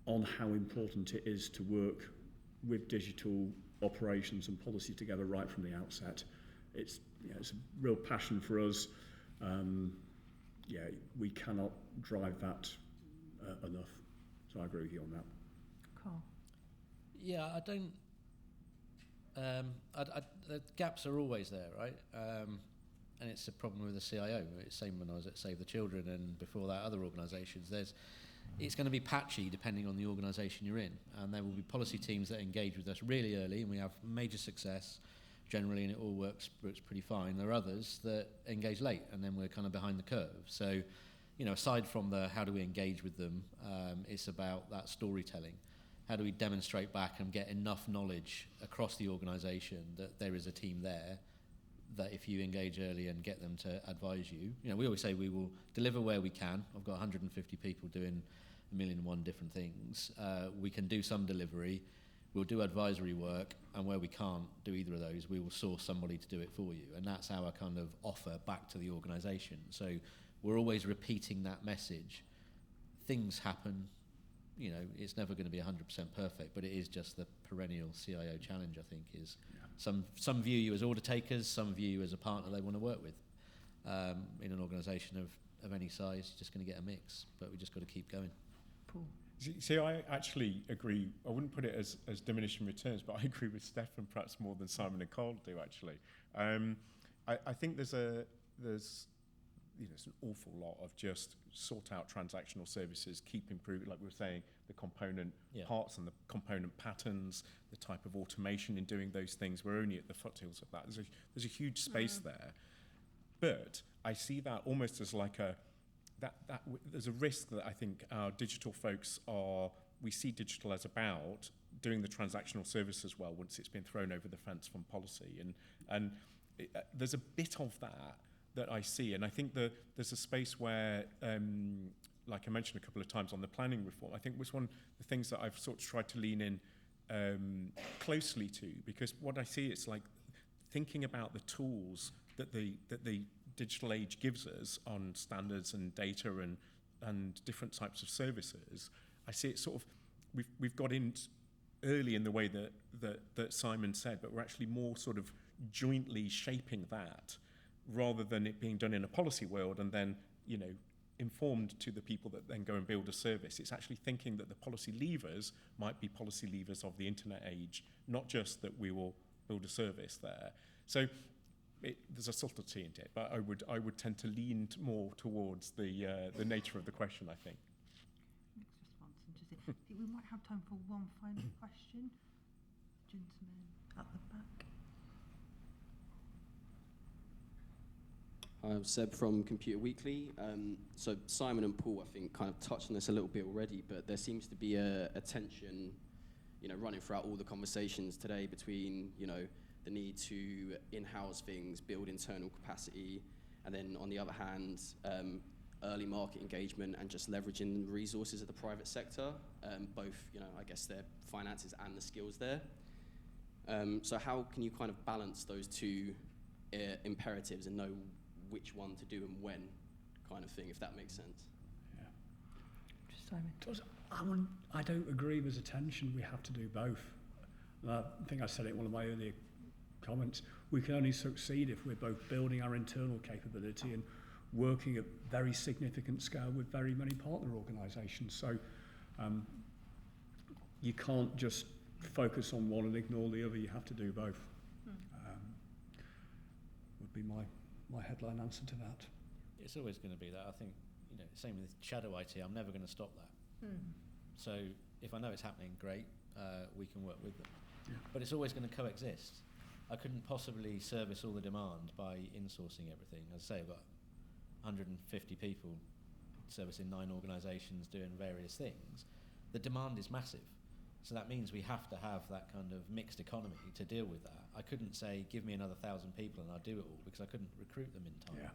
on how important it is to work with digital operations and policy together right from the outset. It's a real passion for us. We cannot drive that enough. So I agree with you on that. Carl. Yeah, I don't. The gaps are always there, right? And it's a problem with the CIO. It's the same when I was at Save the Children and before that other organisations. It's going to be patchy depending on the organisation you're in, and there will be policy teams that engage with us really early, and we have major success generally, and it all works pretty fine. There are others that engage late, and then we're kind of behind the curve. So, you know, aside from the how do we engage with them, it's about that storytelling. How do we demonstrate back and get enough knowledge across the organisation that there is a team there that if you engage early and get them to advise you, you know, we always say we will deliver where we can. I've got 150 people doing 1,000,001 different things. We can do some delivery. We'll do advisory work, and where we can't do either of those, we will source somebody to do it for you. And that's our kind of offer back to the organisation. So we're always repeating that message. Things happen. You know, it's never going to be 100% perfect, but it is just the perennial CIO challenge, I think, is some view you as order takers, some view you as a partner they want to work with in an organisation of of any size, you're just going to get a mix, but we just got to keep going. Paul. See, I actually agree. I wouldn't put it as diminishing returns, but I agree with Stefan perhaps more than Simon and Carl do, actually. I think there's an awful lot of just sort out transactional services, keep improving, like we were saying, the component parts and the component patterns, the type of automation in doing those things. We're only at the foothills of that. There's a huge space there. But I see that almost as like there's a risk that I think our digital folks we see digital as about doing the transactional services well once it's been thrown over the fence from policy. And there's a bit of that I see. And I think there's a space where, like I mentioned a couple of times on the planning reform, I think was one of the things that I've sort of tried to lean in closely to, because what I see is like thinking about the tools that the digital age gives us on standards and data and different types of services. I see it sort of, we've got in early in the way that Simon said, but we're actually more sort of jointly shaping that rather than it being done in a policy world and then, informed to the people that then go and build a service. It's actually thinking that the policy levers might be policy levers of the internet age, not just that we will build a service there. So there's a subtlety in it, but I would tend to lean more towards the nature of the question, I think. Mixed response, interesting. I think we might have time for one final question. Gentleman at the back. I'm Seb from Computer Weekly. So Simon and Paul, I think, kind of touched on this a little bit already, but there seems to be a tension, running throughout all the conversations today between, the need to in-house things, build internal capacity, and then on the other hand, early market engagement and just leveraging the resources of the private sector, both, I guess their finances and the skills there. So how can you kind of balance those two imperatives and know which one to do and when, kind of thing, if that makes sense? Simon. I don't agree there's a tension. We have to do both. I think I said it in one of my earlier comments. We can only succeed if we're both building our internal capability and working at very significant scale with very many partner organisations. So you can't just focus on one and ignore the other. You have to do both. Would be my headline answer to that. It's always going to be that. I think, same with shadow IT, I'm never going to stop that. So if I know it's happening, great, we can work with them. Yeah. But it's always going to coexist. I couldn't possibly service all the demand by insourcing everything. As I say, I've got 150 people servicing 9 organisations doing various things. The demand is massive. So that means we have to have that kind of mixed economy to deal with that. I couldn't say, give me another 1,000 people and I'll do it all, because I couldn't recruit them in time. Yeah.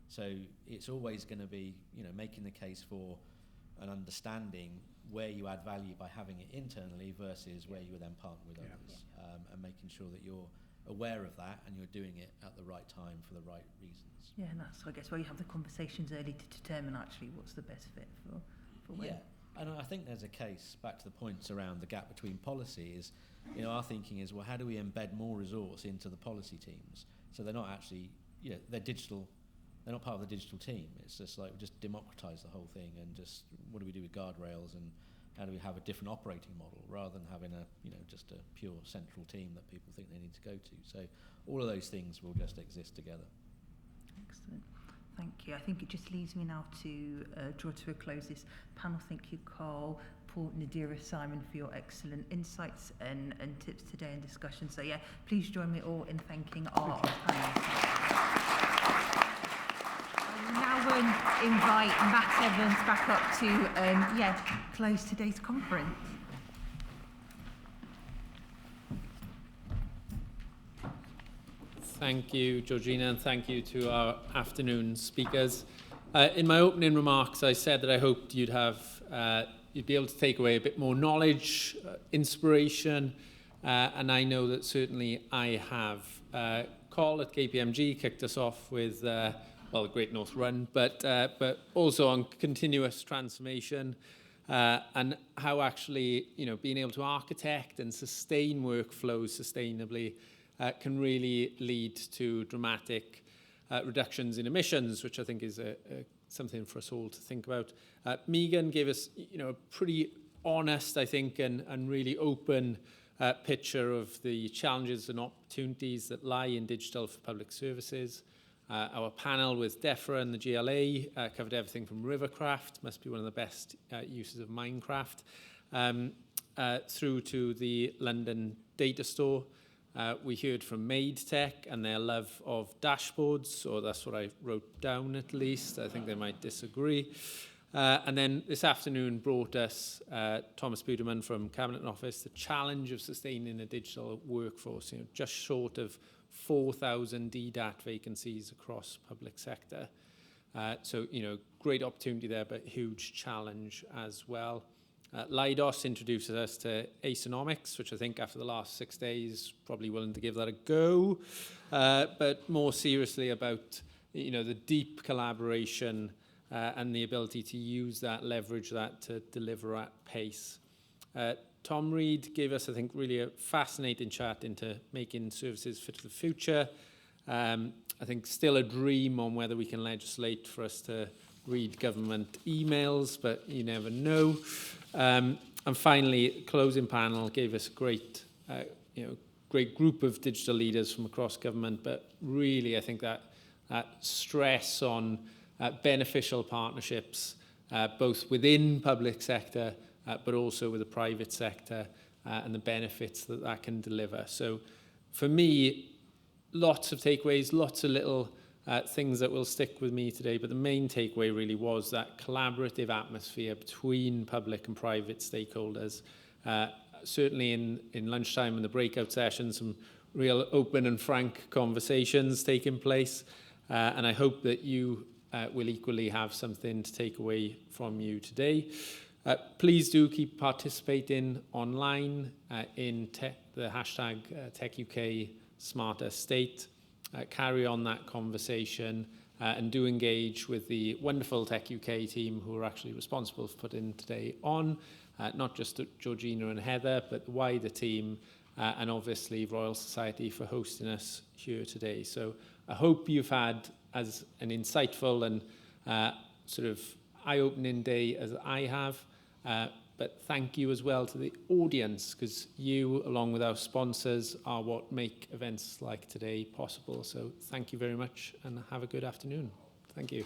So it's always going to be, making the case for an understanding where you add value by having it internally versus where you would then partner with others, and making sure that you're aware of that and you're doing it at the right time for the right reasons. Yeah, and that's, I guess, where you have the conversations early to determine actually what's the best fit for when. Yeah, and I think there's a case, back to the points around the gap between policy, is, our thinking is, well, how do we embed more resource into the policy teams? So they're not actually, they're digital, they're not part of the digital team. It's just like, we just democratise the whole thing and just, what do we do with guardrails and how do we have a different operating model rather than having just a pure central team that people think they need to go to. So all of those things will just exist together. Excellent. Thank you. I think it just leaves me now to draw to a close this panel. Thank you, Carl, Paul, Nadira, Simon, for your excellent insights and tips today and discussion. So yeah, please join me all in thanking our panelists. Now we'll invite Matt Evans back up to close today's conference. Thank you, Georgina, and thank you to our afternoon speakers. In my opening remarks, I said that I hoped you'd be able to take away a bit more knowledge, inspiration, and I know that certainly I have. Carl at KPMG kicked us off with the Great North Run, but also on continuous transformation and how actually being able to architect and sustain workflows sustainably can really lead to dramatic reductions in emissions, which I think is a something for us all to think about. Megan gave us, a pretty honest, I think, and really open picture of the challenges and opportunities that lie in digital for public services. Our panel with DEFRA and the GLA covered everything from Rivercraft, must be one of the best uses of Minecraft, through to the London data store. We heard from MaidTech and their love of dashboards, or that's what I wrote down at least. I think they might disagree. And then this afternoon brought us Thomas Beautyman from Cabinet Office, the challenge of sustaining a digital workforce, just short of 4,000 DDAT vacancies across public sector. So, great opportunity there, but huge challenge as well. Leidos introduces us to Aceonomics, which I think after the last 6 days, probably willing to give that a go. But more seriously about, the deep collaboration and the ability to use that, leverage that to deliver at pace. Tom Reed gave us, I think, really a fascinating chat into making services fit for the future. I think still a dream on whether we can legislate for us to read government emails, but you never know. And finally, closing panel gave us a great, great group of digital leaders from across government, but really I think that stress on beneficial partnerships, both within public sector, but also with the private sector, and the benefits that can deliver. So for me, lots of takeaways, lots of little things that will stick with me today, but the main takeaway really was that collaborative atmosphere between public and private stakeholders. Certainly in lunchtime and the breakout session, some real open and frank conversations taking place, and I hope that you will equally have something to take away from you today. Please do keep participating online in the hashtag TechUK Smarter State. Carry on that conversation and do engage with the wonderful TechUK team who are actually responsible for putting today on, not just Georgina and Heather, but the wider team, and obviously Royal Society for hosting us here today. So I hope you've had as an insightful and sort of eye-opening day as I have. But thank you as well to the audience, because you, along with our sponsors, are what make events like today possible. So thank you very much and have a good afternoon. Thank you.